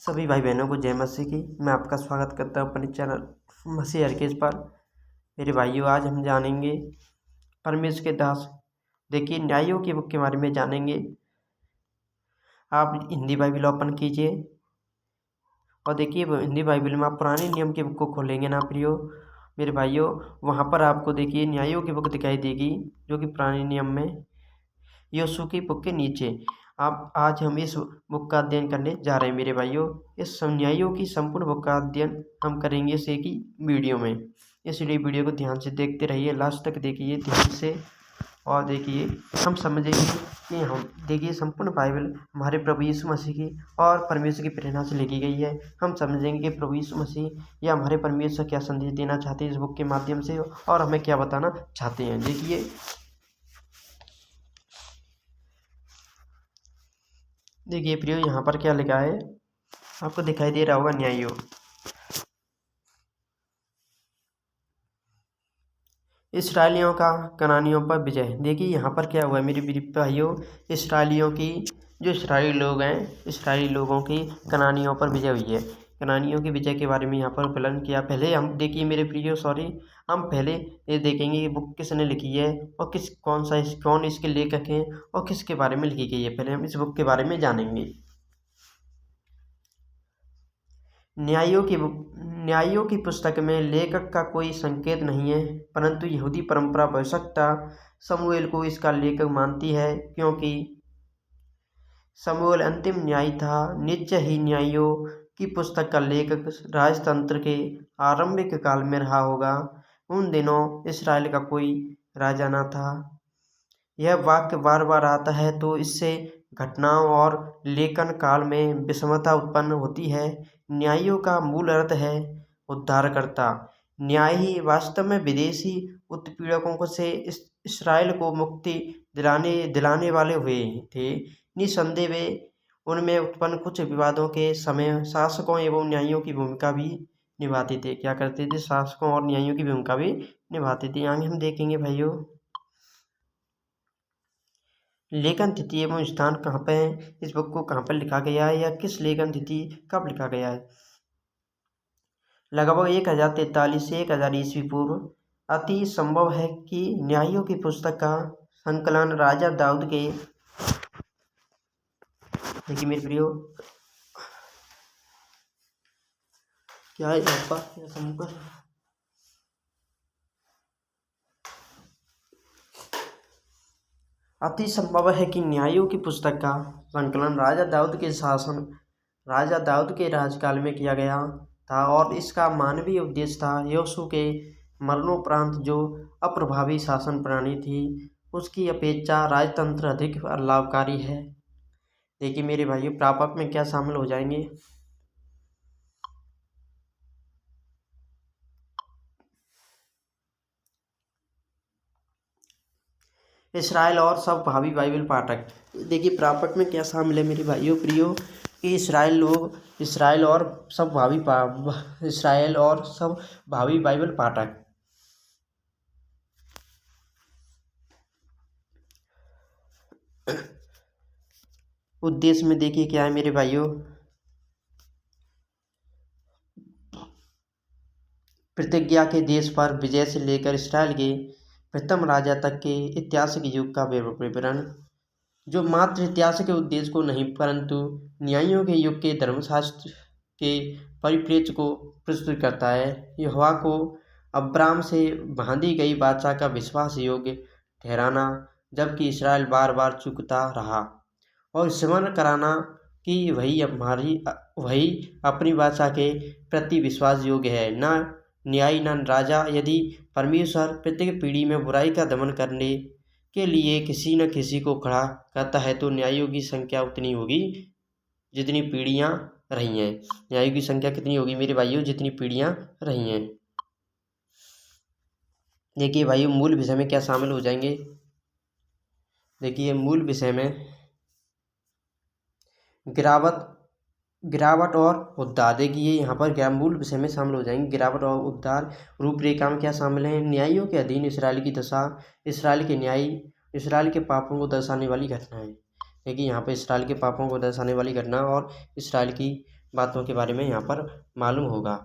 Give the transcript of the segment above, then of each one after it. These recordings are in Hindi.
सभी भाई बहनों को जय मसीह की। मैं आपका स्वागत करता हूं अपने चैनल मसीह हरकेश पर। मेरे भाइयों, आज हम जानेंगे परमेश्वर के दास। देखिए, न्यायों की बुक के बारे में जानेंगे। आप हिंदी बाइबल ओपन कीजिए और देखिए, हिंदी बाइबल में आप पुराने नियम की बुक को खोलेंगे ना प्रियो मेरे भाइयों, वहाँ पर आपको देखिए न्यायों की बुक दिखाई देगी, जो कि पुराने नियम में यहोशू की बुक के नीचे। आप आज हम इस बुक का अध्ययन करने जा रहे हैं मेरे भाइयों। इस न्यायों की संपूर्ण बुक का अध्ययन हम करेंगे इस एक ही वीडियो में, इसलिए वीडियो को ध्यान से देखते रहिए, लास्ट तक देखिए ध्यान से। और देखिए, हम समझेंगे कि हम देखिए संपूर्ण बाइबल हमारे प्रभु यीशु मसीह की और परमेश्वर की प्रेरणा से लिखी गई है। हम समझेंगे कि प्रभु यीशु मसीह या हमारे परमेश्वर क्या संदेश देना चाहते हैं इस बुक के माध्यम से, और हमें क्या बताना चाहते हैं। देखिए प्रियो, यहाँ पर क्या लिखा है आपको दिखाई दे रहा होगा, न्यायों। इसराइलियों का कनानियों पर विजय। देखिए यहाँ पर क्या हुआ है मेरे भाइयों, इसराइलियों की, जो इसराइली लोग हैं, इसराइली लोगों की कनानियों पर विजय हुई है। कनानियों की विजय के बारे में यहाँ पर वर्णन किया। पहले हम देखिए मेरे प्रियो, हम पहले ये देखेंगे कि बुक किसने लिखी है और कौन इसके लेखक हैं और किसके बारे में लिखी गई है। पहले हम इस बुक के बारे में जानेंगे। न्यायों की पुस्तक में लेखक का कोई संकेत नहीं है, परंतु यहूदी परंपरा भविष्यवक्ता शमूएल को इसका लेखक मानती है, क्योंकि शमूएल अंतिम न्यायी था। निश्चय ही न्यायों की पुस्तक का लेखक राजतंत्र के आरंभिक काल में रहा होगा। उन दिनों इसराइल का कोई राजा न था। यह वाक्य बार बार आता है, तो इससे घटनाओं और लेखन काल में विषमता उत्पन्न होती है। न्यायों का मूल अर्थ है उद्धारकर्ता। न्याय ही वास्तव में विदेशी उत्पीड़कों से इसराइल को मुक्ति दिलाने वाले हुए थे। निसंदेह वे उनमें उत्पन्न कुछ विवादों के समय शासकों एवं न्यायियों की भूमिका भी निभाते थे। क्या करते थे? शासकों और न्यायियों की भूमिका भी निभाते थे। आगे हम देखेंगे भाइयों, लेखन तिथि एवं स्थान कहाँ पे है, इस बुक को कहाँ पर लिखा गया है या किस लेखन तिथि कब लिखा गया है। लगभग 1043 से 1000 ईस्वी पूर्व। अति संभव है कि न्यायों की पुस्तक का संकलन राजा दाऊद के, देखिए मेरे प्रियो, क्या है अति संभव है कि न्यायों की पुस्तक का संकलन राजा दाऊद के राजकाल में किया गया था, और इसका मानवीय उद्देश्य था यहोशू के मरणोपरांत जो अप्रभावी शासन प्रणाली थी, उसकी अपेक्षा राजतंत्र अधिक लाभकारी है। देखिए मेरे भाइयों, प्रापक में क्या शामिल हो जाएंगे। इसराइल और सब भावी बाइबल पाठक। देखिए प्रापक में क्या शामिल है मेरे भाइयों प्रियो, कि इसराइल और सब भावी बाइबल पाठक। उद्देश्य में देखिए क्या है मेरे भाइयों, प्रतिज्ञा के देश पर विजय से लेकर इसराइल के प्रथम राजा तक के ऐतिहासिक युग का विवरण, जो मात्र इतिहास के उद्देश्य को नहीं परंतु न्यायों के युग के धर्मशास्त्र के परिप्रेक्ष्य को प्रस्तुत करता है। यहोवा को अब्राम से बांधी गई वाचा का विश्वास योग्य ठहराना, जबकि इसराइल बार बार चूकता रहा, और स्मरण कराना कि वही अपनी वाचा के प्रति विश्वास योग्य है, न न्यायी न राजा। यदि परमेश्वर प्रत्येक पीढ़ी में बुराई का दमन करने के लिए किसी न किसी को खड़ा करता है, तो न्यायों की संख्या उतनी होगी जितनी पीढ़ियां रही हैं। न्यायों की संख्या कितनी होगी मेरे भाइयों? जितनी पीढ़ियां रही हैं। देखिए भाइयों, मूल विषय में क्या शामिल हो जाएंगे। देखिए मूल विषय में गिरावट और उद्धार। देखिए यहाँ पर मूल विषय में शामिल हो जाएंगे गिरावट और उद्धार। रूपरेखा में क्या शामिल है? न्यायों के अधीन इसराइल की दशा, इसराइल के न्याय, इसराइल के पापों को दर्शाने वाली घटना है। देखिए यहाँ पे इसराइल के पापों को दर्शाने वाली घटना और इसराइल की बातों के बारे में यहाँ पर मालूम होगा।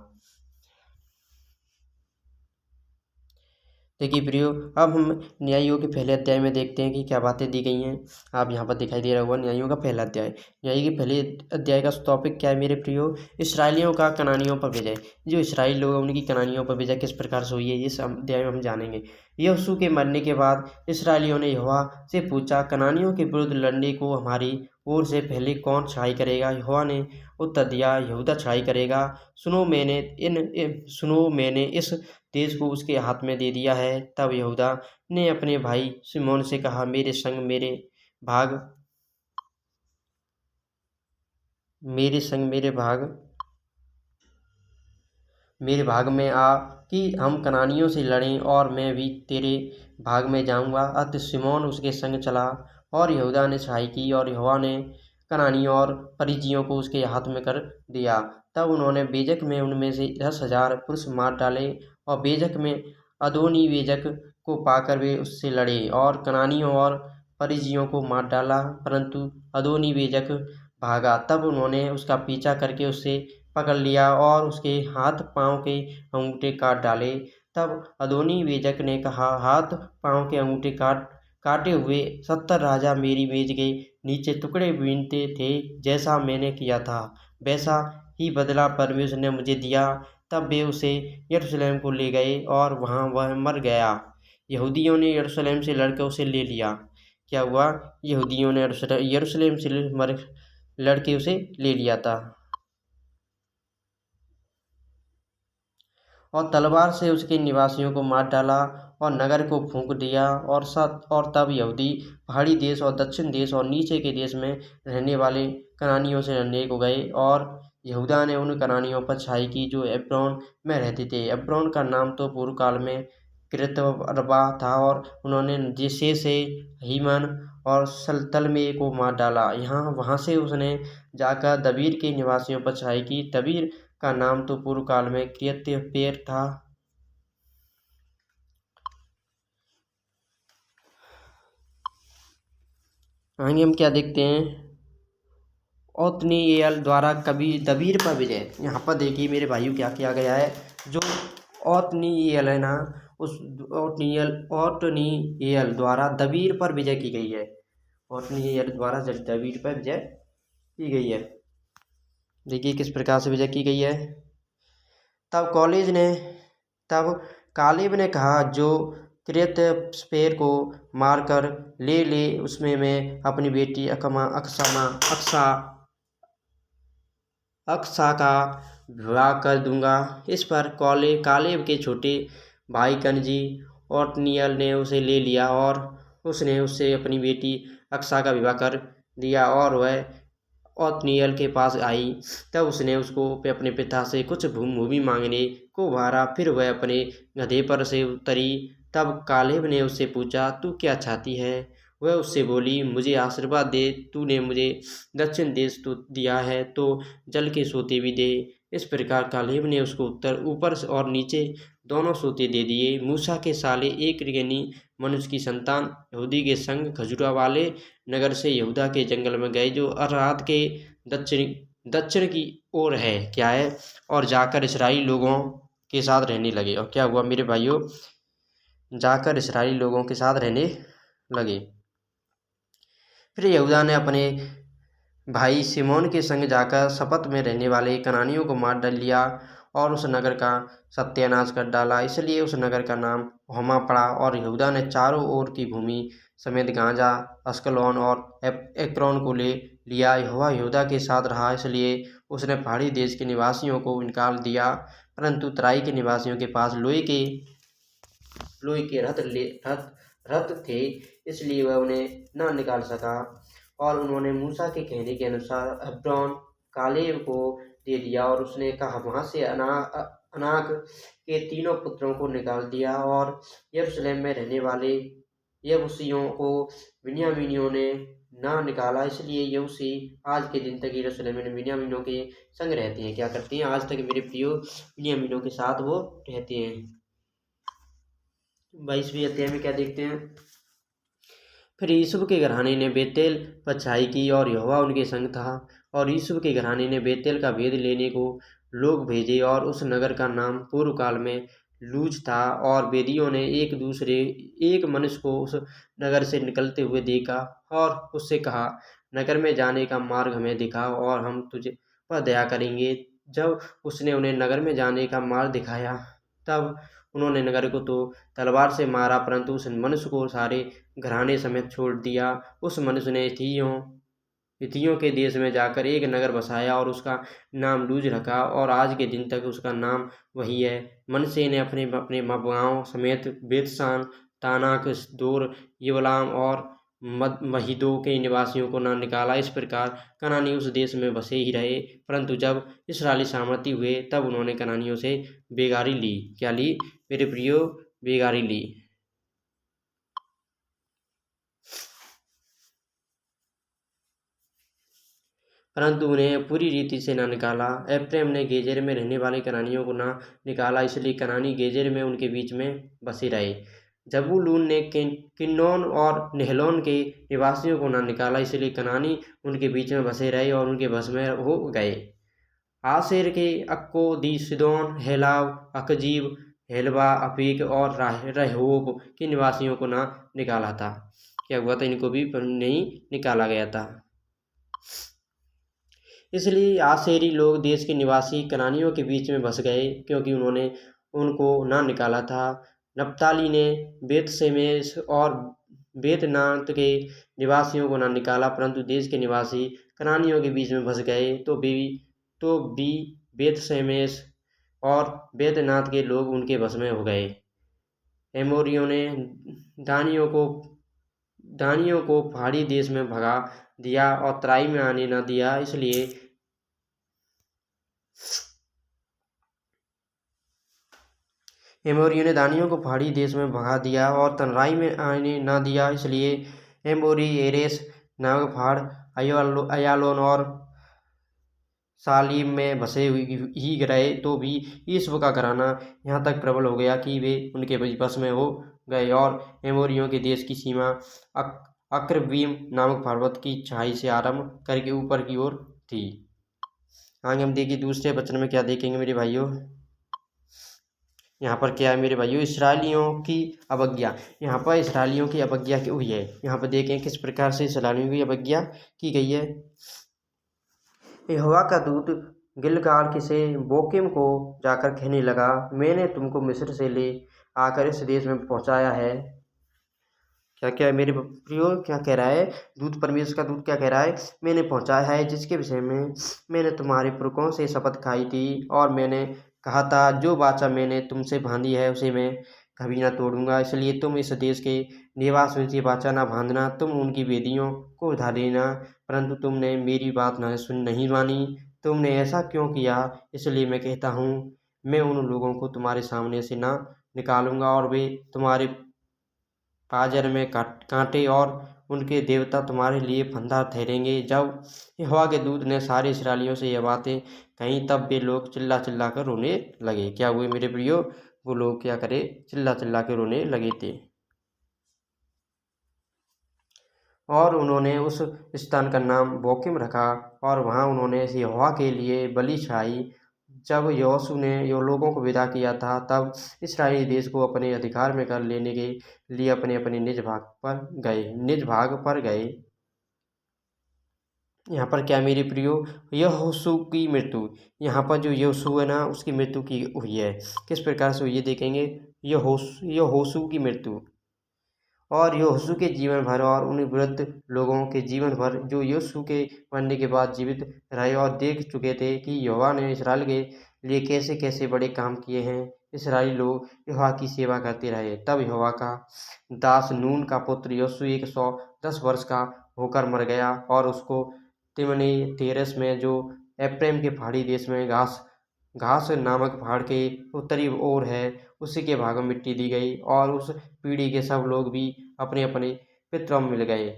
देखिए प्रियो, अब हम न्यायियों के पहले अध्याय में देखते हैं कि क्या बातें दी गई हैं। आप यहाँ पर दिखाई दे रहा होगा न्यायियों का पहला अध्याय। न्यायी के पहले अध्याय का टॉपिक क्या है मेरे प्रियो? इसराइलियों का कनानियों पर विजय। जो इसराइल लोग उनकी कनानियों पर विजय किस प्रकार से हुई है, इस अध्याय में हम जानेंगे। यहोशू के मरने के बाद इसराइलियों ने यहोवा से पूछा, कनानियों के विरुद्ध लड़ने को हमारी ओर से पहले कौन छाई करेगा? यहोवा ने उत्तर दिया, यहूदा छाई करेगा। सुनो, मैंने इस देश को उसके हाथ में दे दिया है। तब यहूदा ने अपने भाई शिमोन से कहा, मेरे संग मेरे भाग में आ कि हम कनानियों से लड़ें, और मैं भी तेरे भाग में जाऊंगा। अतः शिमोन उसके संग चला और यहूदा ने छाई की, और यहोवा ने कनानियों और परिज्जियों को उसके हाथ में कर दिया। तब उन्होंने बेजक में उनमें से 10,000 पुरुष मार डाले, और बेजक में अदोनी बेजक को पाकर वे उससे लड़े और कनानियों और परिज्जियों को मार डाला, परंतु अदोनी बेजक भागा। तब उन्होंने उसका पीछा करके उससे पकड़ लिया और उसके हाथ पाँव के अंगूठे काट डाले। तब अदोनी बेजक ने कहा, हाथ पाँव के अंगूठे काटे हुए 70 राजा मेरी मेज के नीचे टुकड़े बीनते थे। जैसा मैंने किया था वैसा ही बदला परमेश्वर ने मुझे दिया। तब वे उसे यरूशलेम को ले गए और वहाँ वह मर गया। यहूदियों ने यरूशलेम से लड़कर उसे ले लिया। क्या हुआ? यहूदियों ने यरूशलेम से लड़के उसे ले लिया था और तलवार से उसके निवासियों को मार डाला और नगर को फूंक दिया। और तब यहूदी पहाड़ी देश और दक्षिण देश और नीचे के देश में रहने वाले कनानियों से लड़ने को गए, और यहूदा ने उन कनानियों पर छाई की जो एब्रोन में रहते थे। एब्रोन का नाम तो पूर्व काल में किर्यत-अर्बा था, और उन्होंने जिसे से हीमन और सलतलमे को मार डाला। वहाँ से उसने जाकर दबीर के निवासियों पर छाई की। दबीर का नाम तो पूर्व काल में किर्यत्पेर था। आगे हम क्या देखते हैं? ओत्नीएल द्वारा कभी दबीर पर विजय। यहाँ पर देखिए मेरे भाइयों क्या किया गया है। जो ओत्नीएल है ना, उस ओत्नीएल द्वारा दबीर पर विजय की गई है। ओत्नीएल द्वारा दबीर पर विजय की गई है। देखिए किस प्रकार से विजय की गई है। तब कालेब ने कहा, जो किर्यत्पेर को मारकर ले ले, उसमें मैं अपनी बेटी अकसा का विवाह कर दूंगा। इस पर कालेब के छोटे भाई कनजी ओत्नीएल ने उसे ले लिया, और उसने उससे अपनी बेटी अकसा का विवाह कर दिया, और वह ओत्नीएल के पास आई। तब उसने उसको अपने पिता से कुछ भूमि मांगने को उभारा। फिर वह अपने गधे पर से उतरी। तब कालेब ने उससे पूछा, तू क्या चाहती है? वह उससे बोली, मुझे आशीर्वाद दे। तूने मुझे दक्षिण देश तो दिया है, तो जल के सोते भी दे। इस प्रकार कालेब ने उसको ऊपर और नीचे दोनों सोते दे दिए। मूसा के साले एक ऋणी मनुष्य की संतान यहूदी के संग खजूरा वाले नगर से यहूदा के जंगल में गए, जो अराद के दक्षिण की ओर है। क्या है? और जाकर इसराइली लोगों के साथ रहने लगे। और क्या हुआ मेरे भाइयों? जाकर इसराइली लोगों के साथ रहने लगे। फिर यहूदा ने अपने भाई शिमोन के संग जाकर शपथ में रहने वाले कनानियों को मार डाल लिया और उस नगर का सत्यानाश कर डाला। इसलिए उस नगर का नाम होमा पड़ा। और यहूदा ने चारों ओर की भूमि समेत गाजा, अस्कलोन और एक्रोन को ले लिया। यहोवा यहूदा के साथ रहा, इसलिए उसने पहाड़ी देश के निवासियों को निकाल दिया, परंतु तराई के निवासियों के पास लोहे के रथ थे, इसलिए वह उन्हें न निकाल सका। और उन्होंने मूसा के कहने के अनुसार हेब्रोन कालेब को दे दिया, और उसने कहा वहाँ से अनाक के तीनों पुत्रों को निकाल दिया। और यरूशलेम में रहने वाले यबूसियों को बिन्यामीनियों ने ना निकाला, इसलिए यबूसी आज के दिन तक यरूशलेम में बिन्यामीनों के संग रहते हैं। क्या करते हैं? आज तक मेरे प्रियो बिन्यामीनों के साथ वो रहते हैं। 22वें अध्याय में क्या देखते हैं? फिर यूसुफ के घराने ने बेतेल पर छाई की और यहोवा उनके संग था। और यूसुफ के घराने ने बेतेल का भेद लेने को लोग भेजे और उस नगर का नाम पूर्व काल में लूज था। और वेदियों ने एक मनुष्य को उस नगर से निकलते हुए देखा और उससे कहा, नगर में जाने का मार्ग हमें दिखाओ और हम तुझे पर दया करेंगे। जब उसने उन्हें नगर में जाने का मार्ग दिखाया तब उन्होंने नगर को तो तलवार से मारा, परंतु उस मनुष्य को सारे घराने समेत छोड़ दिया। उस मनुष्य ने हित्तियों के देश में जाकर एक नगर बसाया और उसका नाम लूज रखा और आज के दिन तक उसका नाम वही है। मनश्शे ने अपने अपने गाँव समेत बेतशान, तानाक, दोर, यबलाम और महीदो के निवासियों को न निकाला। इस प्रकार कनानी उस देश में बसे ही रहे, परंतु जब इसराइली सामर्थी हुए तब उन्होंने कनानियों से बेगारी ली। क्या ली मेरे प्रियो? बेगारी ली। परंतु उन्हें पूरी रीति से न निकाला। एप्रैम ने गेजेर में रहने वाले कनानियों को न निकाला, इसलिए कनानी गेजेर में उनके बीच में बसे रहे। जबूलून ने किन्नोन और नेहलोन के निवासियों को न निकाला, इसलिए कनानी उनके बीच में बसे रहे और उनके बस में हो गए। आशेर के अक्को, दी, सिदोन, हेलाव, अकजीब, हेलबा, अफीक और रहोब के निवासियों को न निकाला था। क्या हुआ था? इनको भी नहीं निकाला गया था। इसलिए आशेरी लोग देश के निवासी कनानियों के बीच में बस गए, क्योंकि उन्होंने उनको न निकाला था। नप्ताली ने बेतशेमेश और बेतनात के निवासियों को न निकाला, परंतु देश के निवासी कनानियों के बीच में बस गए। तो भी बेतशेमेश और बेतनात के लोग उनके बस में हो गए। एमोरियों ने दानियों को पहाड़ी देश में भगा दिया और तराई में आने न दिया, इसलिए एमोरियों ने दानियों को पहाड़ी देश में भगा दिया और तराई में आने न दिया, इसलिए एमोरी एरेस नामक पहाड़ अयालोन और सालीम में बसे ही रहे। तो भी यूसुफ का घराना यहाँ तक प्रबल हो गया कि वे उनके बस में हो गए और एमोरियों के देश की सीमा अक्रब्बीम नामक पर्वत की चढ़ाई से आरंभ करके ऊपर की ओर थी। आगे हम देखिए दूसरे वचन में क्या देखेंगे मेरे भाइयों। यहाँ पर क्या है मेरे भाइयों? इसराइलियों की अवज्ञा। यहाँ पर इसराइलियों की अवज्ञा की हुई है। यहाँ पर देखें किस प्रकार से इसराइलियों की अवज्ञा की गई है। यहोवा का दूत गिलगाल से बोकीम को जाकर कहने लगा, मैंने तुमको मिस्र से ले आकर इस देश में पहुंचाया है। क्या क्या है मेरे प्रियो? क्या कह रहा है दूत? परमेश्वर का दूत क्या कह रहा है? मैंने पहुंचाया है जिसके विषय में मैंने तुम्हारे पुरखों से शपथ खाई थी और मैंने कहा था, जो वाचा मैंने तुमसे बांधी है उसे मैं कभी ना तोड़ूंगा। इसलिए तुम इस देश के निवास में से वाचा ना बांधना, तुम उनकी वेदियों को उठा देना। परंतु तुमने मेरी बात नहीं मानी। तुमने ऐसा क्यों किया? इसलिए मैं कहता हूँ, मैं उन लोगों को तुम्हारे सामने से ना निकालूंगा और वे तुम्हारे पाजर में कांटे और उनके देवता तुम्हारे लिए फंदा ठहरेंगे। जब यहोवा के दूत ने सारे इस्राएलियों से यह बातें कहीं तब वे लोग चिल्ला चिल्ला कर रोने लगे। क्या हुए मेरे प्रियो? वो लोग क्या करे? चिल्ला चिल्ला के रोने लगे थे। और उन्होंने उस स्थान का नाम बोकीम रखा और वहाँ उन्होंने यहोवा के लिए बलि चढ़ाई। जब यहोशू ने लोगों को विदा किया था तब इस्राएली देश को अपने अधिकार में कर लेने के लिए अपने अपने निज भाग पर गए। यहाँ पर क्या मेरे प्रियो? यहोशू की मृत्यु। यहाँ पर जो यहोशू है ना उसकी मृत्यु की हुई है। किस प्रकार से हुई है देखेंगे। यहोशू की मृत्यु और यहोशू के जीवन भर और उन वृद्ध लोगों के जीवन भर जो यहोशू के मरने के बाद जीवित रहे और देख चुके थे कि यहोवा ने इसराइल के लिए कैसे कैसे बड़े काम किए हैं। इसराइली लोग यहोवा की सेवा करते रहे। तब यहोवा का दास नून का पुत्र यहोशू 110 वर्ष का होकर मर गया और उसको तिमनी तेरस में जो एप्रैम के पहाड़ी देश में घास नामक पहाड़ के उत्तरी ओर है उसी के भाग में मिट्टी दी गई और उस पीढ़ी के सब लोग भी अपने अपने पितरों में मिल गए।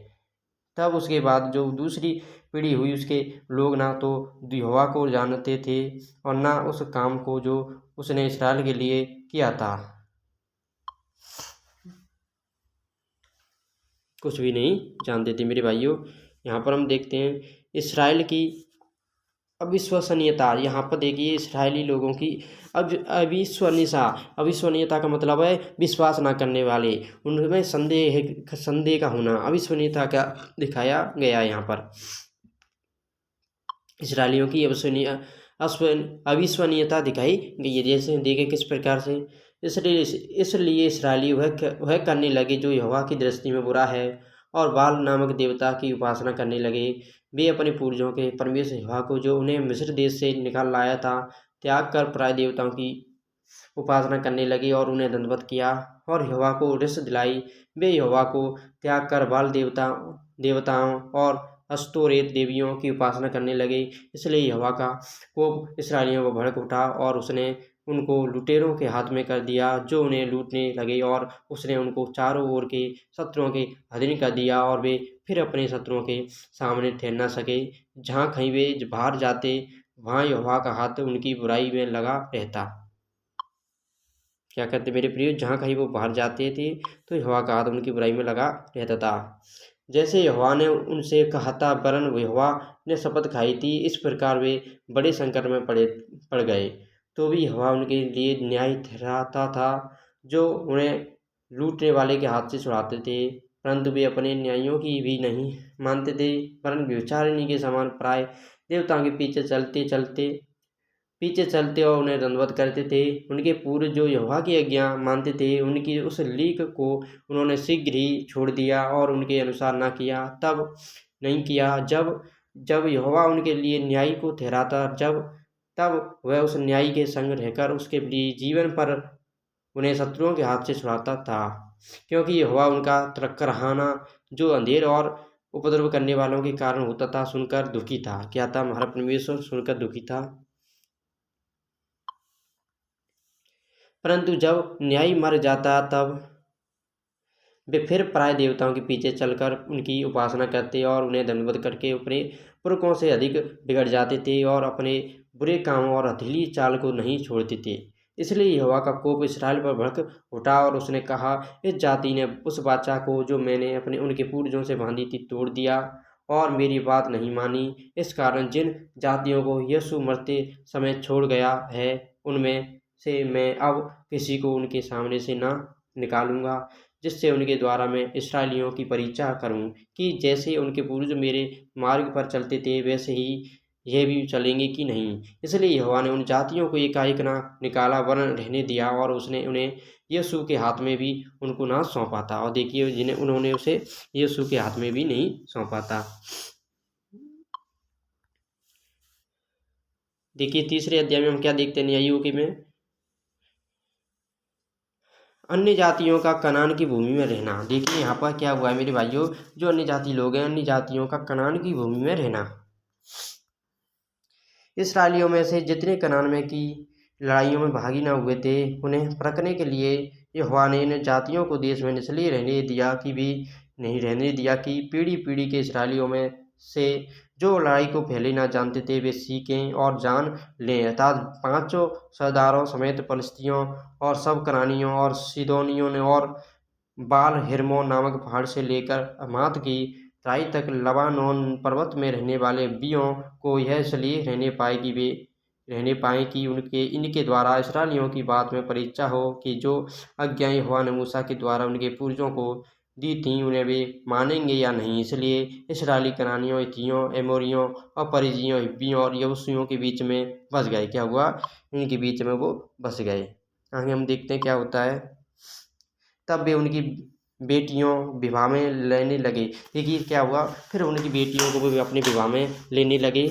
तब उसके बाद जो दूसरी पीढ़ी हुई उसके लोग ना तो यहोवा को जानते थे और ना उस काम को जो उसने इसराइल के लिए किया था। कुछ भी नहीं जानते थे मेरे भाइयों। यहाँ पर हम देखते हैं इसराइल की अविश्वसनीयता। यहाँ पर देखिए इसराइली लोगों की अविश्वसनीयता का मतलब है विश्वास ना करने वाले, उनमें संदेह का होना, अविश्वसनीयता का दिखाया गया है यहाँ पर। इसराइलियों की अविश्वसनीयता दिखाई गई है। जैसे देखें किस प्रकार से, इसलिए इसराइली वह करने लगे जो यहोवा की दृष्टि में बुरा है और बाल नामक देवता की उपासना करने लगे। वे अपने पूर्वजों के परमेश्वर यहोवा को, जो उन्हें मिस्र देश से निकाल लाया था, त्याग कर पराय देवताओं की उपासना करने लगे और उन्हें दंडवत किया और यहोवा को रिस दिलाई। वे यहोवा को त्याग कर बाल देवताओं और अस्तोरेत देवियों की उपासना करने लगे। इसलिए यहोवा का कोप इसराइलियों पर भड़क उठा और उसने उनको लुटेरों के हाथ में कर दिया, जो उन्हें लूटने लगे, और उसने उनको चारों ओर के शत्रुओं के अधीन कर दिया और वे फिर अपने शत्रुओं के सामने ठहर न सके। जहाँ कहीं वे बाहर जाते, वहाँ यहोवा का हाथ उनकी बुराई में लगा रहता। क्या कहते मेरे प्रिय, जहाँ कहीं वो बाहर जाते थे तो यहोवा का हाथ उनकी बुराई में लगा रहता था। जैसे यहोवा ने उनसे कहा था, वरन यहोवा ने शपथ खाई थी, इस प्रकार वे बड़े संकट में पड़ गए। तो भी यहोवा उनके लिए न्याय ठहराता था, जो उन्हें लूटने वाले के हाथ से छुड़ाते थे। परंतु वे अपने न्यायों की भी नहीं मानते थे, वरन व्यभिचारिणी के समान पराए देवताओं के पीछे चलते और उन्हें दंडवत करते थे। उनके पूर्व जो यहोवा की आज्ञा मानते थे, उनकी उस लीक को उन्होंने शीघ्र ही छोड़ दिया और उनके अनुसार न किया। तब नहीं किया जब यहोवा उनके लिए न्यायी को ठहराता, तब वह उस न्यायी के संग रहकर उसके लिए जीवन पर उन्हें शत्रुओं के हाथ से छुड़ाता था। क्योंकि यहोवा उनका तरकराना, जो अंधेर और उपद्रव करने वालों के कारण होता था, सुनकर दुखी था। क्या था? हमारा परमेश्वर सुनकर दुखी था। परंतु जब न्यायी मर जाता, तब वे फिर पराय देवताओं के पीछे चलकर उनकी उपासना करते और उन्हें दंडवत करके अपने पुरखों से अधिक बिगड़ जाते थे और अपने बुरे कामों और हथेली चाल को नहीं छोड़ते थे। इसलिए यहोवा का कोप इसराइल पर भड़क उठा और उसने कहा, इस जाति ने उस वाचा को जो मैंने उनके पूर्वजों से बांधी थी तोड़ दिया और मेरी बात नहीं मानी। इस कारण जिन जातियों को यीशु मरते समय छोड़ गया है, उनमें से मैं अब किसी को उनके सामने से न निकालूंगा, जिससे उनके द्वारा मैं इसराइलियों की परीक्षा करूं कि जैसे उनके पूर्वज मेरे मार्ग पर चलते थे, वैसे ही यह भी चलेंगे कि नहीं। इसलिए यहोवा ने उन जातियों को एकाएक ना निकाला, वरन रहने दिया, और उसने उन्हें यीशु के हाथ में भी उनको ना सौंपा था। और देखिए, जिन्हें उन्होंने उसे यीशु के हाथ में भी नहीं सौंपा था। देखिए तीसरे अध्याय में हम क्या देखते हैं न्यायियों के में, अन्य जातियों का कनान की भूमि में रहना। देखिए यहाँ पर क्या हुआ है मेरे भाइयों, जो अन्य जाति लोग हैं, अन्य जातियों का कनान की भूमि में रहना। इसराइलियों में से जितने कनान में की लड़ाइयों में भागी न हुए थे, उन्हें परखने के लिए यहोवा ने इन जातियों को देश में इसलिए रहने दिया कि पीढ़ी पीढ़ी के इसराइलियों में से जो लड़ाई को पहले ना जानते थे, वे सीखें और जान लें। अर्थात पांचों सरदारों समेत फलिस्तियों और सब कनानियों और सीदोनियों ने और बाल हिर्मोन नामक पहाड़ से लेकर हमात की तराई तक लबानोन पर्वत में रहने वाले बियों को यह इसलिए रहने पाए कि इनके द्वारा इसराइलियों की बात में परीक्षा हो कि जो आज्ञाएं यहोवा ने मूसा के द्वारा उनके पूर्वजों को दी थीं, उन्हें वे मानेंगे या नहीं। इसलिए इसराइली कनानियों, हित्तियों, एमोरियों और परिज्जियों, हिब्बियों और यबूसियों के बीच में बस गए। क्या हुआ? इनके बीच में वो बस गए। आगे हम देखते हैं क्या होता है। तब वे उनकी बेटियों विवाह में लेने लगे। देखिए क्या हुआ, फिर उनकी बेटियों को भी अपने विवाह में लेने लगे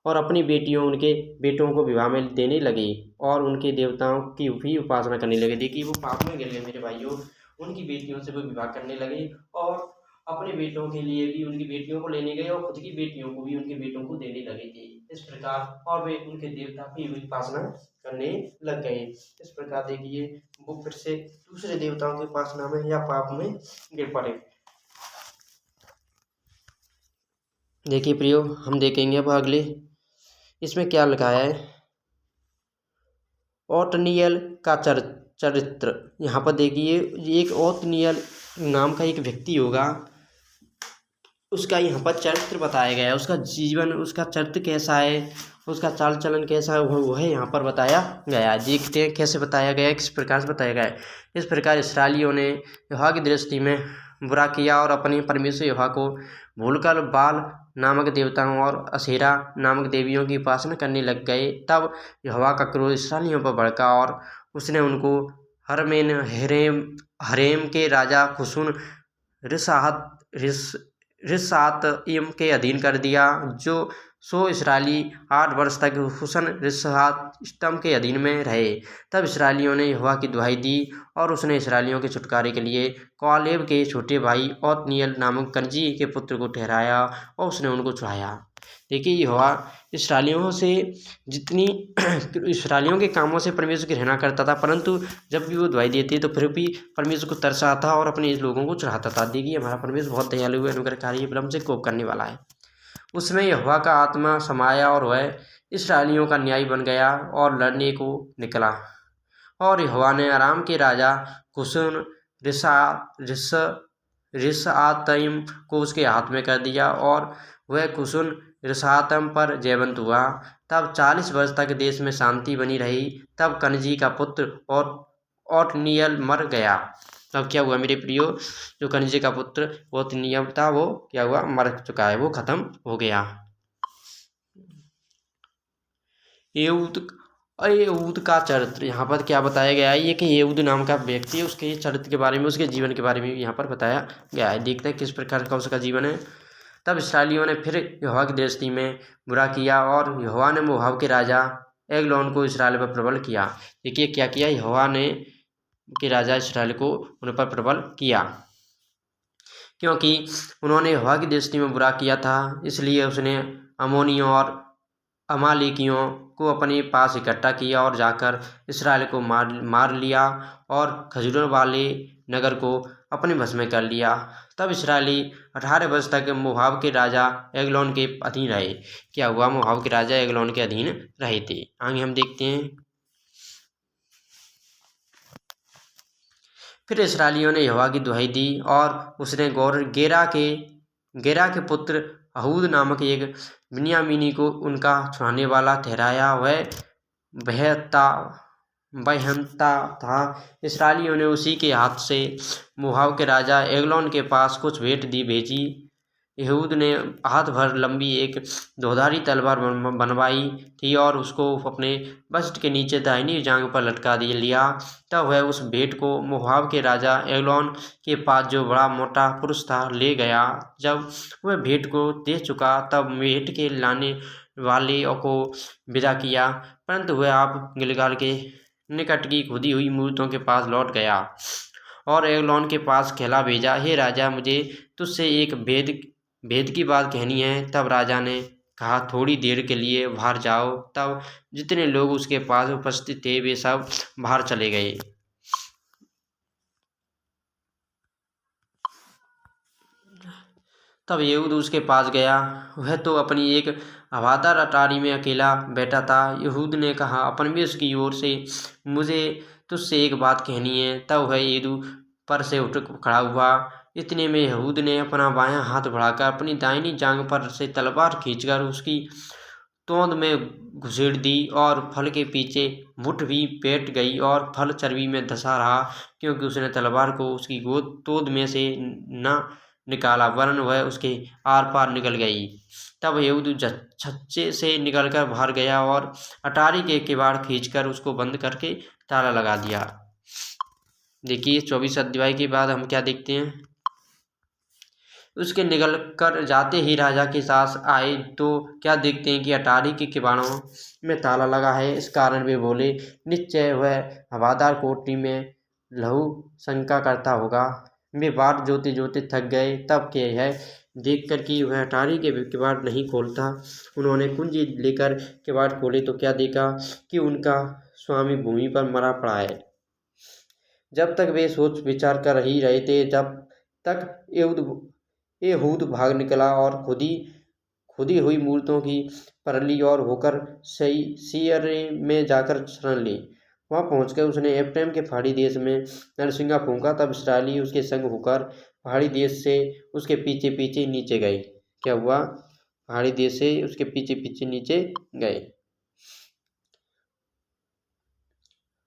और अपनी बेटियों उनके बेटों को विवाह में देने लगे और उनके देवताओं की भी उपासना करने लगे। देखिए वो पाप में गिर गए मेरे भाइयों, उनकी बेटियों से वो विवाह करने लगे और अपने बेटों के लिए भी उनकी बेटियों को लेने गए और खुद की बेटियों को भी उनके बेटों को देने लगे थे। इस प्रकार और वे उनके देवता की उपासना करने लग गए। इस प्रकार देखिए वो फिर से दूसरे देवताओं की उपासना में या पाप में गिर पड़े। देखिए प्रियो, हम देखेंगे अब अगले इसमें क्या लिखाया है। ओतनिएल का चरित्र। यहाँ पर देखिए एक ओतनिएल नाम का एक व्यक्ति होगा, उसका यहाँ पर चरित्र बताया गया है। उसका जीवन, उसका चरित्र कैसा है, उसका चाल चलन कैसा है, वह यहाँ पर बताया गया है। देखते हैं कैसे बताया गया है, किस प्रकार से बताया गया है। इस प्रकार इसराइलियों ने यहोवा की दृष्टि में बुरा किया और अपने परमेश्वर यहोवा को भूलकर बाल नामक देवताओं और अशेरा नामक देवियों की उपासना करने लग गए। तब यहोवा का क्रोध इसराइलियों पर भड़का और उसने उनको हरमेन हरेम के राजा खुशून रिसातइम के अधीन कर दिया। सो इसराइली 8 वर्ष तक हुसन रिसातइम के अधीन में रहे। तब इसराइलियों ने यहोवा की दुहाई दी और उसने इसराइलियों के छुटकारे के लिए कालेब के छोटे भाई ओत्नीएल नामक कनजी के पुत्र को ठहराया और उसने उनको चढ़ाया। देखिए, यहोवा इसराइलियों से जितनी इसराइलियों के कामों से परमेश्वर की घृणा करता था, परंतु जब भी वो दुहाई देते तो फिर भी परमेश्वर को तरसा था और अपने इस लोगों को चढ़ाता था। देखिए, हमारा परमेश्वर बहुत दयालु है, अनुग्रहकारी, विलम्ब से कोप करने वाला है। उसमें यहोवा का आत्मा समाया और वह इसराइलियों का न्यायी बन गया और लड़ने को निकला। और यहोवा ने अराम के राजा कुशन रिसातइम को उसके हाथ में कर दिया और वह कुशन रिसातइम पर जयवंत हुआ। तब 40 वर्ष तक देश में शांति बनी रही। तब कनजी का पुत्र और ओत्नीएल मर गया। तब क्या हुआ मेरे प्रियो, जो कनजी का पुत्र ओत्नीएल था वो क्या हुआ, मर चुका है, वो खत्म हो गया। एहूद का चरित्र यहाँ पर क्या बताया गया है, ये कि एहूद नाम का व्यक्ति, उसके चरित्र के बारे में, उसके जीवन के बारे में यहाँ पर बताया गया है। देखते हैं किस प्रकार का उसका जीवन है। तब इसराइलियों ने फिर यहोवा की दृष्टि में बुरा किया और यहोवा ने मोआब के राजा एग्लोन को इसराइल पर प्रबल किया। देखिए क्या किया, यहोवा ने के राजा इसराइल को उन पर प्रबल किया, क्योंकि उन्होंने यहोवा की दृष्टि में बुरा किया था। इसलिए उसने अमोनियों और अमालेकियों को अपने पास इकट्ठा किया और जाकर इसराइल को मार लिया और खजूरों वाले नगर को अपने बस में कर लिया। तब इसराइली 18 वर्ष तक मोआब के राजा एग्लोन के अधीन रहे। क्या हुआ, मोआब के राजा एग्लोन के अधीन रहे थे। आगे हम देखते हैं। फिर इसराइलियों ने यहोवा की दुहाई दी और उसने गेरा के पुत्र अहूद नामक एक बिन्यामीनी को उनका छुड़ाने वाला ठहराया। वह बहनता था। इसराइलियों ने उसी के हाथ से मोआब के राजा एग्लोन के पास कुछ भेंट भेजी। यहूद ने हाथ भर लंबी एक दोधारी तलवार बनवाई थी और उसको अपने वस्त्र के नीचे दाहिनी जांघ पर लटका लिया। तब वह उस भेंट को मोआब के राजा एग्लोन के पास, जो बड़ा मोटा पुरुष था, ले गया। जब वह भेंट को दे चुका तब भेंट के लाने वाले को विदा किया, परंतु वह आप गिलगाल के निकट की खुदी हुई मूर्तों के पास लौट गया और एग्लोन के पास कहला भेजा, हे राजा, मुझे तुझसे एक भेद की बात कहनी है। तब राजा ने कहा, थोड़ी देर के लिए बाहर जाओ। तब जितने लोग उसके पास उपस्थित थे वे सब बाहर चले गए। तब यहूद उसके पास गया, वह तो अपनी एक हवादार अटारी में अकेला बैठा था। यहूद ने कहा, परमेश्वर की ओर से मुझे तुझसे एक बात कहनी है। तब वह यहूद पर से उठ खड़ा हुआ। इतने में यहूद ने अपना बायां हाथ बढ़ाकर अपनी दाहिनी जांघ पर से तलवार खींचकर उसकी तोंद में घुसेड़ दी और फल के पीछे मुठ भी बैठ गई और फल चर्बी में धंसा रहा, क्योंकि उसने तलवार को उसकी तोंद में से न निकाला, वरन वह उसके आर पार निकल गई। तब यहूद छच्चे से निकलकर बाहर गया और अटारी के किवाड़ खींचकर उसको बंद करके ताला लगा दिया। देखिए 24 अध्याय के बाद हम क्या देखते हैं। उसके निकल कर जाते ही राजा के सास आए तो क्या देखते हैं कि अटारी के किवाड़ों में ताला लगा है। इस कारण वे बोले, निश्चय वह हवादार कोठरी में लहू शंका करता होगा। वे बाट जोते जोते थक गए। तब के यह देखकर कि वह अटारी के किवाड़ नहीं खोलता, उन्होंने कुंजी लेकर किवाड़ खोले तो क्या देखा कि उनका स्वामी भूमि पर मरा पड़ा है। जब तक वे सोच विचार कर ही रहे थे, जब तक यहूद भाग निकला और खुदी हुई मूर्तों की परली और होकर सियरे में जाकर शरण ली। वहाँ पहुंचकर उसने एफ्रेम के पहाड़ी देश में नरसिंगा फूंका। तब इसराइली उसके संग होकर पहाड़ी देश से उसके पीछे पीछे नीचे गए। क्या हुआ? पहाड़ी देश से उसके पीछे पीछे नीचे गए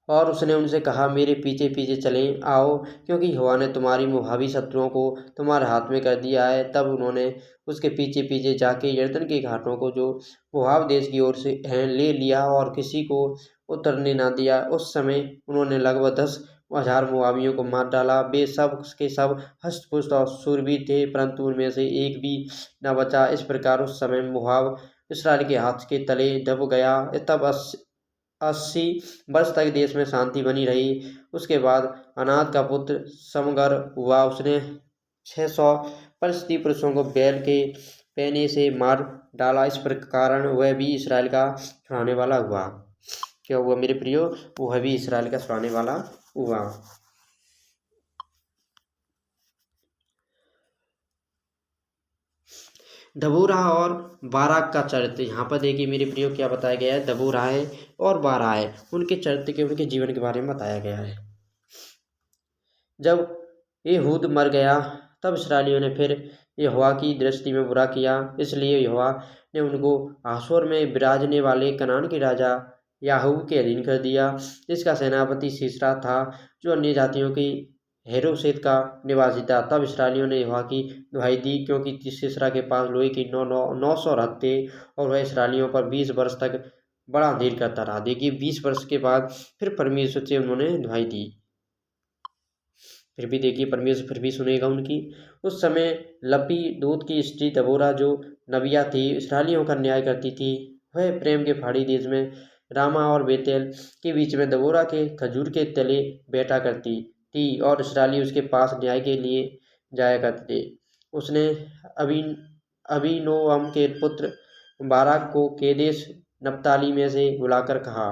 और उसने उनसे कहा, मेरे पीछे पीछे चलें आओ, क्योंकि यहोवा ने तुम्हारी मुहावी शत्रुओं को तुम्हारे हाथ में कर दिया है। तब उन्होंने उसके पीछे पीछे जाके यरदन के घाटों को जो मोआब देश की ओर से हैं ले लिया और किसी को उतरने ना दिया। उस समय उन्होंने लगभग 10,000 मोआबियों को मार डाला। वे सब के सब हष्ट-पुष्ट और शूरवीर थे, परंतु उनमें से एक भी न बचा। इस प्रकार उस समय मोआब इसराइल के हाथ के तले दब गया। तब 80 वर्ष तक देश में शांति बनी रही। उसके बाद अनात का पुत्र समगर हुआ। उसने 600 परिस्थिति पुरुषों को बैल के पैने से मार डाला। इस कारण वह भी इसराइल का छुड़ाने वाला हुआ। क्या हुआ मेरे प्रियो? वह भी इसराइल का छुड़ाने वाला हुआ। दबोरा और बाराक का चरित्र यहाँ पर देखिए मेरे प्रियो क्या बताया गया है। दबोरा है और बारा है, उनके चरित्र के, उनके जीवन के बारे में बताया गया है। जब एहूद मर गया तब इसराइलियों ने फिर यहोवा की दृष्टि में बुरा किया, इसलिए यहोवा ने उनको हासोर में विराजने वाले कनान के राजा याहू के अधीन कर दिया। इसका सेनापति सीसरा था, जो अन्य जातियों की हेरोशेत का निवासी था। तब इसराइलियों ने यहोवा की दुहाई दी, क्योंकि सीसरा के पास लोहे की 900 रथ थे और वह इसराइलियों पर 20 वर्ष तक बड़ा अंधेर करता रहा। देखिए 20 वर्ष के बाद फिर परमेश्वर से उन्होंने दुहाई दी, फिर भी देखिए परमेश्वर फिर भी सुनेगा उनकी। उस समय लपी दूत की स्त्री दबोरा, जो नबिया थी, इसराइलियों का न्याय करती थी। वह प्रेम के पहाड़ी देश में रामा और बेतेल के बीच में दबोरा के खजूर के तले बैठा करती थी और इसराइली उसके पास न्याय के लिए जाया करते थे। उसने अभी अबीनोअम के पुत्र बाराक को केदेश नप्ताली में से बुलाकर कहा,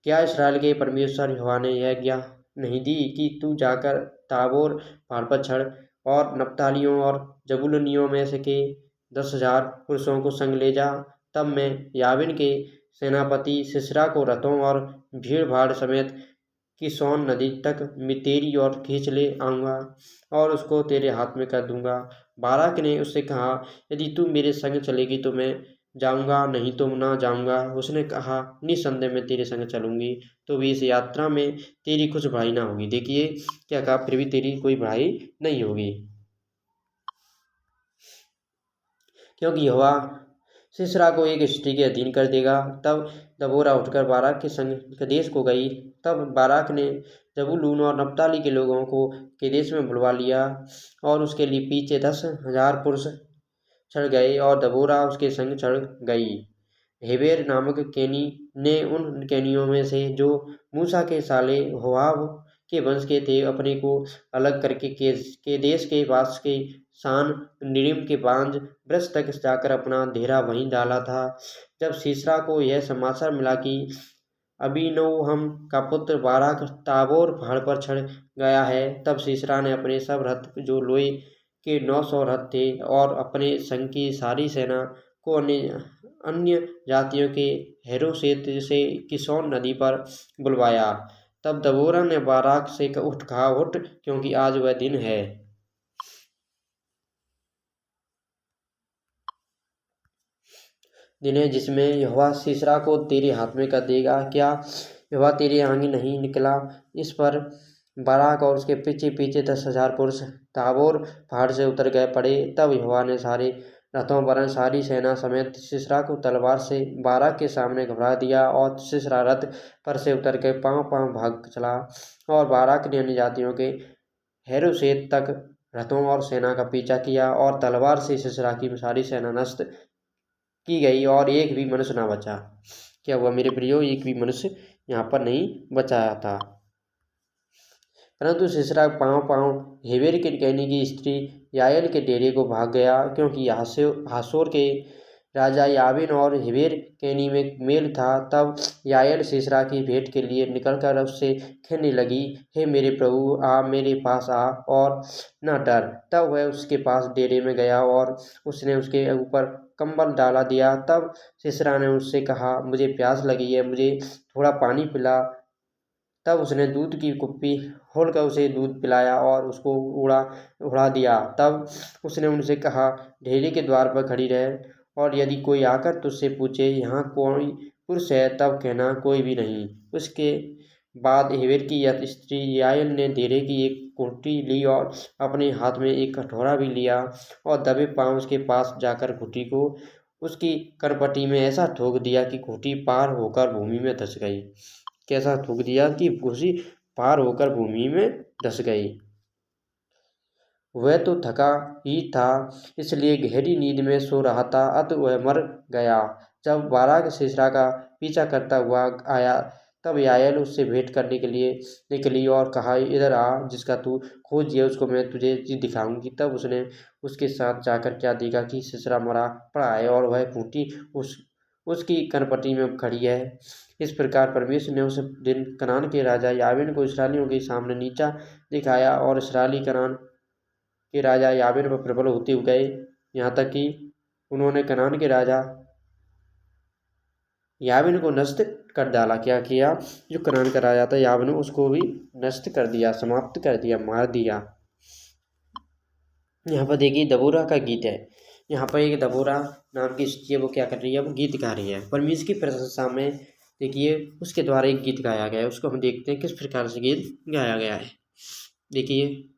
क्या इसराइल के परमेश्वर यहोवा ने यह आज्ञा नहीं दी कि तू जाकर ताबोर पहाड़ पर चढ़ और नप्तालियों और जबूलूनियों में से के 10,000 पुरुषों को संग ले जा। तब मैं याबीन के सेनापति सिसरा को रथों और भीड़ भाड़ समेत किसोन नदी तक तेरी ओर खींच ले आऊँगा और उसको तेरे हाथ में कर दूंगा। बाराक ने उससे कहा, यदि तू मेरे संग चलेगी तो मैं जाऊंगा, नहीं तो ना जाऊंगा। उसने कहा, निसंदेह मैं तेरे संग चलूंगी, तो भी इस यात्रा में तेरी कुछ भलाई ना होगी। देखिए क्या कहा, फिर भी तेरी कोई भलाई नहीं होगी, क्योंकि यहोवा सिसरा को एक स्त्री के अधीन कर देगा। तब दबोरा उठकर बाराक के संग कदेश को गई। तब बाराक ने जबूलून और नप्ताली के लोगों को केदेश में बुलवा लिया और उसके लिए पीछे 10,000 पुरुष चढ़ गए और दबोरा उसके संग चढ़ गई। हेबेर नामक केनी ने उन केनियों में से जो मूसा के साले होहाब के वंश के थे अपने को अलग करके केदेश के पास के सान निरिम के बांझ वृक्ष तक जाकर अपना डेरा वहीं डाला था। जब सीसरा को यह समाचार मिला कि अबीनोअम का पुत्र बाराक ताबोर पहाड़ पर चढ़ गया है, तब सीसरा ने अपने सब रथ, जो लोहे के 900 रथ थे, और अपने संग की सारी सेना को अन्य जातियों के हेरोशेत से किसोन नदी पर बुलवाया। तब दबोरा ने बाराक से कहा, उठ, क्योंकि आज वह दिन है जिसमें यहोवा सीसरा को तेरे हाथ में कर देगा। क्या यहोवा तेरे आगे नहीं निकला? इस पर बाराक और उसके पीछे पीछे 10,000 पुरुष ताबोर पहाड़ से उतर गए पड़े। तब यहोवा ने सारे रथों पर सारी सेना समेत सीसरा को तलवार से बाराक के सामने घबरा दिया और सीसरा रथ पर से उतर के पांव पांव भाग चला और बाराक ने अन्य जातियों के हेरोशेत तक रथों और सेना का पीछा किया और तलवार से सीसरा की सारी सेना नष्ट की गई और एक भी मनुष्य ना बचा। क्या हुआ मेरे प्रियो? एक भी मनुष्य यहाँ पर नहीं बचाया था। परंतु सीसरा पांव पांव हेबेर के कहने की स्त्री याएल के डेरे को भाग गया, क्योंकि हासोर के राजा याबीन और हेबेर केनी में मेल था। तब याएल सीसरा की भेंट के लिए निकलकर उससे कहने लगी, हे मेरे प्रभु, आ मेरे पास आ और न डर। तब वह उसके पास डेरे में गया और उसने उसके ऊपर कंबल डाला दिया। तब सीसरा ने उससे कहा, मुझे प्यास लगी है, मुझे थोड़ा पानी पिला। तब उसने दूध की कुप्पी खोलकर उसे दूध पिलाया और उसको उड़ा दिया। तब उसने उनसे कहा, ढेरे के द्वार पर खड़ी रह, और यदि कोई आकर तुझसे पूछे, यहाँ कोई पुरुष है, तब कहना, कोई भी नहीं। उसके बाद हेबेर की यह स्त्री याएल ने ढेरे की एक घुंटी ली और अपने हाथ में एक कटोरा भी लिया, और दबे पांव उसके पास जाकर घुंटी को उसकी कनपटी में ऐसा ठोक दिया कि घुंटी पार होकर भूमि में धंस गई। कैसा ठोक दिया कि घुंटी पार होकर भूमि में धंस गई। वह तो थका ही था, इसलिए गहरी नींद में सो रहा था, अतः वह मर गया। जब बाराक सीसरा का पीछा करता हुआ आया, तब याएल उससे भेंट करने के लिए निकली और कहा, इधर आ, जिसका तू खोज है उसको मैं तुझे दिखाऊंगी। तब उसने उसके साथ जाकर क्या देखा कि सीसरा मरा पड़ा है और वह खूंटी उसकी कनपटी में खड़ी है। इस प्रकार परमेश्वर ने उस दिन कनान के राजा याबीन को इसराइलियों के सामने नीचा दिखाया, और इसराइली कनान के राजा याबीन पर प्रबल होते गए, यहाँ तक कि उन्होंने कनान के राजा याबीन को नष्ट कर डाला। क्या किया? जो कनान का राजा था याबीन, उसको भी नष्ट कर दिया, समाप्त कर दिया, मार दिया। यहाँ पर देखिए दबोरा का गीत है। यहाँ पर एक दबोरा नाम की स्त्री है, वो क्या कर रही है? वो गीत गा रही है परमेश्वर की प्रशंसा में। देखिए उसके द्वारा एक गीत गाया गया है, उसको हम देखते हैं किस प्रकार से गीत गाया गया है। देखिए,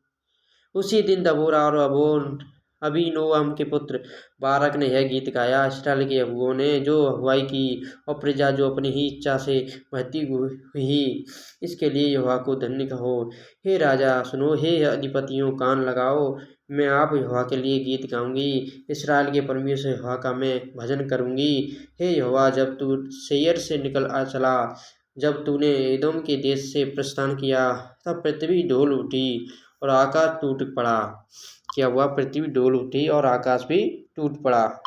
उसी दिन दबोरा और अबीनोअम के पुत्र बारक ने यह गीत गाया। इस्राएल के अगुओं ने जो अगुवाई की, और प्रजा जो अपनी ही इच्छा से बहती हुई, इसके लिए यहोवा को धन्य कहो। हे राजा सुनो, हे अधिपतियों कान लगाओ, मैं आप यहोवा के लिए गीत गाऊंगी। इस्राएल के परमेश्वर यहोवा का मैं भजन करूंगी। हे यहोवा, जब तू सेयर से निकल चला, जब तूने एदोम के देश से प्रस्थान किया, तब पृथ्वी डोल उठी और आकाश टूट पड़ा। क्या हुआ? पृथ्वी डोल उठी और आकाश भी टूट पड़ा।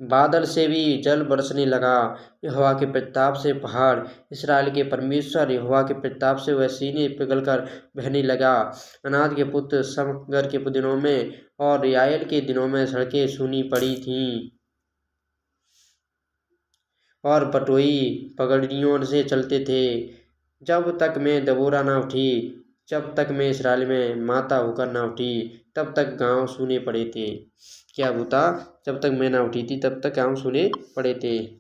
बादल से भी जल बरसने लगा, यहोवा के प्रताप से पहाड़, इस्राएल के परमेश्वर यहोवा के प्रताप से वह सीने पिघलकर बहने लगा। अनाद के पुत्र समगर के दिनों में और याएल के दिनों में सड़कें सूनी पड़ी थीं, और बटोही पगड़ियों से चलते थे। जब तक मैं दबोरा न उठी, जब तक मैं इसराइल में माता होकर न उठी, तब तक गांव सूने पड़े थे। क्या होता? जब तक मैं न उठी थी, तब तक गांव सूने पड़े थे।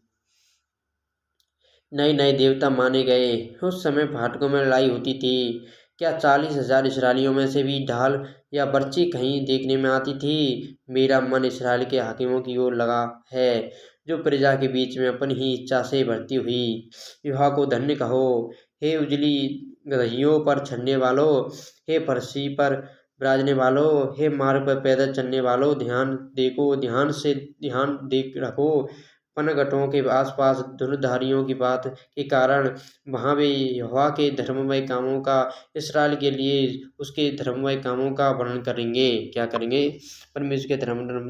नए नए देवता माने गए। उस समय फाटकों में लड़ाई होती थी। क्या 40,000 इसराइलियों में से भी ढाल या बर्छी कहीं देखने में आती थी? मेरा मन इसराइल के हाकिमों की ओर लगा है, जो प्रजा के बीच में अपनी ही इच्छा से भर्ती हुई। यहोवा को धन्य कहो। हे उजली गदहियों पर चढ़ने वालों, हे फरसी पर विराजने वालों, हे मार्ग पर पैदल चलने वालों, ध्यान देखो, ध्यान देख रखो। पनघटों के आसपास धनुर्धारियों की बात के कारण वहाँ वे यहोवा के धर्ममय कामों का, इसराइल के लिए उसके धर्ममय कामों का वर्णन करेंगे। क्या करेंगे? परमेश्वर के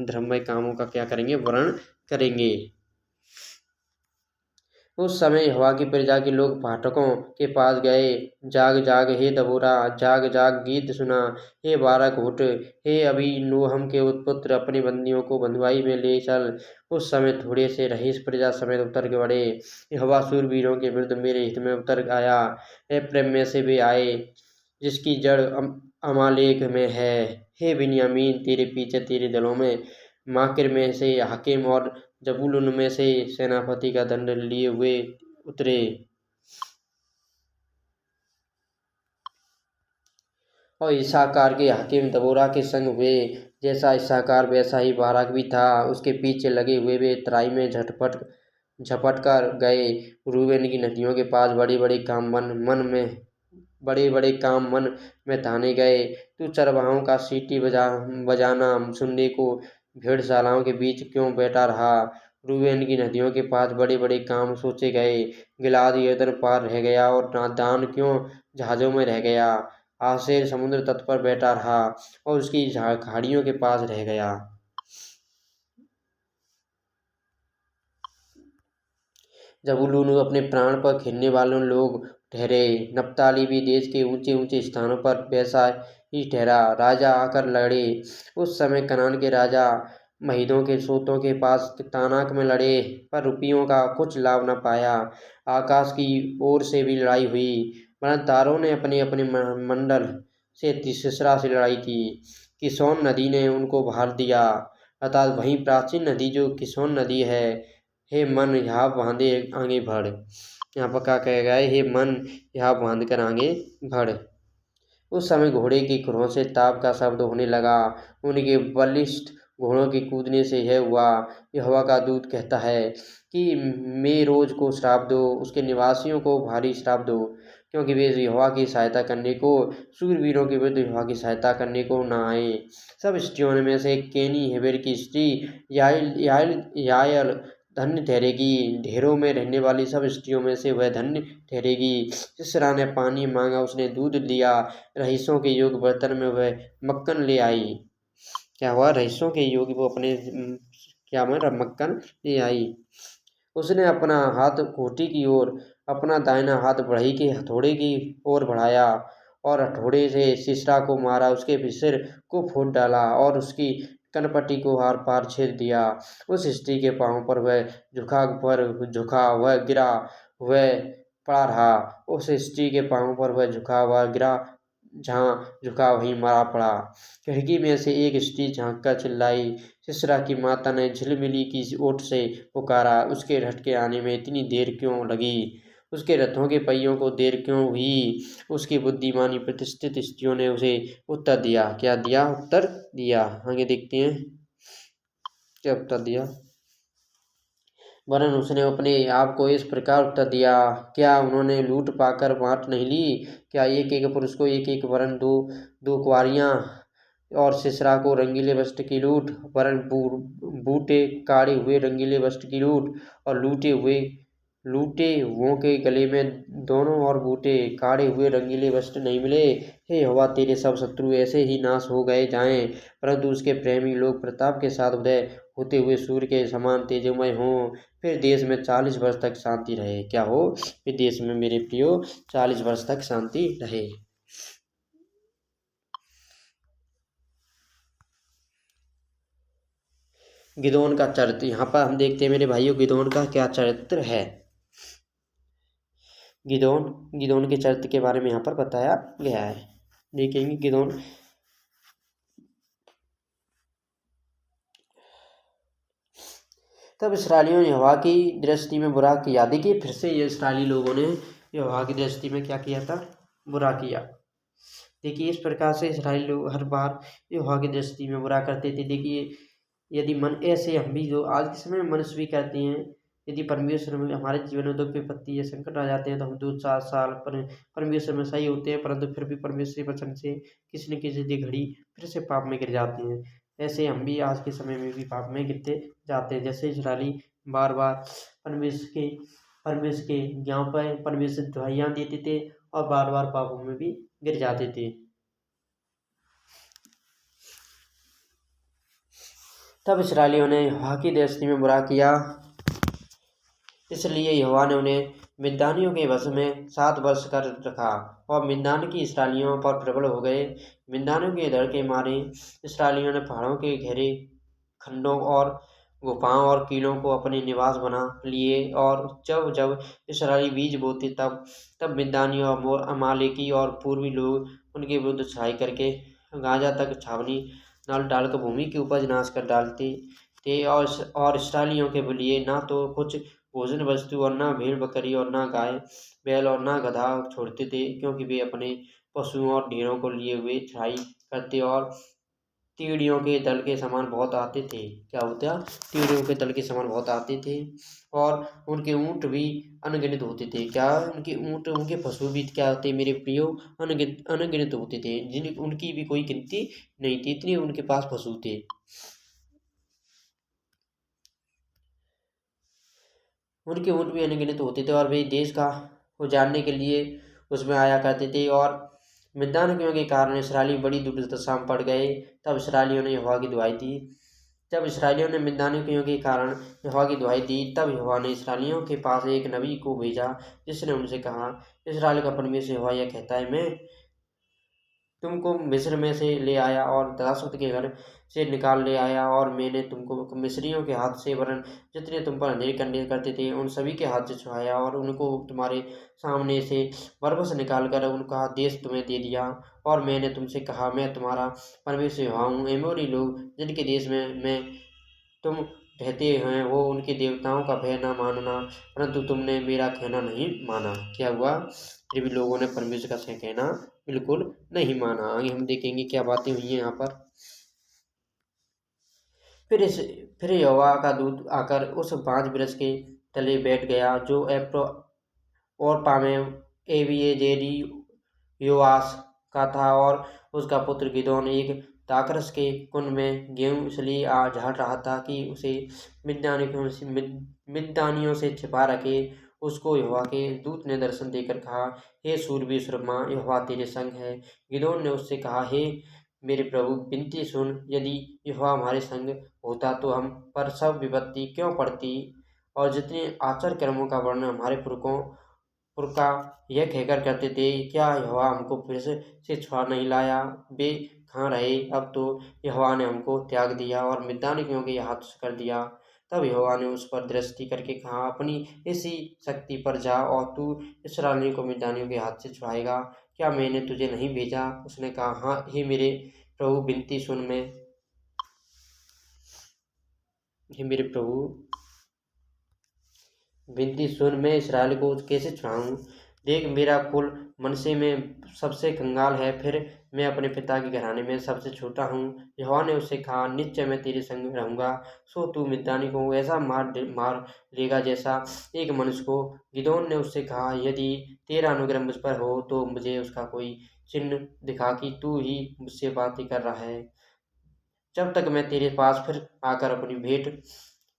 धर्ममय कामों का क्या करेंगे? वर्णन करेंगे। उस समय यहोवा की प्रजा के लोग फाटकों के पास गए। जाग जाग हे दबोरा, जाग जाग गीत सुना। हे बारक उठ, हे अबीनोअम के उत्पुत्र, अपने बंदियों को बंधुआई में ले चल। उस समय थोड़े से रईस प्रजा समेत उतर के बढ़े। यहोवा शूरवीरों के विरुद्ध मेरे हित में उतर आया। एप्रैम में से वे आए, जिसकी जड़ अमालेक में है। हे बिन्यामीन, तेरे पीछे तेरे दलों में माकिर में से हाकिम और जबूलून में से सेनापति का दंड लिए हुए उतरे। और इस्साकार के हाकिम दबोरा के संग हुए। जैसा इस्साकार वैसा ही बाराक भी था। उसके पीछे लगे हुए वे तराई में झपट कर गए। रूबेन की नदियों के पास बड़े बड़े काम मन में ताने गए। तू चरवाहों का सीटी बजाना सुनने को भेड़शालाओं के बीच क्यों बैठा रहा? रूबेन की नदियों के पास बड़े बड़े काम सोचे गए। गिलाद यरदन पार रह गया, और दान क्यों जहाजों में रह गया? आशेर समुद्र तट पर बैठा रहा और उसकी खाड़ियों के पास रह गया। जबूलून अपने प्राण पर खेलने वालों लोग ठहरे। नप्ताली भी देश के ऊंचे ऊंचे स्थानों पर वैसा ही ठहरा। राजा आकर लड़े। उस समय कनान के राजा महीदों के सोतों के पास तानाक में लड़े, पर रुपयों का कुछ लाभ न पाया। आकाश की ओर से भी लड़ाई हुई, परंतु तारों ने अपने अपने मंडल से सिसरा से लड़ाई की। किसोन नदी ने उनको भार दिया, अर्थात वही प्राचीन नदी जो किसोन नदी है। हे मन यहाँ बांधे आगे बढ़, यहाँ पर क्या कह गया है, हे मन यहाँ बांध कर आगे बढ़। उस समय घोड़े की खुरों से ताप का शब्द होने लगा। उनके बलिष्ठ घोड़ों के कूदने से यह हुआ। यहोवा का दूत कहता है कि मेरोज को श्राप दो, उसके निवासियों को भारी श्राप दो, क्योंकि वे यहोवा की सहायता करने को, शूरवीरों के विरुद्ध यहोवा की सहायता करने को न आए। सब स्त्रियों में से केनी हेबेर की स्त्री यायल धन्य ठहरेगी। ढेरों में रहने वाली सब स्त्रियों में से वह धन्य ठहरेगी। सिसरा ने पानी मांगा, उसने दूध दिया। रईसों के योग बर्तन में वह मक्खन ले आई। क्या हुआ? रईसों के योग वो अपने क्या में मक्खन ले आई। उसने अपना हाथ कोटी की ओर, अपना दाहिना हाथ बढ़ई के हथौड़े की ओर बढ़ाया और हथौड़े से सिसरा को मारा। उसके सिर को फोड़ डाला और उसकी कनपट्टी को आर पार छेद दिया। उस स्त्री के पांव पर वह झुका वह गिरा, वह पड़ा रहा। उस स्त्री के पांव पर वह झुका वह गिरा, जहाँ झुका वहीं मरा पड़ा। खिड़की में से एक स्त्री झांक कर चिल्लाई। सिसरा की माता ने झिलमिली की ओट से पुकारा, उसके रथ के आने में इतनी देर क्यों लगी? उसके रथों के पहियों को देर क्यों हुई? उसकी बुद्धिमानी प्रतिष्ठित स्त्रियों ने उसे उत्तर दिया। क्या दिया? उत्तर दिया। आगे देखते हैं क्या उत्तर दिया। वरन उसने अपने आप को इस प्रकार उत्तर दिया, क्या उन्होंने लूट पाकर बांट नहीं ली? क्या एक एक पुरुष को एक एक वरन दो दो कुंवारियां, और सिसरा को रंगीले वस्त्र की लूट, वरन बूटे काढ़े हुए रंगीले वस्त्र की लूट, और लूटे हुओं के गले में दोनों और बूटे काढ़े हुए रंगीले वस्त्र नहीं मिले। हे यहोवा, तेरे सब शत्रु ऐसे ही नाश हो गए जाएं, परंतु उसके प्रेमी लोग प्रताप के साथ उदय होते हुए सूर्य के समान तेजोमय हों। फिर देश में 40 वर्ष तक शांति रहे। क्या हो? फिर देश में मेरे प्रियो 40 वर्ष तक शांति रहे। गिदोन का चरित्र यहाँ पर हम देखते हैं मेरे भाइयों, गिदोन का क्या चरित्र है। गिदोन के चरित्र के बारे में यहाँ पर बताया गया है। देखेंगे गिदोन। तब इस्राएलियों ने यहोवा की दृष्टि में बुरा किया। देखिए फिर से ये इस्राएली लोगों ने यहोवा की दृष्टि में क्या किया था? बुरा किया। देखिए इस प्रकार से इस्राएली लोग हर बार यहोवा की दृष्टि में बुरा करते थे। देखिए यदि मन ऐसे हम भी जो आज के समय में मनुष्य भी करते हैं, यदि परमेश्वर में हमारे जीवन में दुख विपत्ति या संकट आ जाते हैं तो हम 2-4 साल परमेश्वर में सही होते हैं, परंतु फिर भी परमेश्वर के वचन से किसी न किसी घड़ी फिर से पाप में गिर जाते हैं। ऐसे हम भी आज के समय में भी पाप में गिरते जाते हैं। जैसे इस्राएली बार बार परमेश्वर के ज्ञान पर परमेश्वर दुहाइयाँ देते थे और बार बार पापों में भी गिर जाते थे। तब इस्राएलियों ने यहोवा की दृष्टि में बुरा किया, इसलिए यहोवा ने उन्हें मिद्यानियों के वश में 7 वर्ष कर रखा और मिद्यान की इस्राएलियों पर प्रबल हो गए। मिद्यानियों के डर के मारे इस्राएलियों ने पहाड़ों के घेरे खंडों और गुफाओं और कीलों को अपने निवास बना लिए। और जब जब इस्राएली बीज बोते तब मिद्यानियों और अमालेकी और पूर्वी लोग उनके विरुद्ध चढ़ाई करके गाजा तक छावनी डालकर भूमि की उपज नाश कर डालते थे। और इस्राएलियों के लिए ना तो कुछ भोजन वस्तु और ना भेड़ बकरी और ना गाय बैल और ना गधा छोड़ते थे, क्योंकि वे अपने पशुओं और ढेरों को लिए हुए चढ़ाई करते और तीड़ियों के दल के समान बहुत आते थे। क्या होता? तीड़ियों के दल के समान बहुत आते थे और उनके ऊँट भी अनगिनत होते थे। क्या? उनके ऊँट, उनके पशु भी क्या होते मेरे प्रियो? अनगिनत होते थे, उनकी भी कोई गिनती नहीं थी, इतने उनके पास पशु थे। उनके ऊँट भी अनगिनत होते थे और वे देश का उजाड़ने के लिए उसमें आया करते थे। और मिद्यानियों के कारण इस्राएली बड़ी दुर्दशा में पड़ गए। तब इस्राएलियों ने यहोवा की दुहाई दी। जब इस्राएलियों ने मिद्यानियों के कारण यहोवा की दुहाई दी, तब यहोवा ने इस्राएलियों के पास एक नबी को भेजा, जिसने उनसे कहा, इस्राएल का परमेश्वर यहोवा यह कहता है, मैं तुमको मिस्र में से ले आया और दासत्व के घर से निकाल ले आया, और मैंने तुमको मिस्रियों के हाथ से, वरन जितने तुम पर अंधेरी करने करते थे उन सभी के हाथ से छुड़ाया, और उनको तुम्हारे सामने से बरबस निकाल कर उनका देश तुम्हें दे दिया। और मैंने तुमसे कहा, मैं तुम्हारा परमेश्वर यहोवा हूँ। एमोरी लोग जिनके देश में मैं तुम रहते हैं, वो उनके देवताओं का भय न मानना, परंतु तुमने मेरा कहना नहीं माना। क्या हुआ? फिर भी लोगों ने परमेश्वर का कहना बिल्कुल नहीं माना। आगे हम देखेंगे क्या बातें हुई हैं यहाँ पर। फिर इस फिर यहोवा का दूत आकर उस बांज वृक्ष के तले बैठ गया, जो एप्रो और पामे एबिएजेरी योआस का था, और उसका पुत्र गिदोन एक दाखरस के कुंड में गेहूं इसलिए झाड़ रहा था कि उसे मिद्यानियों से छिपा रखे। उसको यहोवा के दूत ने दर्शन देकर कहा, हे सूरबीर सूरमा, यहोवा तेरे संग है। गिदोन ने उससे कहा, हे मेरे प्रभु, विनती सुन, यदि यहोवा हमारे संग होता तो हम पर सब विपत्ति क्यों पड़ती, और जितने आचार कर्मों का वर्णन हमारे पुरखा यह कहकर करते थे, क्या यहोवा हमको फिर से छुड़ा नहीं लाया? वे कहाँ रहे? अब तो यहोवा ने हमको त्याग दिया और मिद्यानियों के हाथ कर दिया। तब यहोवा ने उस पर दृष्टि करके कहा, अपनी इसी शक्ति पर जा, और तू इस्राएलियों को मिद्यानियों के हाथ से छुड़ाएगा। क्या मैंने तुझे नहीं भेजा? उसने कहा, हाँ, हे मेरे प्रभु, विनती सुन, मैं इसराइल को कैसे छुड़ाऊँ? देख, मेरा कुल मनश्शे में सबसे कंगाल है, फिर मैं अपने पिता के घराने में सबसे छोटा हूँ। यहोवा ने उससे कहा, निश्चय मैं तेरे संग रहूँगा, सो तू मिद्यानी को ऐसा मार लेगा जैसा एक मनुष्य को। गिदोन ने उससे कहा, यदि तेरा अनुग्रह मुझ पर हो तो मुझे उसका कोई चिन्ह दिखा कि तू ही मुझसे बातें कर रहा है, जब तक मैं तेरे पास फिर आकर अपनी भेंट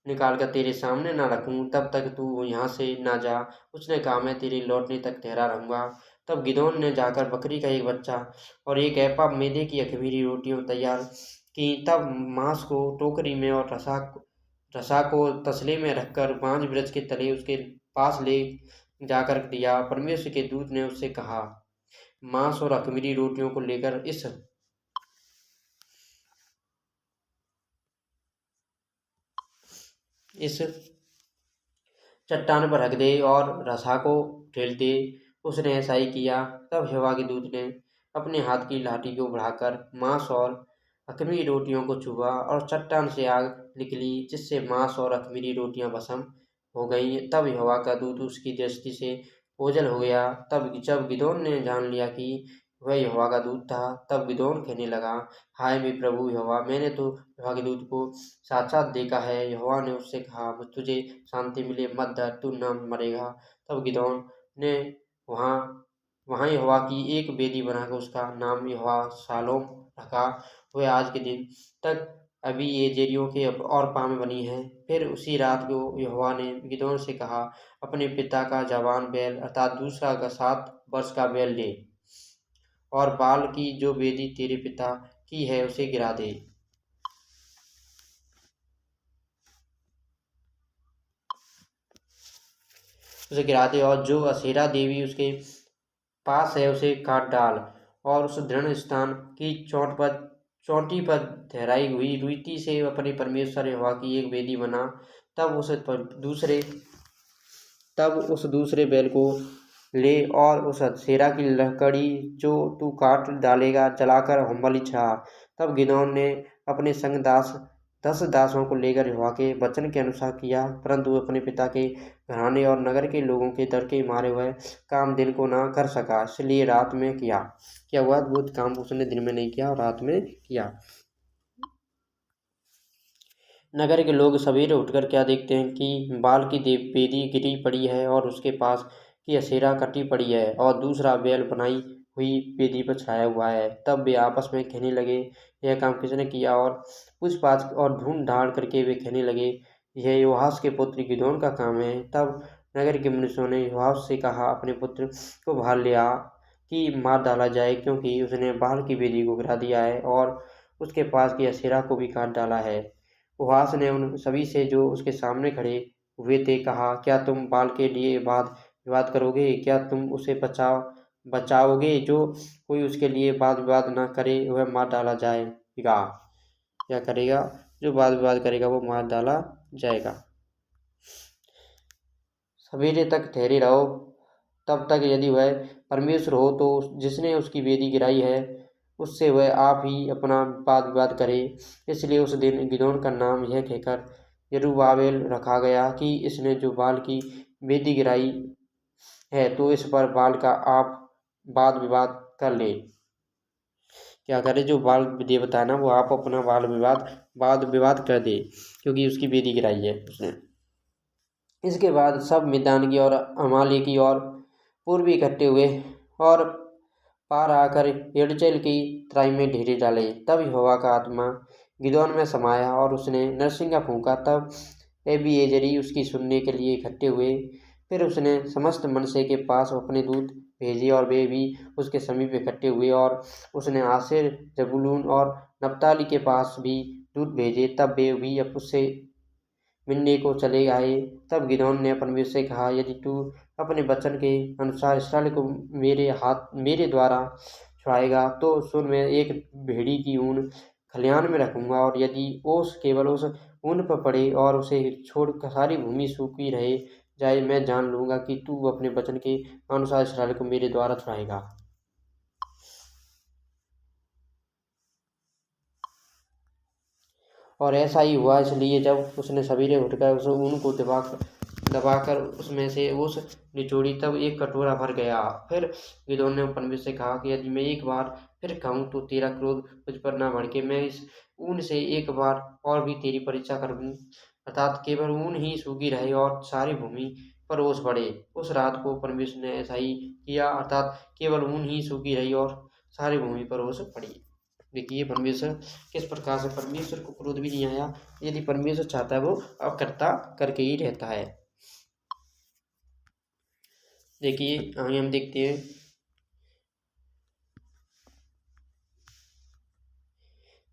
निकाल कर तेरे सामने न रखूं, तब तक तू यहाँ से न जा। उसने कहा, मैं तेरे लौटने तक ठहरा रहूँगा। तब गिदोन ने जाकर बकरी का एक बच्चा और एक एपा मैदे की अख़मीरी रोटियाँ तैयार की। तब मांस को टोकरी में और रसा को तसले में रखकर बांज वृक्ष के तले उसके पास ले जाकर दिया। परमेश्वर के दूत ने उससे कहा, मांस और अख़मीरी रोटियों को लेकर इस चट्टान पर रख दे और रसा को ढेल दे। उसने ऐसा ही किया। तब यहोवा के दूत ने अपने हाथ की लाठी को बढ़ाकर मांस और अख़मीरी रोटियों को छुआ, और चट्टान से आग निकली, जिससे मांस और अख़मीरी रोटियां भस्म हो गईं। तब यहोवा का दूत उसकी दृष्टि से ओझल हो गया। तब जब गिदोन ने जान लिया कि वह यहोवा का दूत था, तब गिदोन कहने लगा, हाय मेरे प्रभु यहोवा, मैंने तो यहोवा के दूत को साक्षात देखा है। यहोवा ने उससे कहा, तुझे शांति मिले, मत डर, तू न मरेगा। तब गिदोन ने वहाँ वहाँ यहोवा की एक वेदी बनाकर उसका नाम यहोवा शालोम रखा। वह आज के दिन तक अभी ये जेरियों के और पाँव में बनी है। फिर उसी रात को यहोवा ने गिदोन से कहा, अपने पिता का जवान बैल अर्थात दूसरा का 7 वर्ष का बैल ले, और बाल की जो वेदी तेरे पिता की है उसे गिरा दे। और जो असेरा देवी उसके पास है उसे काट डाल, और उस दृढ़ स्थान की चोटी पर ठहराई हुई रीति से अपने परमेश्वर यहोवा की एक वेदी बना। तब उस दूसरे बैल को ले और उस असेरा की लकड़ी जो तू काट डालेगा जलाकर होमबलि चढ़ा। तब गिदोन ने अपने संग 10 दासों को लेकर यहोवा के वचन के अनुसार किया, परंतु अपने पिता के घराने और नगर के लोगों के डर के मारे हुए काम दिन को ना कर सका, इसलिए रात में किया। क्या हुआ? अद्भुत काम उसने दिन में नहीं किया और रात में किया। नगर के लोग सवेरे उठकर क्या देखते हैं कि बाल की वेदी गिरी पड़ी है और उसके पास की असेरा कटी पड़ी है, और दूसरा बैल बनाई हुई वेदी पर छाया हुआ है। तब वे आपस में कहने लगे, यह काम किसने किया? और पूछपाछ और ढूंढ ढांड करके वे कहने लगे, यह योआश के पुत्र गिदोन का काम है। तब नगर के मनुष्यों ने योआश से कहा, अपने पुत्र को बाहर ले आ कि मार डाला जाए, क्योंकि उसने बाल की वेदी को गिरा दिया है और उसके पास की असेरा को भी काट डाला है। योआश ने उन सभी से जो उसके सामने खड़े हुए थे कहा, क्या तुम बाल के लिए विवाद करोगे? क्या तुम उसे बचाओगे, जो कोई उसके लिए वाद विवाद न करे वह मार डाला जाएगा। क्या करेगा? जो वाद विवाद करेगा वो मार डाला जाएगा। सवेरे तक ठहरे रहो, तब तक यदि वह परमेश्वर हो तो जिसने उसकी वेदी गिराई है उससे वह आप ही अपना वाद विवाद करे। इसलिए उस दिन गिदोन का नाम यह कहकर यरूब्बाबेल रखा गया कि इसने जो बाल की वेदी गिराई है तो इस पर बाल का आप वाद विवाद कर ले। क्या करे? जो बाल देवता है ना वो आप अपना वाद विवाद कर दे, क्योंकि उसकी वेदी गिराई है उसने। इसके बाद सब मिद्यान की और अमालेकी की और पूर्वी इकट्ठे हुए और पार आकर यरचेल की तराई में ढेरे डाले। तब यहोवा का आत्मा गिदोन में समाया और उसने नरसिंगा फूंका। तब एबीएजेरी उसकी सुनने के लिए इकट्ठे हुए। फिर उसने समस्त मनसे के पास अपने दूत भेजे और वे भी उसके समीप इकट्ठे हुए। और उसने आसेर, जबूलून और नप्ताली के पास भी दूत भेजे। तब वे भी अब उससे मिलने को चले आए। तब गिदोन ने परमेश्वर से कहा, यदि तू अपने वचन के अनुसार इस्राएल को मेरे द्वारा छुड़ाएगा तो सुन, मैं एक भेड़ी की ऊन खलिहान में रखूंगा, और यदि ओस केवल उस ऊन पर पड़े और उसे छोड़कर सारी भूमि सूखी रह जाए, मैं जान लूंगा कि तू अपने वचन के अनुसार इस्राएल को मेरे द्वारा छुड़ाएगा। और ऐसा ही हुआ। इसलिए जब उसने सवेरे उठकर उस ऊन को दबाकर उसमें से ओस निचोड़ी, तब एक कटोरा भर गया। फिर गिदोन ने परमेश्वर से कहा कि यदि मैं एक बार फिर कहूँ तो तेरा क्रोध मुझ पर न भड़के। मैं इस ऊन से एक बार और भी तेरी परीक्षा करूँ, अर्थात केवल ऊन ही सूखी रहे और सारी भूमि पर ओस पड़े। उस रात को परमेश्वर ने ऐसा ही किया, अर्थात केवल ऊन ही सूखी रही और सारी भूमि पर ओस पड़ी। देखिए परमेश्वर किस प्रकार से, परमेश्वर को क्रोध भी नहीं आया। यदि परमेश्वर चाहता है वो अब करता करके ही रहता है। देखिए आगे हम देखते हैं।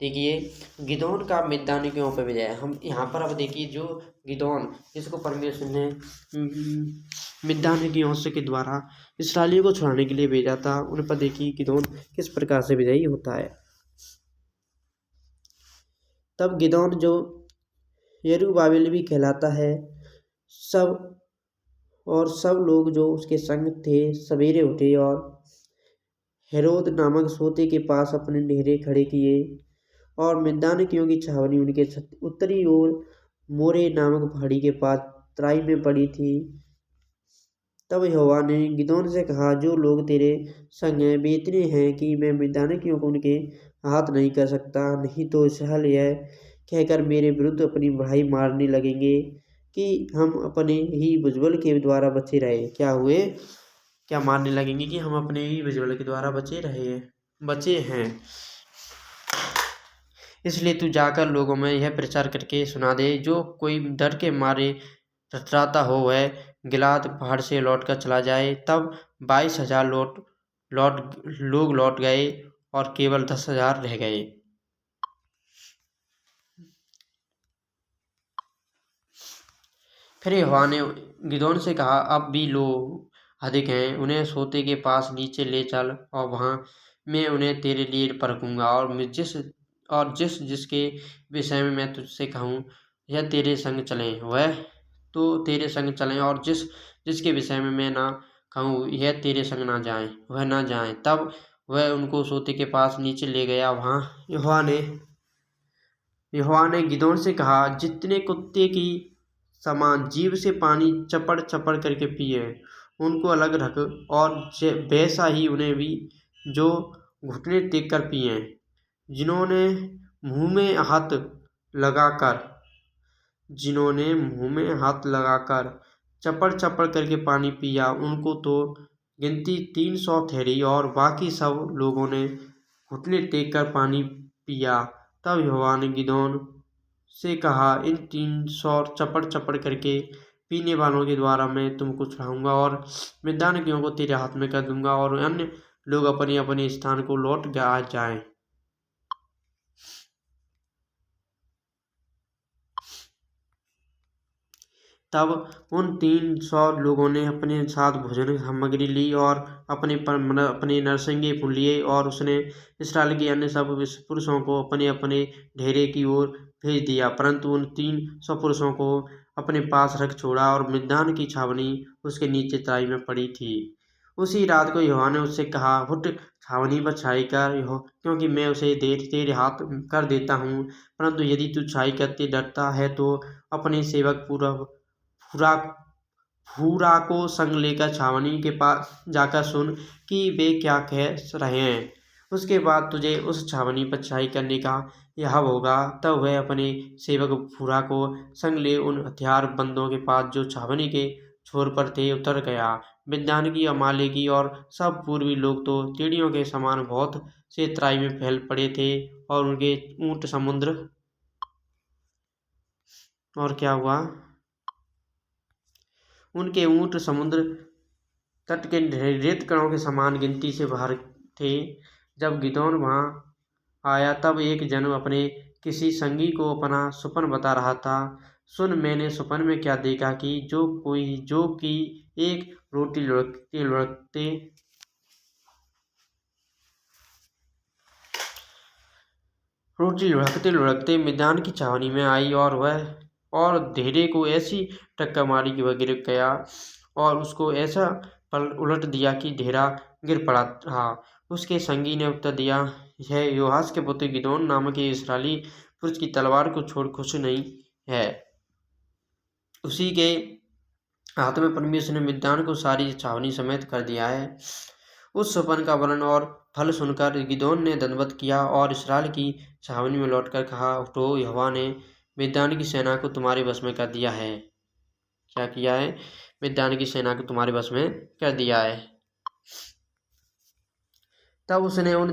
देखिए गिदोन का मिद्यानियों पर विजय। हम यहाँ पर अब देखिए जो गिदोन जिसको परमेश्वर ने मिद्यानियों से के द्वारा इसराइलियों को छुड़ाने के लिए भेजा था, उन पर देखिए गिदोन किस प्रकार से विजयी होता है। तब गिदोन जो यरूब्बाबेल भी कहलाता है, सब लोग जो उसके संग थे सवेरे उठे और हेरोद नामक सोते के पास अपने डेरे खड़े किए। और मिद्यानियों की छावनी उनके उत्तरी ओर मोरे नामक पहाड़ी के पास तराई में पड़ी थी। तब यहोवा ने गिदोन से कहा, जो लोग तेरे संग हैं वे इतने हैं कि मैं मिद्यानियों को उनके हाथ नहीं कर सकता। नहीं तो इसराइल यह कहकर मेरे विरुद्ध अपनी बढ़ाई मारने लगेंगे कि हम अपने ही भुजबल के द्वारा बचे रहे। क्या मारने लगेंगे कि हम अपने ही भुजबल के द्वारा बचे हैं। इसलिए तू जाकर लोगों में यह प्रचार करके सुना दे, जो कोई डर के मारे ततराता हो वह गिलाद पहाड़ से लौटकर चला जाए। तब 22,000 लोग लौट गए और केवल 10,000 रह गए। फिर यहोवा ने गिदोन से कहा, अब भी लोग अधिक हैं, उन्हें सोते के पास नीचे ले चल और वहां मैं उन्हें तेरे लिए परखूंगा। और जिसके विषय में मैं तुझसे कहूँ यह तेरे संग चलें वह तो तेरे संग चलें, और जिसके विषय में मैं ना कहूँ यह तेरे संग ना जाए वह ना जाए। तब वह उनको सोते के पास नीचे ले गया। वहां यहोवा ने गिदोन से कहा, जितने कुत्ते की समान जीभ से पानी चपड़ चपड़ करके पिए उनको अलग रख, और वैसा ही उन्हें भी जो घुटने टेक कर पिए, जिन्होंने मुंह में हाथ लगाकर चपड़ चपड़ करके पानी पिया, उनको तो गिनती 300 ठहरी, और बाकी सब लोगों ने घुटने टेक कर पानी पिया। तब यहोवा ने गिदोन से कहा, इन 300 चपड़ चपड़ करके पीने वालों के द्वारा मैं तुमको छुड़ाऊंगा और मिद्यानियों को तेरे हाथ में कर दूंगा, और अन्य लोग अपने अपने स्थान को लौट जाएं। तब उन 300 लोगों ने अपने साथ भोजन सामग्री ली और अपने नरसिंगे लिए, और उसने इस्राएल के अन्य सब पुरुषों को अपने अपने डेरे की ओर भेज दिया, परंतु उन 300 पुरुषों को अपने पास रख छोड़ा, और मिद्यान की छावनी उसके नीचे तराई में पड़ी थी। उसी रात को यहोवा ने उससे कहा, उठ छावनी पर छाई कर, क्योंकि मैं उसे तेरे हाथ कर देता हूँ। परंतु यदि तू छाई करते डरता है तो अपने सेवक फूरा फूरा को संग लेकर छावनी के पास जाकर सुन कि वे क्या कह रहे हैं। उसके बाद तुझे उस छावनी पर छाई करने का यह होगा। तब वह अपने सेवक फूरा को संग ले उन हथियार बंदों के पास जो छावनी के छोर पर थे उतर गया। मिद्यानी, अमालेकी और सब पूर्वी लोग तो चिड़ियों के समान बहुत से तराई में फैल पड़े थे, और उनके ऊँट समुद्र और क्या हुआ उनके ऊँट समुद्र तट के रेत कणों के समान गिनती से बाहर थे। जब गिदोन वहां आया तब एक जन अपने किसी संगी को अपना सुपन बता रहा था। सुन, मैंने सुपन में क्या देखा कि जो कि एक रोटी लुढ़कते लुढ़कते मिद्यान की छावनी में आई, और धेरे को ऐसी टक्कर मारी कि वह गिर गया, और उसको ऐसा उलट दिया कि ढेरा गिर पड़ा रहा। उसके संगी ने उत्तर दिया, यह योआश के पुत्र गिदोन नामक एक इस्राएली पुरुष की तलवार को छोड़ खुश नहीं है। उसी के हाथ में परमेश्वर ने मिद्यान को सारी छावनी समेत कर दिया है। उस सुपन का वर्णन और फल सुनकर गिदोन ने दंडवत किया और इस्राएल की छावनी में लौटकर कहा, उठो, यहोवा ने मिद्यान की सेना को तुम्हारे वश में कर दिया है। क्या किया है? मिद्यान की सेना को तुम्हारे वश में कर दिया है। तब उसने उन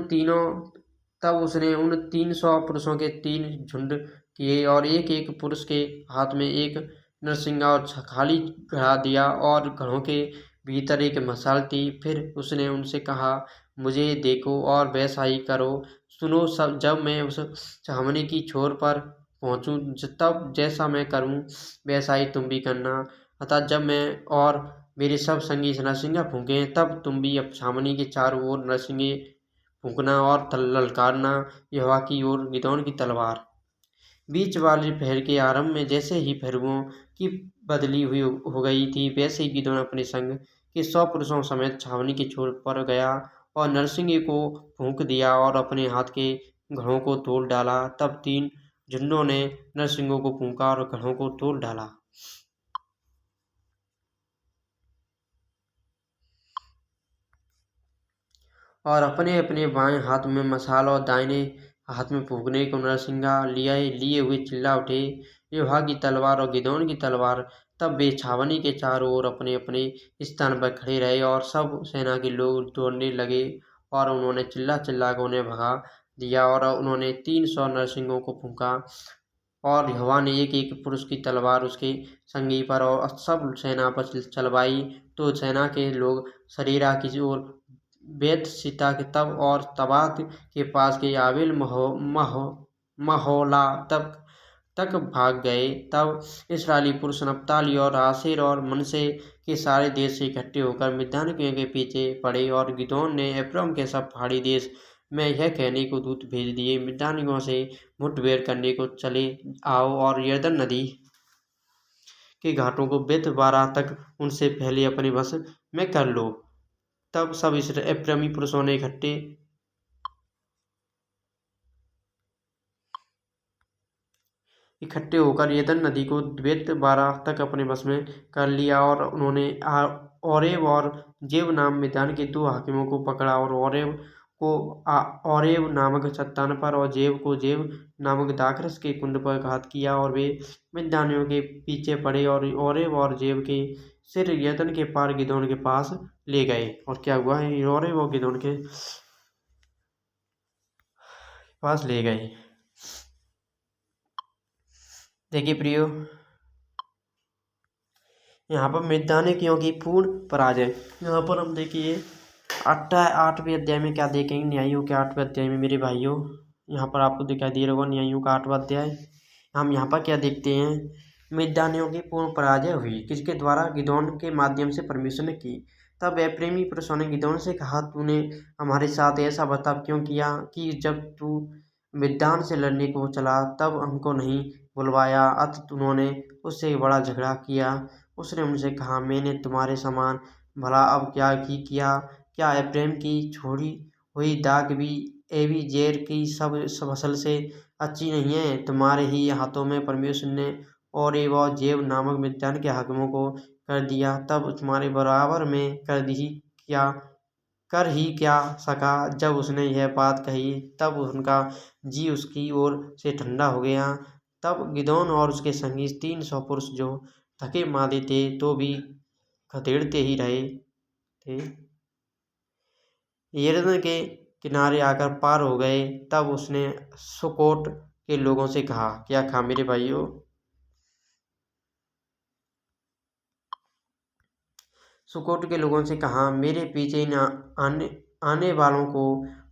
300 पुरुषों के 3 झुंड किए, और एक एक पुरुष के हाथ में एक नरसिंगा और खाली घड़ा दिया, और घड़ों के भीतर एक मशाल थी। फिर उसने उनसे कहा, मुझे देखो और वैसा ही करो। सुनो, सब जब मैं उस छावनी की छोर पर पहुंचूं तब जैसा मैं करूं वैसा ही तुम भी करना। अतः जब मैं और मेरे सब संगी नरसिंगा फूंके तब तुम भी अब छावनी के चारों ओर नरसिंगे फूंकना और ललकारना, यहोवा की ओर गिदोन की तलवार। बीच वाले पहर के आरंभ में जैसे ही पहरुओं की बदली हुई हो गई थी, वैसे ही गिदोन अपने संग के 100 पुरुषों समेत छावनी के छोर पर गया और नरसिंगे को फूंक दिया और अपने हाथ के घड़ों को तोड़ डाला। तब 3 झुंडों ने नरसिंगों को फूंका और घड़ों को तोड़ डाला। और अपने अपने बाएं हाथ में मशाल और दाहिने हाथ में फूंकने को नरसिंगा लिए हुए चिल्ला उठे, यहोवा की तलवार और गिदोन की तलवार। तब वे छावनी के चारों ओर अपने अपने स्थान पर खड़े रहे, और सब सेना के लोग दौड़ने लगे, और उन्होंने चिल्ला चिल्ला कर उन्हें भगा दिया, और उन्होंने 300 नरसिंगों को फूंका, और यहोवा ने एक एक पुरुष की तलवार उसके संगी पर और सब सेना पर चलवाई। तो सेना के लोग सरीरा की ओर बेतशिता के तब और तबात के पास के आबेल महोला तक भाग गए। तब इस्राएली पुरुष नप्ताली और आशेर और मनश्शे के सारे देश से इकट्ठे होकर मिद्यानियों के पीछे पड़े, और गिदोन ने एप्रैम के सब पहाड़ी देश में यह कहने को दूत भेज दिए, मिद्यानियों से मुठभेड़ करने को चले आओ, और यरदन नदी के घाटों को बेतबारा तक उनसे पहले अपने वश में कर लो। तब सब एप्रैमी पुरुषों ने इकट्ठे होकर यरदन नदी को बेतबारा तक अपने वश में कर लिया, और उन्होंने ओरेब और जेब नाम मिद्यान के 2 हाकिमों को पकड़ा, और ओरेब को ओरेब नामक चट्टान पर और जेब को जेब नामक दाखरस के कुंड पर घात किया, और वे मिद्यानियों के पीछे पड़े, और ओरेब और जेब के सिर यरदन के पार गिदोन के पास ले गए। और क्या हुआ है? ओरेब और गिदोन के पास ले गए। देखिए प्रियो, यहाँ पर मिद्यानियों की पूर्ण पराजय। यहाँ पर हम देखिए 8वें अध्याय में क्या देखेंगे, न्यायियों के 8वें अध्याय में मेरे भाइयों, यहाँ पर आपको दिखाई दे रहा होगा न्यायियों का 8वां अध्याय। हम यहाँ पर क्या देखते हैं मिद्यानियों की पूर्ण पराजय हुई, किसके द्वारा? गिदोन के माध्यम से परमेश्वर ने की। तब वह प्रेमी पुरुषों ने गिदोन से कहा, तूने हमारे साथ ऐसा बर्ताव क्यों किया कि जब तू मिद्यान से लड़ने को चला तब हमको नहीं बुलवाया? अतः उन्होंने उससे बड़ा झगड़ा किया। उसने उनसे कहा, मैंने तुम्हारे समान भला अब क्या ही किया? क्या एप्रैम की छोड़ी हुई दाग भी एबीजेर की सब फसल से अच्छी नहीं है? तुम्हारे ही हाथों में परमेश्वर ने ओरेब और जेब नामक मिद्यान के हाकिमों को कर दिया, तब तुम्हारे बराबर में कर ही क्या सका? जब उसने यह बात कही तब उनका जी उसकी ओर से ठंडा हो गया। तब गिदोन और उसके संगी 300 पुरुष जो थके मांदे थे तो भी खदेड़ते ही रहे थे, यरदन के किनारे आकर पार हो गए। तब उसने सुकोट के लोगों से कहा, क्या कहा मेरे भाइयों? सुकोट के लोगों से कहा, मेरे पीछे आने वालों को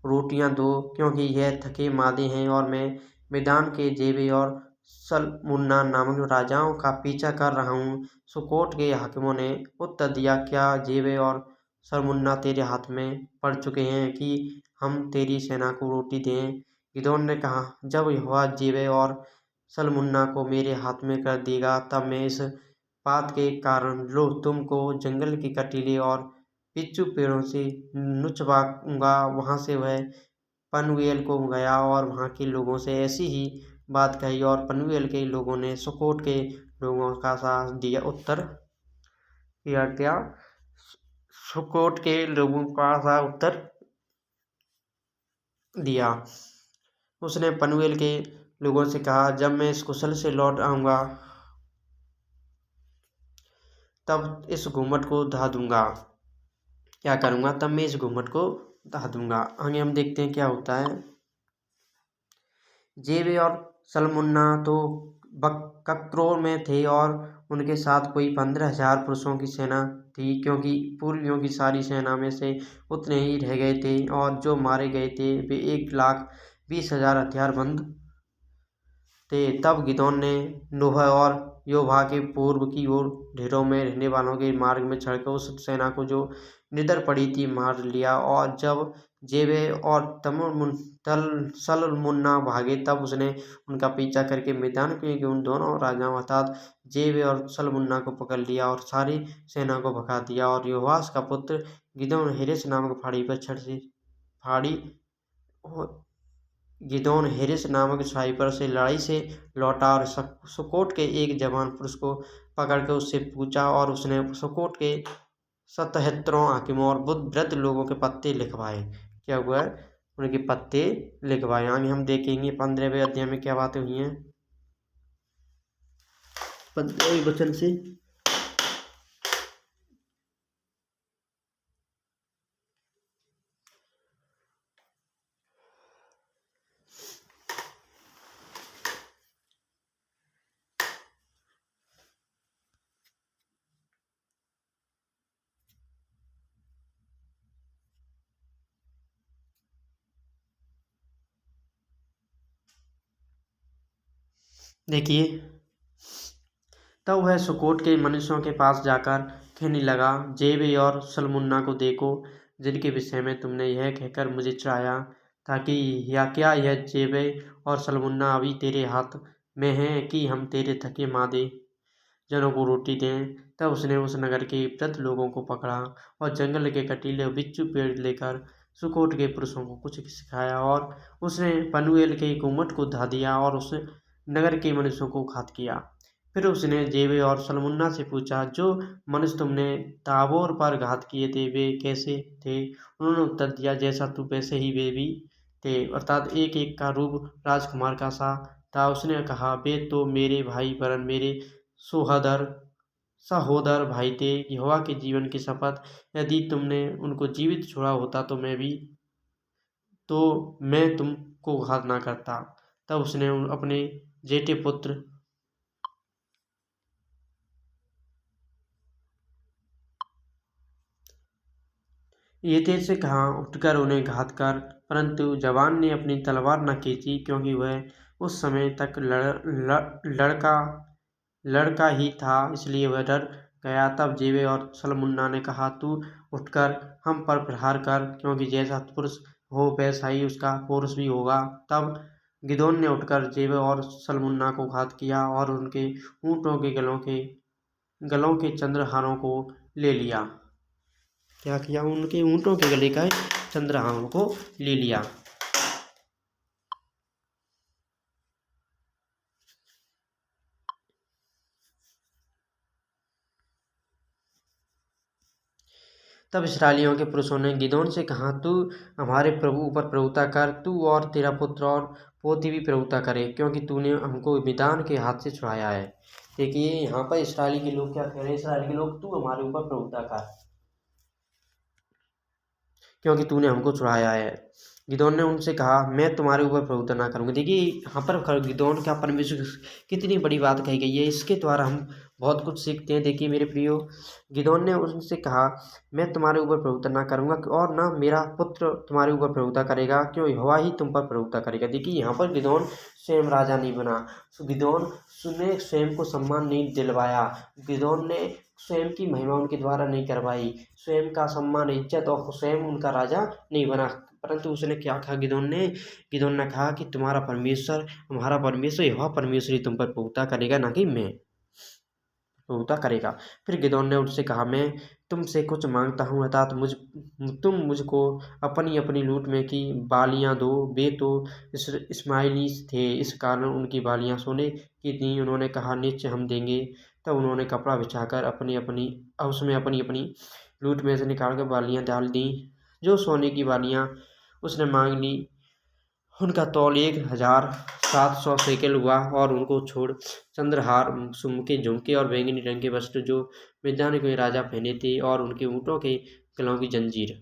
रोटियां दो, क्योंकि यह थके मादे हैं और मैं मैदान के जेबे और सलमुन्ना नामक राजाओं का पीछा कर रहा हूँ। सुकोट के हाकिमों ने उत्तर दिया, क्या जेबे और सलमुन्ना तेरे हाथ में पड़ चुके हैं कि हम तेरी सेना को रोटी दें? गिदोन ने कहा, जब यहोवा जेबे और सलमुन्ना को मेरे हाथ में कर देगा तब मैं इस बात के कारण लो तुमको जंगल के कटीले और बिच्छू पेड़ों से नुचवाऊंगा। वहां से वह पनूएल को गया और वहां के लोगों से ऐसी ही बात कही, और पनूएल के लोगों ने सुकोट के लोगों का साथ दिया उत्तर किया। क्या? सुकोट के लोगों का साथ उत्तर दिया। उसने पनूएल के लोगों से कहा, जब मैं इस कुशल से लौट आऊंगा तब इस घूमट को ढा दूंगा। क्या करूंगा? तब मैं इस घूमट को ढा दूंगा। आगे हम देखते हैं क्या होता है। जेबे और सलमुन्ना तो कक्रोर में थे और उनके साथ कोई 15,000 पुरुषों की सेना थी, क्योंकि पूर्वियों की सारी सेना में से उतने ही रह गए थे, और जो मारे गए थे वे 1,20,000 हथियारबंद थे। तब गिदोन ने नोह और योभा के पूर्व की ओर ढेरों में रहने वालों के मार्ग में चढ़कर उस सेना को जो निडर पड़ी थी मार लिया। और जब जेबे और सलमुन्ना भागे तब उसने उनका पीछा करके मैदान के उन दोनों राजाओं अर्थात जेबे और सलमुन्ना को पकड़ लिया और सारी सेना को भगा दिया। और योआश का पुत्र गिदोन हेरेस नामक गिदोन हेरेस नामक छाई पर से लड़ाई से लौटा और सुकोट के एक जवान पुरुष को पकड़कर उससे पूछा, और उसने सुकोट के 77 हाकिमों और वृद्ध लोगों के पत्ते लिखवाए। क्या हुआ? उनके पत्ते लिखवाए। आगे हम देखेंगे 15वें अध्याय में क्या बातें हुई हैं 15वें वचन से। देखिए, तब वह सुकोट के मनुष्यों के पास जाकर कहने लगा, जेबे और सलमुन्ना को देखो, जिनके विषय में तुमने यह कहकर मुझे चढ़ाया था कि क्या यह जेबे और सलमुन्ना अभी तेरे हाथ में हैं कि हम तेरे थके मादे जनों को रोटी दें? तब उसने उस नगर के वृद्ध लोगों को पकड़ा और जंगल के कटीले बिच्छू पेड़ लेकर सुकोट के पुरुषों को कुछ सिखाया, और उसने पनूएल के गुम्मट को ढा दिया और उस नगर के मनुष्यों को घात किया। फिर उसने जेबे और सलमुन्ना से पूछा, जो मनुष्य तुमने ताबोर पर घात किए थे वे कैसे थे? उन्होंने उत्तर दिया, जैसा तू वैसे ही वे भी थे, अर्थात एक एक का रूप राजकुमार का सा था। उसने कहा, वे तो मेरे भाई वरन मेरे सहोदर भाई थे। यहोवा के जीवन की शपथ, यदि तुमने उनको जीवित छोड़ा होता तो मैं तुमको घात ना करता। तब उसने अपने जेठे पुत्र येतेर से कहा, उठकर उन्हें घात कर। परंतु जवान ने अपनी तलवार न खींची, क्योंकि वह उस समय तक लड़का लड़का ही था, इसलिए वह डर गया। तब जेबे और सलमुन्ना ने कहा, तू उठकर हम पर प्रहार कर, क्योंकि जैसा पुरुष हो वैसा ही उसका पौरुष भी होगा। तब गिदोन ने उठकर जेबे और सलमुन्ना को घात किया और उनके ऊँटों के गलों के चंद्रहारों को ले लिया। क्या किया? उनके ऊँटों के गले का चंद्रहारों को ले लिया। तब इस्राएलियों के पुरुषों ने गिदोन से कहा, तू हमारे प्रभु ऊपर प्रभुता कर, तू और तेरा पुत्र और पोती भी प्रभुता करे, क्योंकि तूने हमको मिद्यान के हाथ से छुड़ाया है। देखिए यहाँ पर इस्राएली के लोग क्या कह रहे हैं? इस्राएली के लोग, तू हमारे ऊपर प्रभुता कर, क्योंकि तूने हमको छुड़ाया है। गिदोन ने उनसे कहा, मैं तुम्हारे ऊपर प्रभुता ना करूँगा। देखिए यहाँ पर गिदोन का परमेश्वर कितनी बड़ी बात कही गई है, इसके द्वारा हम बहुत कुछ सीखते हैं। देखिए मेरे प्रियो, गिदोन ने उनसे कहा, मैं तुम्हारे ऊपर प्रभुता ना करूँगा और ना मेरा पुत्र तुम्हारे ऊपर प्रभुता करेगा, क्यों यहोवा ही तुम पर प्रभुता करेगा। देखिए यहाँ पर गिदोन स्वयं राजा नहीं बना, गिदोन ने स्वयं को सम्मान नहीं दिलवाया, गिदोन ने स्वयं की महिमा उनके द्वारा नहीं करवाई, स्वयं का सम्मान इज्जत और स्वयं उनका राजा नहीं बना, परंतु उसने क्या कहा? गिदोन ने कहा कि तुम्हारा परमेश्वर, हमारा परमेश्वर यहोवा परमेश्वर ही तुम पर प्रभुता करेगा, ना कि मैं प्रभुता करेगा। फिर गिदोन ने उनसे कहा, मैं तुमसे कुछ मांगता हूँ, अर्थात तुम मुझको अपनी अपनी लूट में की बालियाँ दो। वे तो इस्माइली थे, इस कारण उनकी बालियाँ सोने की थीं। उन्होंने कहा, निश्चय हम देंगे। तब उन्होंने कपड़ा बिछाकर उसमें अपनी अपनी लूट में से निकाल कर बालियाँ डाल दी। जो सोने की बालियाँ उसने मांग ली, उनका तौल 1700 शेकेल हुआ। और उनको छोड़ चंद्रहार, सुम्के, झुमके और बैंगनी रंग के वस्त्र जो मिद्यान के राजा पहने थे, और उनके ऊँटों के गलों की जंजीर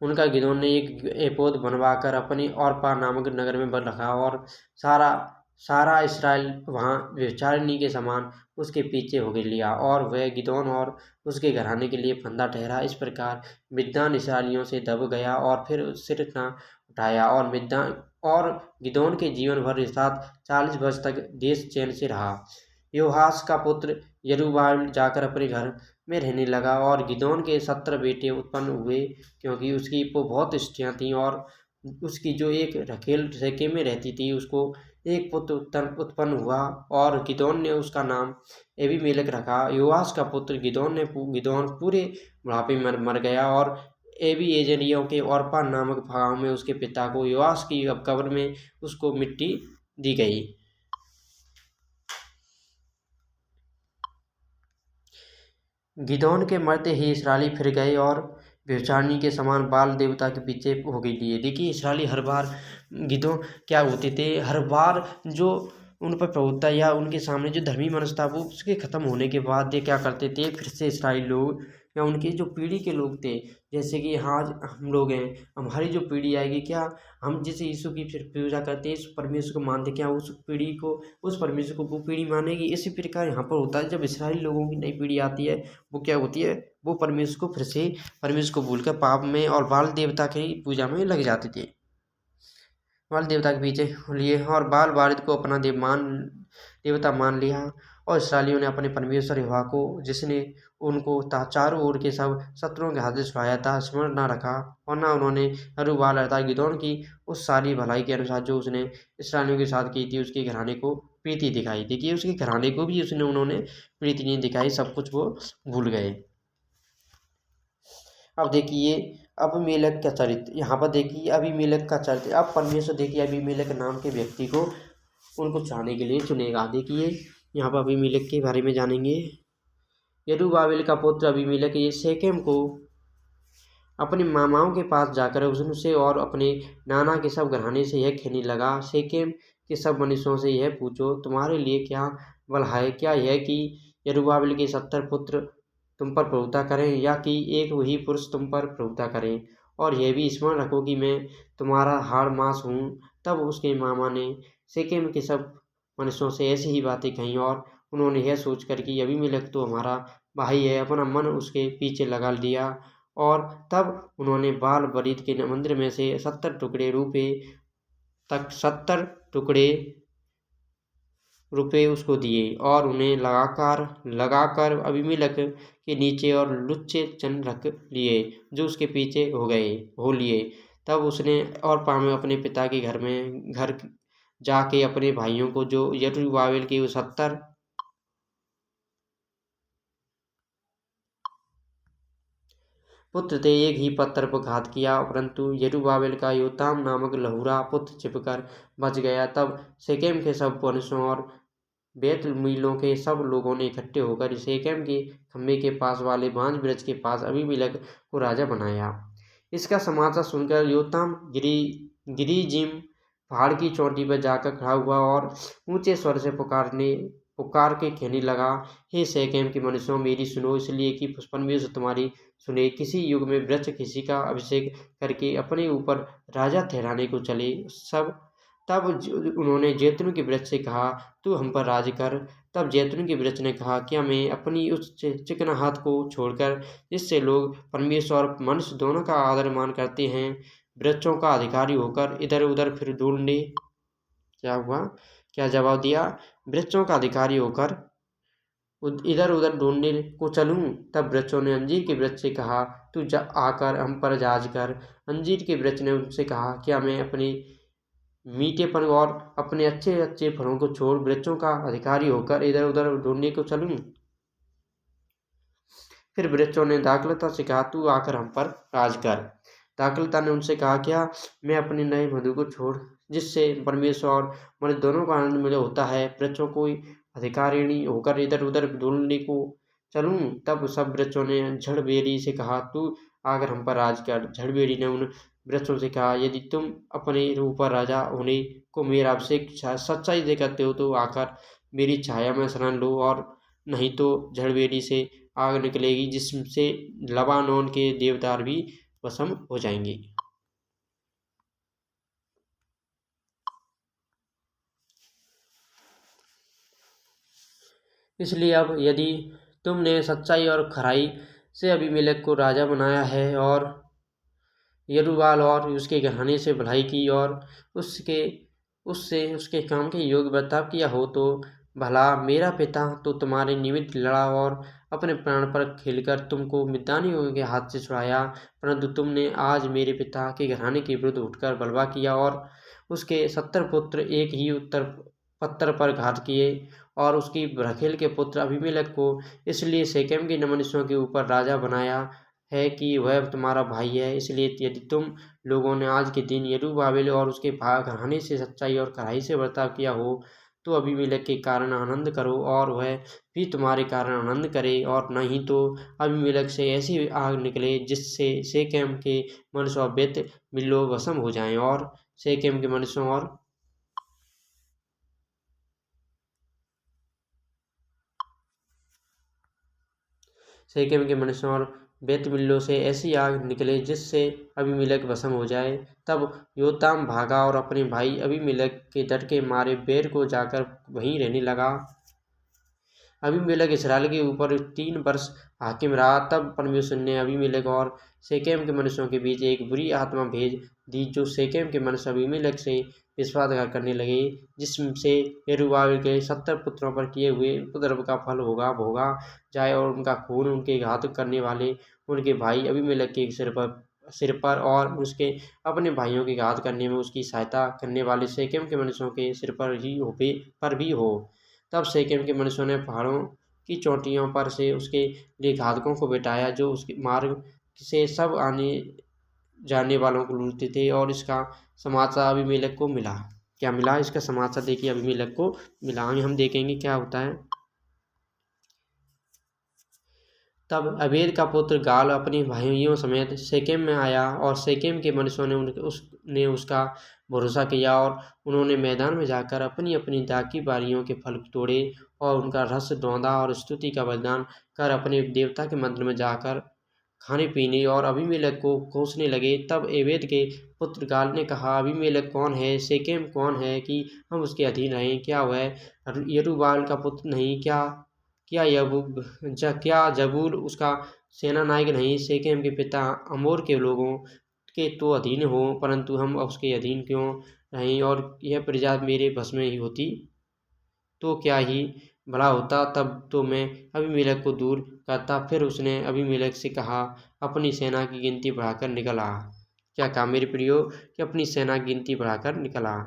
उनका गिदोन ने एक एपोद बनवाकर अपने औरपा नामक नगर में बंद रखा, और सारा इसराइल वहाँ व्यभिचारिणी के समान उसके पीछे हो लिया, और वह गिदोन और उसके घराने के लिए फंदा ठहरा। इस प्रकार मिद्यान इसराइलियों से दब गया और फिर सिर न उठाया, और गिदोन के जीवन भर साथ 40 वर्ष तक देश चैन से रहा। योआश का पुत्र यरूब्बाल जाकर अपने घर में रहने लगा, और गिदोन के 17 बेटे उत्पन्न हुए, क्योंकि उसकी बहुत स्त्रियाँ थीं, और उसकी जो एक रखेल शेकेम में रहती थी, उसको एक पुत्र उत्पन्न हुआ, और गिदोन ने उसका नाम एबीमेलेक रखा। योआश का पुत्र गिदोन पूरे बुढ़ापे में मर गया, और एबीएजेरियों के औरपा नामक गाँव में उसके पिता को योआश की कब्र में उसको मिट्टी दी गई। गिदोन के मरते ही इस्राएली फिर गए और व्यभिचारिणी के समान बाल देवता के पीछे हो गई लिए। देखिए इस्राएली हर बार गिदोन क्या होते थे, हर बार जो उन पर प्रभुत्ता या उनके सामने जो धर्मी मनुष्य था, वो उसके ख़त्म होने के बाद ये क्या करते थे, फिर से इस्राएली लोग या उनकी जो पीढ़ी के लोग थे, जैसे कि आज हम लोग हैं, हमारी जो पीढ़ी आएगी, क्या हम जिस यीशु की फिर पूजा करते हैं, इस परमेश्वर को मानते, क्या उस पीढ़ी को, उस परमेश्वर को वो पीढ़ी मानेगी? इसी प्रकार यहाँ पर होता है, जब इस्राएली लोगों की नई पीढ़ी आती है, वो क्या होती है, वो परमेश्वर को फिर से परमेश्वर को भूलकर पाप में और बाल देवता की पूजा में लग जाते थे, बाल देवता के पीछे लिए, और बाल बारिद को अपना देवता मान लिया। और इस्राएलियों ने अपने परमेश्वर यहोवा को, जिसने उनको चारों ओर के सब शत्रुओं के हाथ से छुड़ाया था, स्मरण न रखा, और न उन्होंने यरूब्बाल अर्थात गिदोन की उस सारी भलाई के अनुसार जो उसने इस्राएलियों के साथ की थी, उसके घराने को प्रीति दिखाई। देखिए उसके घराने को भी उन्होंने प्रीति नहीं दिखाई, सब कुछ वो भूल गए। अब देखिए अबीमेलेक का चरित्र, यहाँ पर देखिए अबीमेलेक का चरित्र। अब परमेश्वर देखिए अबीमेलेक नाम के व्यक्ति को उनको चाहने के लिए चुनेगा। देखिए यहाँ पर अबीमेलेक के बारे में जानेंगे। यरूब्बाल का पुत्र अबीमेलेक ये शेकेम को अपने मामाओं के पास जाकर उनसे और अपने नाना के सब घराने से यह कहने लगा, शेकेम के सब मनुष्यों से यह पूछो, तुम्हारे लिए क्या बल है? क्या यह कि यरूब्बाल के 70 पुत्र तुम पर प्रभुता करें, या कि एक वही पुरुष तुम पर प्रभुता करें? और यह भी स्मरण रखो कि मैं तुम्हारा हाड़ मांस हूँ। तब उसके मामा ने शेकेम के सब मनुष्यों से ऐसी ही बातें कहीं, और उन्होंने यह सोचकर कि अबीमेलेक तो हमारा भाई है, अपना मन उसके पीछे लगा दिया, और तब उन्होंने बाल बरीद के मंदिर में से 70 टुकड़े रुपए उसको दिए और उन्हें लगाकर अबीमेलेक के नीचे और लुच्चे चन रख लिए जो उसके पीछे हो लिए। तब उसने और पामे अपने पिता के घर जाके अपने भाइयों को जो यरूब्बाबेल के 70 पुत्र थे एक ही पत्थर पर घात किया, परंतु यरूब्बाबेल का योताम नामक लहुरा पुत्र छिपकर बच गया। तब शेकेम के सब पुरुषों और बेत मीलों के सब लोगों ने इकट्ठे होकर शेकेम के खम्भे के पास वाले बांज वृक्ष के पास अबीमेलेक को राजा बनाया। इसका समाचार सुनकर योताम गिरिजिम पहाड़ की चोटी पर जाकर खड़ा हुआ और ऊंचे स्वर से पुकार के कहने लगा, हे शेकेम के मनुष्यों, मेरी सुनो, इसलिए कि परमेश्वर तुम्हारी सुने। किसी युग में वृक्ष किसी का अभिषेक करके अपने ऊपर राजा ठहराने को चले। तब उन्होंने जैतून के वृक्ष से कहा, तू हम पर राज कर। तब जैतून के वृक्ष ने कहा, क्या मैं अपनी उस चिकनाहट को छोड़कर, जिससे लोग परमेश्वर और मनुष्य दोनों का आदर मान करते हैं, वृक्षों का अधिकारी होकर इधर उधर फिर ढूंढने? क्या हुआ? क्या जवाब दिया? वृक्षों का अधिकारी होकर इधर उधर ढूंढने को चलूं? तब वृक्षों ने अंजीर के वृक्ष से कहा, तू आकर हम पर राज कर। अंजीर के वृक्ष ने उनसे कहा, क्या मैं अपने मीठेपन और अपने अच्छे अच्छे फलों को छोड़ वृक्षों का अधिकारी होकर इधर उधर ढूंढने को चलूं? फिर वृक्षों ने दाखलता से कहा, तू आकर हम पर राज कर। दाखलता ने उनसे कहा, क्या मैं अपने नए मधु को छोड़, जिससे परमेश्वर और मनुष्य दोनों का आनंद मिले होता है, वृक्षों को अधिकारिणी होकर इधर उधर ढूंढने को चलूं? तब सब वृक्षों ने झड़बेरी से कहा, तू आकर हम पर राज कर। झड़बेरी ने उन वृक्षों से कहा, यदि तुम अपने ऊपर राजा होने को मेरा अभिषेक सच्चाई से करते हो तो आकर मेरी छाया में शरण लो, और नहीं तो झड़बेरी से आग निकलेगी जिससे लबानोन के देवदार भी भस्म हो जाएंगे। इसलिए अब यदि तुमने सच्चाई और खराई से अबीमेलेक को राजा बनाया है और यरूब्बाल और उसके घराने से भलाई की और उससे उसके काम के योग्य बर्ताव किया हो, तो भला मेरा पिता तो तुम्हारे निमित्त लड़ा और अपने प्राण पर खेलकर तुमको मिद्यानियों के हाथ से छुड़ाया, परंतु तुमने आज मेरे पिता के घराने के विरुद्ध उठकर बलवा किया और उसके 70 पुत्र एक ही पत्थर पर घात किए और उसकी रखेल के पुत्र अबीमेलेक को इसलिए शेकेम के मनुष्यों के ऊपर राजा बनाया है कि वह तुम्हारा भाई है। इसलिए यदि तुम लोगों ने आज के दिन यरूब्बाबेल और उसके घराने से सच्चाई और कड़ाई से बर्ताव किया हो, तो अबीमेलेक के कारण आनंद करो और वह भी तुम्हारे कारण आनंद करे, और नहीं तो अबीमेलेक से ऐसी आग निकले जिससे शेकेम के मनुष्य और बेत मिल्लो भस्म हो जाएं, और शेकेम के मनुष्यों और बेत मिल्लो से ऐसी आग निकले जिससे अबीमेलेक भस्म हो जाए। तब योताम भागा और अपने भाई अबीमेलेक के डर के मारे बेर को जाकर वहीं रहने लगा। अबीमेलेक इस्राएल के ऊपर 3 वर्ष हाकिम रहा। तब परमेश्वर ने अबीमेलेक और शेकेम के मनुष्यों के बीच एक बुरी आत्मा भेज दी, जो शेकेम के मनुष्य अबीमेलेक से विश्वासघात करने लगे, जिससे यरूब्बाबेल के 70 पुत्रों पर किए हुए उपद्रव का फल भोगा जाए और उनका खून उनके घात करने वाले उनके भाई अबीमेलेक के सिर पर और उसके अपने भाइयों के घात करने में उसकी सहायता करने वाले शेकेम के मनुष्यों के सिर पर भी हो। तब शेकेम के मनुष्यों ने पहाड़ों की चोटियों पर से उसके लिए घातकों को बिठाया, जो उसके मार्ग से सब आने जाने वालों को लूटते थे, और इसका समाचार अबीमेलेक को मिला। क्या मिला? इसका समाचार देखिए अबीमेलेक को मिला। हम देखेंगे क्या होता है। तब अबेद का पुत्र गाल अपने भाइयों समेत शेकेम में आया, और शेकेम के मनुष्यों ने उसका भरोसा किया, और उन्होंने मैदान में जाकर अपनी अपनी दाख की बारियों के फल तोड़े और उनका रस ढौंदा और स्तुति का बलिदान कर अपने देवता के मंदिर में जाकर खाने पीने और अबीमेलेक को कोसने लगे। तब एबेद के पुत्र गाल ने कहा, अबीमेलेक कौन है? शेकेम कौन है कि हम उसके अधीन रहें? क्या वह यरूब्बाल का पुत्र नहीं? क्या जबूल उसका सेनानायक नहीं, शेकेम के पिता अमोर के लोगों के तो अधीन हो, परंतु हम उसके अधीन क्यों रहें, और यह प्रजा मेरे बस में ही होती तो क्या ही भला होता। तब तो मैं अबीमेलेक को दूर करता। फिर उसने अबीमेलेक से कहा, अपनी सेना की गिनती बढ़ाकर निकल आ। क्या कहा मेरे प्रियो कि अपनी सेना की गिनती बढ़ाकर निकल आ।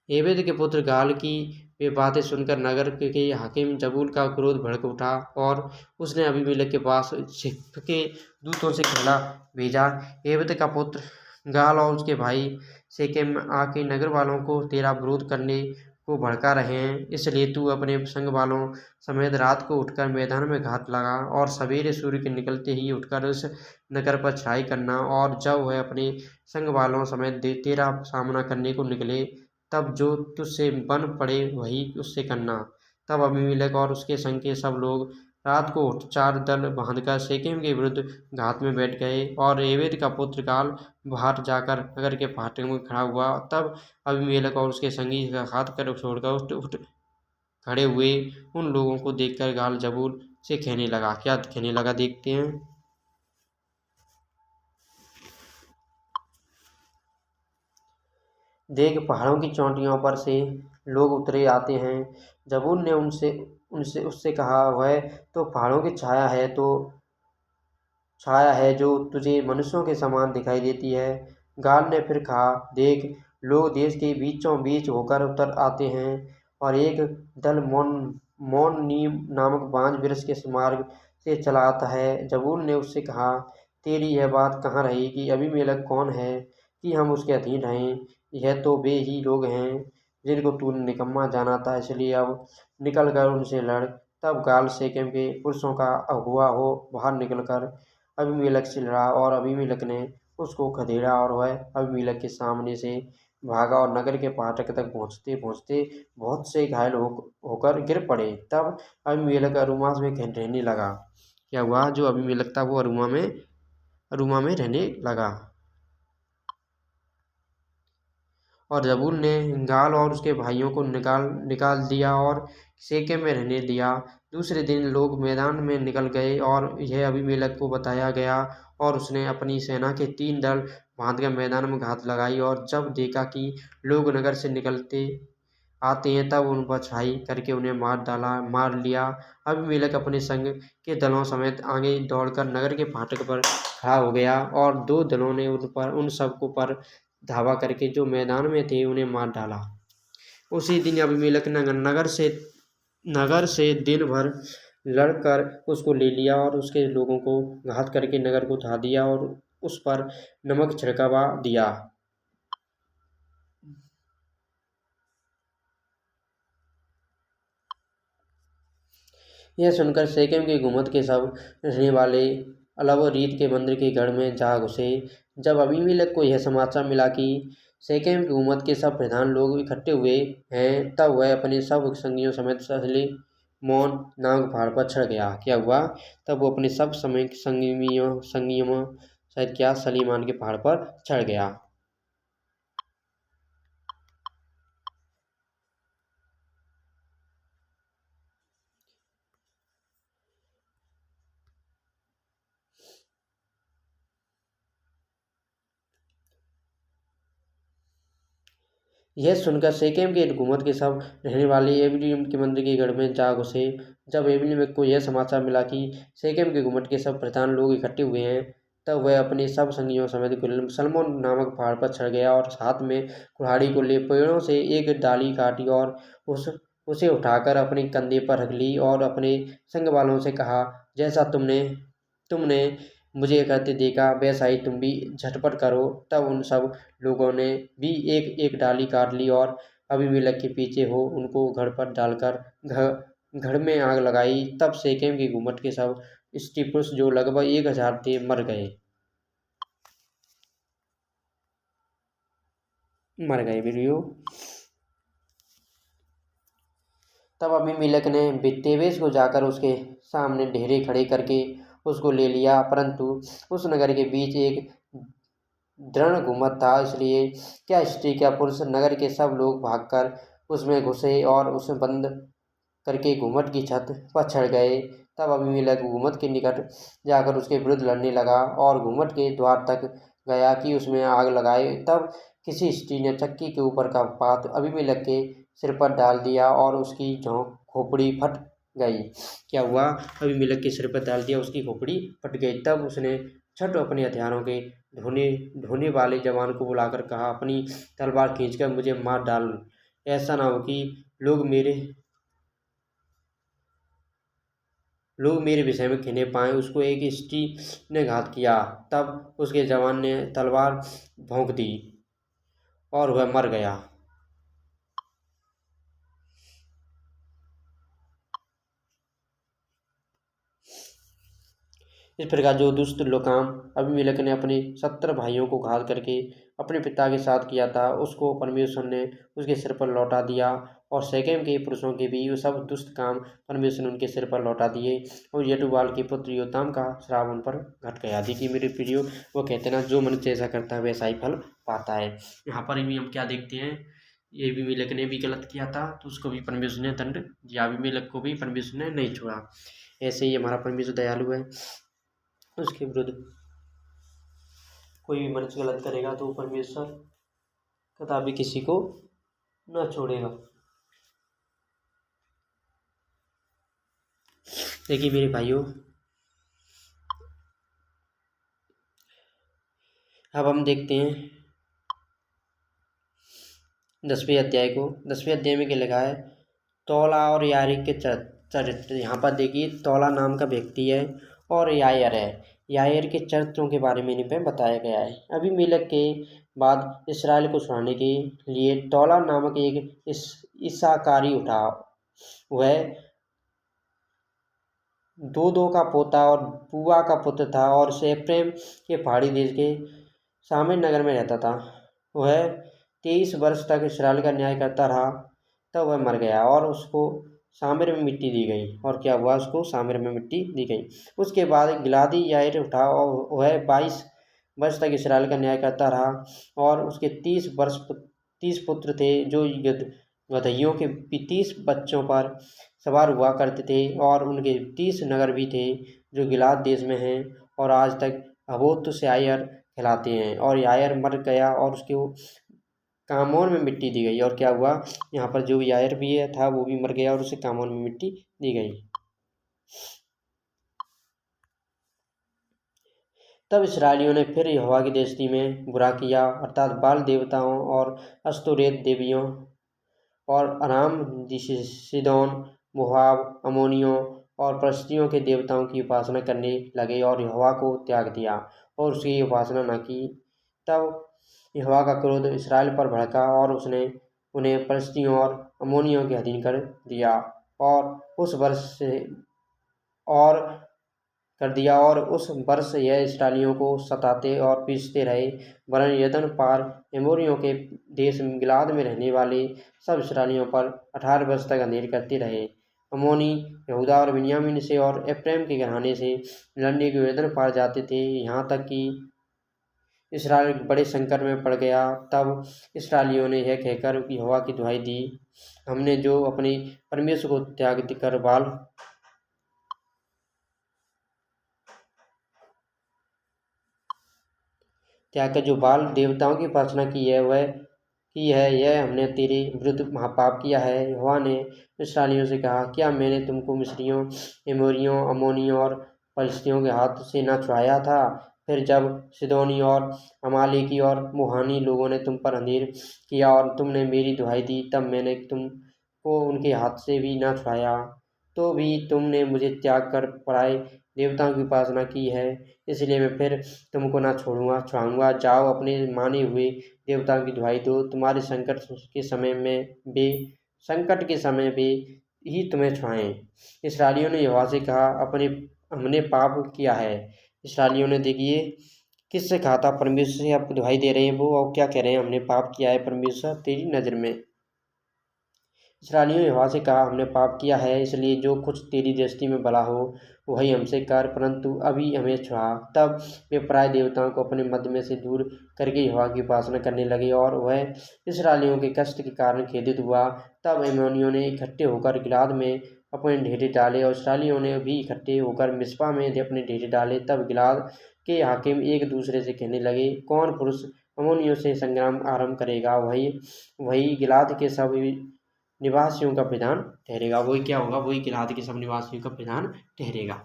एबेद के पुत्र गाल की वे बातें सुनकर नगर के हाकिम जबूल का क्रोध भड़क उठा, और उसने अबीमेलेक के पास के दूतों से कहला भेजा, एबेद का पुत्र गाल और उसके भाई शेकेम आके नगर वालों को तेरा विरोध करने को भड़का रहे हैं, इसलिए तू अपने संग वालों समेत रात को उठकर मैदान में घात लगा, और सवेरे सूर्य के निकलते ही उठकर उस नगर पर चढ़ाई करना, और जब वह अपने संग वालों समेत तेरा सामना करने को निकले, तब जो तुझसे बन पड़े वही उससे करना। तब अबीमेलेक और उसके संग के सब लोग रात को उठ 4 दल बांधकर शेकेम के विरुद्ध घात में बैठ गए, और एबेद का पुत्र गाल बाहर जाकर नगर के फाटक में खड़ा हुआ। तब अबीमेलेक और उसके संगी का घात कर छोड़कर उठ उठ खड़े हुए। उन लोगों को देखकर गाल जबूल से कहने लगा, क्या कहने लगा देखते हैं। देख, पहाड़ों की चोटियों पर से लोग उतरे आते हैं। जबूल ने उनसे उनसे उससे कहा, वह तो पहाड़ों की छाया है जो तुझे मनुष्यों के समान दिखाई देती है। गाल ने फिर कहा, देख, लोग देश के बीचों बीच होकर उतर आते हैं, और एक दल मोन नीम नामक बांज वृक्ष के मार्ग से चला आता है। जबूल ने उससे कहा, तेरी यह बात कहाँ रही कि अबीमेलेक कौन है कि हम उसके अधीन रहें। यह तो वे ही लोग हैं जिनको तूने निकम्मा जाना था, इसलिए अब निकल कर उनसे लड़। तब गाल शेकेम के पुरुषों का अगुआ हो बाहर निकलकर अबीमेलेक से लड़ा, और अबीमेलेक ने उसको खदेड़ा, और वह अबीमेलेक के सामने से भागा, और नगर के फाटक तक पहुँचते पहुँचते बहुत से घायल होकर गिर पड़े। तब अबीमेलेक अरूमा में रहने लगा। क्या हुआ, जो अबीमेलेक था वो अरूमा में रहने लगा। और जबूल ने गाल और उसके भाइयों को निकाल दिया और शेकेम में रहने दिया। दूसरे दिन लोग मैदान में निकल गए, और यह अबीमेलेक को बताया गया, और उसने अपनी सेना के 3 दल बांधकर मैदान में घात लगाई, और जब देखा कि लोग नगर से निकलते आते हैं, तब उन पर चढ़ाई करके उन्हें मार लिया। अबीमेलेक अपने संग के दलों समेत आगे दौड़कर नगर के फाटक पर खड़ा हो गया, और 2 दलों ने उन सबको पर धावा करके जो मैदान में थे उन्हें मार डाला। उसी दिन अबीमेलेक ने नगर से दिन भर लड़कर उसको ले लिया, और उसके लोगों को घात करके नगर को ढा दिया, और उस पर नमक छिड़कवा दिया। यह सुनकर शेकेम के गुमत के सब रहने वाले अलब रीत के मंदिर के गढ़ में जा घुसे। जब अबीमेलेक को यह समाचार मिला कि शेकेम की गुमत के सब प्रधान लोग इकट्ठे हुए हैं, तब वह अपने सब संगियों समेत सलीमोन नामक पहाड़ पर चढ़ गया। क्या हुआ, तब वो अपने सब संगियों सहित क्या सलीमान के पहाड़ पर चढ़ गया। यह सुनकर शेकेम के हुकूमत के सब रहने वाले एबिनिम के मंदिर के गढ़ में जा घुसे। जब एबिनिम को यह समाचार मिला कि शेकेम के हुकूमत के सब प्रधान लोग इकट्ठे हुए हैं, तब वह अपने सब संगियों समेत सलमोन नामक पहाड़ पर चढ़ गया, और साथ में कुल्हाड़ी को ले पेड़ों से एक डाली काटी, और उसे उठाकर अपने कंधे पर रख ली, और अपने संग वालों से कहा, जैसा तुमने मुझे करते देखा वैसा ही तुम भी झटपट करो। तब उन सब लोगों ने भी एक एक डाली काट ली, और अबीमेलेक के पीछे हो उनको घर पर डालकर घर में आग लगाई। तब शेकेम की गुम्मट के सब स्त्री पुरुष जो लगभग 1000 थे मर गए वीडियो। तब अबीमेलेक ने तेबेस को जाकर उसके सामने ढेरे खड़े करके उसको ले लिया, परंतु उस नगर के बीच एक दृढ़ गुम्मट था, इसलिए क्या स्त्री क्या पुरुष नगर के सब लोग भागकर उसमें घुसे और उसे बंद करके गुम्मट की छत पर चढ़ गए। तब अबीमेलेक घूमट के निकट जाकर उसके विरुद्ध लड़ने लगा और घूमट के द्वार तक गया कि उसमें आग लगाए। तब किसी स्त्री ने चक्की के ऊपर का पात अबीमेलेक के सिर पर डाल दिया और उसकी खोपड़ी फट गई। क्या हुआ? अबीमेलेक के सिर पर डाल दिया, उसकी खोपड़ी फट गई। तब उसने छठ अपने हथियारों के ढोने वाले जवान को बुलाकर कहा, अपनी तलवार खींचकर मुझे मार डाल, ऐसा ना हो कि लोग मेरे विषय में कहने पाएं, उसको एक स्त्री ने घात किया। तब उसके जवान ने तलवार भोंक दी और वह मर गया। इस प्रकार जो दुष्ट लोकाम अबीमेलेक ने अपने 70 भाइयों को घात करके अपने पिता के साथ किया था, उसको परमेश्वर ने उसके सिर पर लौटा दिया। और शेकेम के पुरुषों के भी सब दुष्ट काम परमेश्वर ने उनके सिर पर लौटा दिए और यरूब्बाल के पुत्र योताम का श्राप उन पर घट गया। देखिए मेरे प्रियो, वो कहते हैं ना, जो मनुष्य ऐसा करता है वैसा ही फल पाता है। यहाँ पर भी हम क्या देखते हैं, ये अबीमेलेक ने भी गलत किया था तो उसको भी परमेश्वर ने दंड दिया, अबीमेलेक को भी परमेश्वर ने नहीं छोड़ा। ऐसे ही हमारा परमेश्वर दयालु है, उसके विरुद्ध कोई भी मनुष्य गलत करेगा तो परमेश्वर कदापि किसी को न छोड़ेगा। देखिए मेरे भाइयों, अब हम देखते हैं 10वें अध्याय को। 10वें अध्याय में क्या लिखा है? तौला और यारिक के चरित्र। यहाँ पर देखिए, तौला नाम का व्यक्ति है और यायर है। यायर के चरित्रों के बारे में इन पे बताया गया है। अबीमेलेक के बाद इसराइल को छुड़ाने के लिए तौला नामक एक इस्साकारी उठा। वह दोदो का पोता और पुआ का पुत्र था और एफ्रेम के पहाड़ी देश के शामिर नगर में रहता था। वह 23 वर्ष तक इसराइल का न्याय करता रहा, तब वह मर गया और उसको सामिर में मिट्टी दी गई। और क्या हुआ? उसको सामिर में मिट्टी दी गई। उसके बाद गिलादी यायर उठा और वह 22 वर्ष तक इसराइल का न्याय करता रहा और उसके 30 पुत्र थे जो गदहियों के 30 बच्चों पर सवार हुआ करते थे और उनके 30 नगर भी थे जो गिलाद देश में हैं और आज तक हबोत से यायर कहलाते हैं। और यायर मर गया और उसके कामोन में मिट्टी दी गई। और क्या हुआ? यहाँ पर जो यायर भी था वो भी मर गया और उसे कामोन में मिट्टी दी गई। तब इसराइलियों ने फिर यहोवा की दृष्टि में बुरा किया, अर्थात बाल देवताओं और अस्तोरेत देवियों और अराम, सीदोन, मोआब, अम्मोनियों और पलिश्तियों के देवताओं की उपासना करने लगे और यहोवा को त्याग दिया और उसकी उपासना न की। तब यहोवा का क्रोध इसराइल पर भड़का और उसने उन्हें पलिश्तियों और अम्मोनियों के अधीन कर दिया और उस वर्ष यह इसराइलियों को सताते और पीसते रहे। वरन यरदन पार एमोरियों के देश गिलाद में रहने वाले सब इसराइलियों पर 18 वर्ष तक अंधेर करते रहे। अम्मोनी यहूदा और बिन्यामीन से और एफ्रेम के घराने से लड़ने के यरदन पार जाते थे, यहाँ तक कि इसराइल बड़े संकट में पड़ गया। तब इसराइलियों ने यह कहकर यहोवा की दुहाई दी, हमने जो अपने परमेश्वर को त्याग कर जो बाल देवताओं की उपासना की है, यह हमने तेरे विरुद्ध महापाप किया है। यहोवा ने इसराइलियों से कहा, क्या मैंने तुमको मिस्रियों, एमोरियों, अम्मोनियों और पलिश्तियों के हाथ से न छुड़ाया था? फिर जब सिदोनी और अमालेकी और मोहानी लोगों ने तुम पर अंधेर किया और तुमने मेरी दुहाई दी, तब मैंने तुमको उनके हाथ से भी न छुड़ाया, तो भी तुमने मुझे त्याग कर पराए देवताओं की उपासना की है। इसलिए मैं फिर तुमको न छुड़ाऊंगा। जाओ, अपने माने हुए देवताओं की दुहाई दो, तुम्हारे संकट के समय वे ही तुम्हें छुड़ाएं। इसराइलियों ने यहोवा से कहा, हमने पाप किया है। इसराइलियों ने, देखिए किससे कहा था? परमेश्वर से आपको दुहाई दे रहे हैं वो, और क्या कह रहे हैं? हमने पाप किया है परमेश्वर तेरी नज़र में। इसराइलियों ने यहोवा से कहा, हमने पाप किया है, इसलिए जो कुछ तेरी दृष्टि में भला हो वही हमसे कर, परंतु अभी हमें छुड़ा। तब वे पराए देवताओं को अपने मध्य में से दूर करके यहोवा की उपासना करने लगे और वह इसराइलियों के कष्ट के कारण खेदित हुआ। तब अम्मोनियों ने इकट्ठे होकर गिलाद में अपने ढेरे डाले और इसराइलियों ने भी इकट्ठे होकर मिस्पा में अपने ढेरे डाले। तब गिलाद के हाकिम एक दूसरे से कहने लगे, कौन पुरुष अम्मोनियों से संग्राम आरंभ करेगा, वही वही गिलाद के सब निवासियों का प्रधान ठहरेगा। वही क्या होगा, वही गिलाद के सब निवासियों का प्रधान ठहरेगा।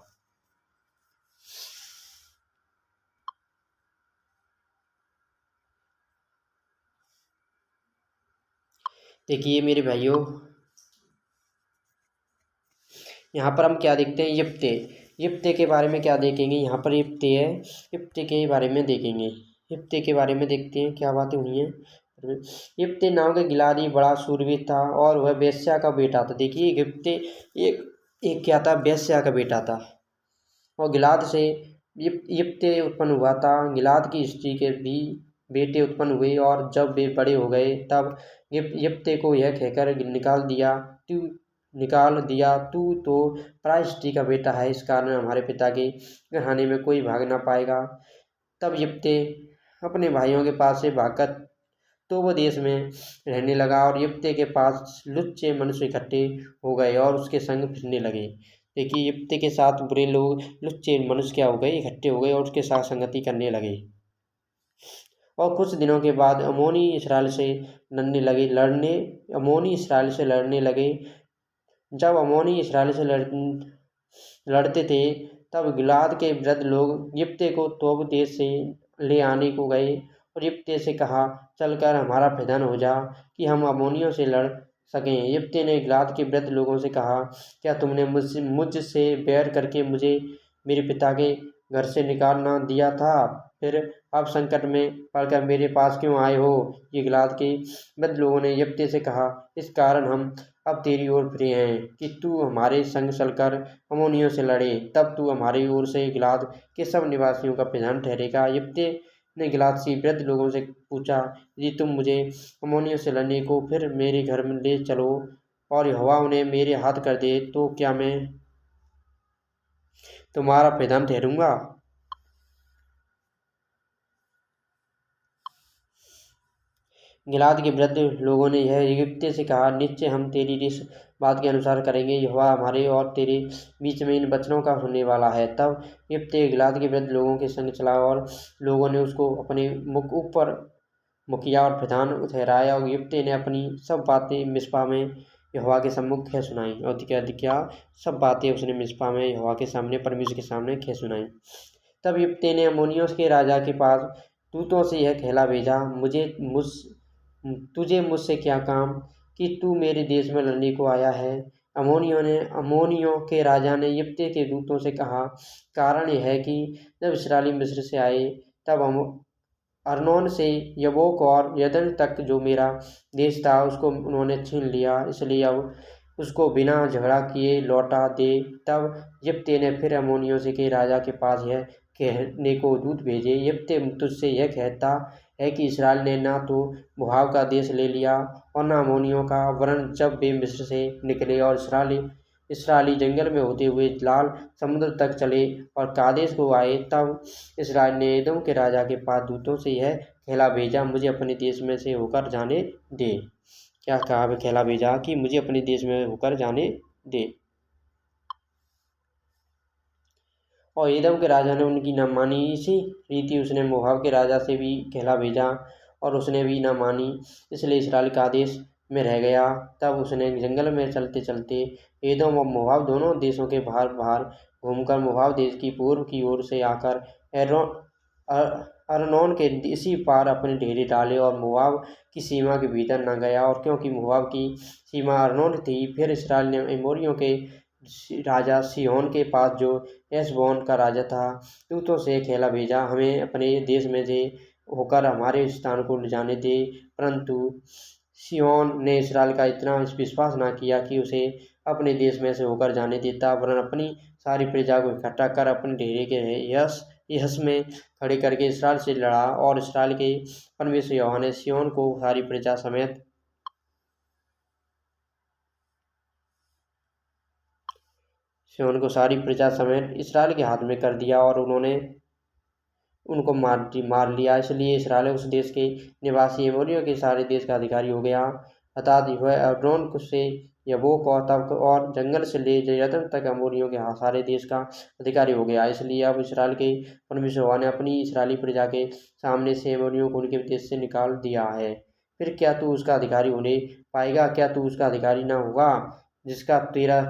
देखिए मेरे भाइयों, यहाँ पर हम क्या देखते हैं, यिप्ते यिप्ते के बारे में क्या देखेंगे। यहाँ पर यिप्ते है, यिप्ते के बारे में देखेंगे। यिप्ते के बारे में देखते हैं क्या बातें हुई हैं। यिप्ते नाम का गिलादी बड़ा शूरवीर था और वह वेश्या का बेटा था। देखिए यिप्ते एक एक क्या था, वेश्या का बेटा था। और गिलाद से यिप्ते उत्पन्न हुआ था। गिलाद की स्त्री के भी बेटे उत्पन्न हुए और जब वे बड़े हो गए तब यिप्ते को यह कहकर निकाल दिया, तू तो पराई का बेटा है, इस कारण हमारे पिता के घराने में कोई भाग ना पाएगा। तब यिप्ते अपने भाइयों के पास से भागकर तोब देश में रहने लगा और यिप्ते के पास लुच्चे मनुष्य इकट्ठे हो गए और उसके संग फिरने लगे। देखिए यिप्ते के साथ बुरे लोग, लुच्चे मनुष्य क्या हो गए, इकट्ठे हो गए और उसके साथ संगति करने लगे। और कुछ दिनों के बाद अम्मोनी इसराइल से लड़ने लगे। जब अम्मोनी इसराइल से लड़ते थे तब गिलाद के वृद्ध लोग यिप्ते को तोब देश से ले आने को गए और यिप्ते से कहा, चलकर हमारा प्रधान हो जा कि हम अम्मोनियों से लड़ सकें। यिप्ते ने गिलाद के वृद्ध लोगों से कहा, क्या तुमने मुझसे बैर करके मुझे मेरे पिता के घर से निकाल ना दिया था, फिर अब संकट में पड़कर मेरे पास क्यों आए हो। ये गिलाद के वृद्ध लोगों ने यिप्ते से कहा, इस कारण हम अब तेरी ओर फिरे हैं कि तू हमारे संग चलकर अम्मोनियों से लड़े, तब तू हमारी ओर से गिलाद के सब निवासियों का प्रधान ठहरेगा। यिप्ते ने गिलाद से वृद्ध लोगों से पूछा, यदि तुम मुझे अम्मोनियों से लड़ने को फिर मेरे घर में ले चलो और यहोवा उन्हें मेरे हाथ कर दे, तो क्या मैं तुम्हारा प्रधान ठहरूंगा। गिलाद के वृद्ध लोगों ने यह यिप्ते से कहा, निश्चय हम तेरी इस बात के अनुसार करेंगे, यहोवा हमारे और तेरे बीच में इन वचनों का होने वाला है। तब यिप्ते गिलाद के वृद्ध लोगों के संग चला और लोगों ने उसको अपने ऊपर मुखिया और प्रधान ठहराया और यिप्ते ने अपनी सब बातें मिस्पा में यहोवा के सम्मुख कह सुनाई। और क्या सब बातें उसने मिस्पा में यहोवा के सामने, परमेश्वर के सामने कह सुनाई। तब यिप्ते ने अम्मोनियों के राजा के पास दूतों से यह कहला भेजा, तुझे मुझसे क्या काम कि तू मेरे देश में लड़ने को आया है। अम्मोनियों के राजा ने यिप्ते के दूतों से कहा, कारण यह है कि जब इस्राएली मिस्र से आए तब हम अर्नोन से यब्बोक और यरदन तक जो मेरा देश था उसको उन्होंने छीन लिया, इसलिए अब उसको बिना झगड़ा किए लौटा दे। तब यिप्ते ने फिर अम्मोनियों से के राजा के पास यह कहने को दूत भेजे, यिप्ते तुझसे यह कहता है कि इसराइल ने ना तो मोआब का देश ले लिया और ना अम्मोनियों का, वरन जब वे मिस्र से निकले और इसराइली जंगल में होते हुए लाल समुद्र तक चले और कादेश को आए, तब इसराइल ने एदोम के राजा के पास दूतों से यह कहला भेजा, मुझे अपने देश में से होकर जाने दे। क्या कहा, कहला भेजा कि मुझे अपने देश में होकर जाने दे। और एदोम के राजा ने उनकी न मानी। इसी रीति उसने मोआब के राजा से भी कहला भेजा और उसने भी न मानी, इसलिए इसराइल कादेश में रह गया। तब उसने जंगल में चलते चलते एदोम और मोआब दोनों देशों के बाहर बाहर घूमकर मोआब देश की पूर्व की ओर से आकर अर्नोन के इसी पार अपने डेरे डाले और मोआब की सीमा के भीतर न गया। और क्योंकि मोआब की सीमा अर्नोन थी, फिर इसराइल ने एमोरियों के राजा सीहोन के पास, जो हेशबोन का राजा था, दूतों से कहला भेजा, हमें अपने देश में से होकर हमारे स्थान को ले जाने दे। परंतु सीहोन ने इसराइल का इतना विश्वास न किया कि उसे अपने देश में से होकर जाने देता, वरन अपनी सारी प्रजा को इकट्ठा कर अपने डेरे के यहस में खड़े करके इसराइल से लड़ा। और इसराइल के परमेश्वर यहोवा ने सीहोन को सारी प्रजा समेत इसराइल के हाथ में कर दिया और उन्होंने उनको मार लिया। इसलिए इसराइल उस देश के निवासी एमोरियों के सारे देश का अधिकारी हो गया। अर्थात वह अर्नोन से यबोक और तब और जंगल से ले यरदन तक अमोरियों के सारे देश का अधिकारी हो गया। इसलिए अब इसराइल के परमेश्वर यहोवा ने अपनी इस्राएली प्रजा के सामने से अमोरियों को उनके देश से निकाल दिया है। फिर क्या तू उसका अधिकारी होने पाएगा? क्या तू उसका अधिकारी ना होगा जिसका तेरा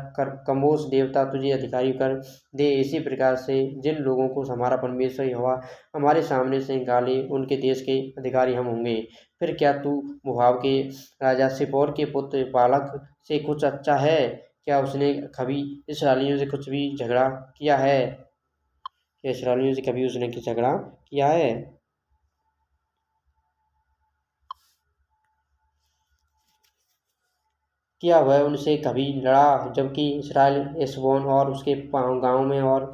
कमोश देवता तुझे अधिकारी कर दे? इसी प्रकार से जिन लोगों को हमारा परमेश्वर यहोवा हमारे सामने से निकाले उनके देश के अधिकारी हम होंगे। फिर क्या तू मोआब के राजा सिप्पोर के पुत्र बालक से कुछ अच्छा है? क्या उसने कभी इस्राएलियों से कुछ भी झगड़ा किया है? क्या इस्राएलियों से कभी उसने झगड़ा किया है? क्या वह उनसे कभी लड़ा? जबकि इसराइल हेशबोन और उसके गाँव में और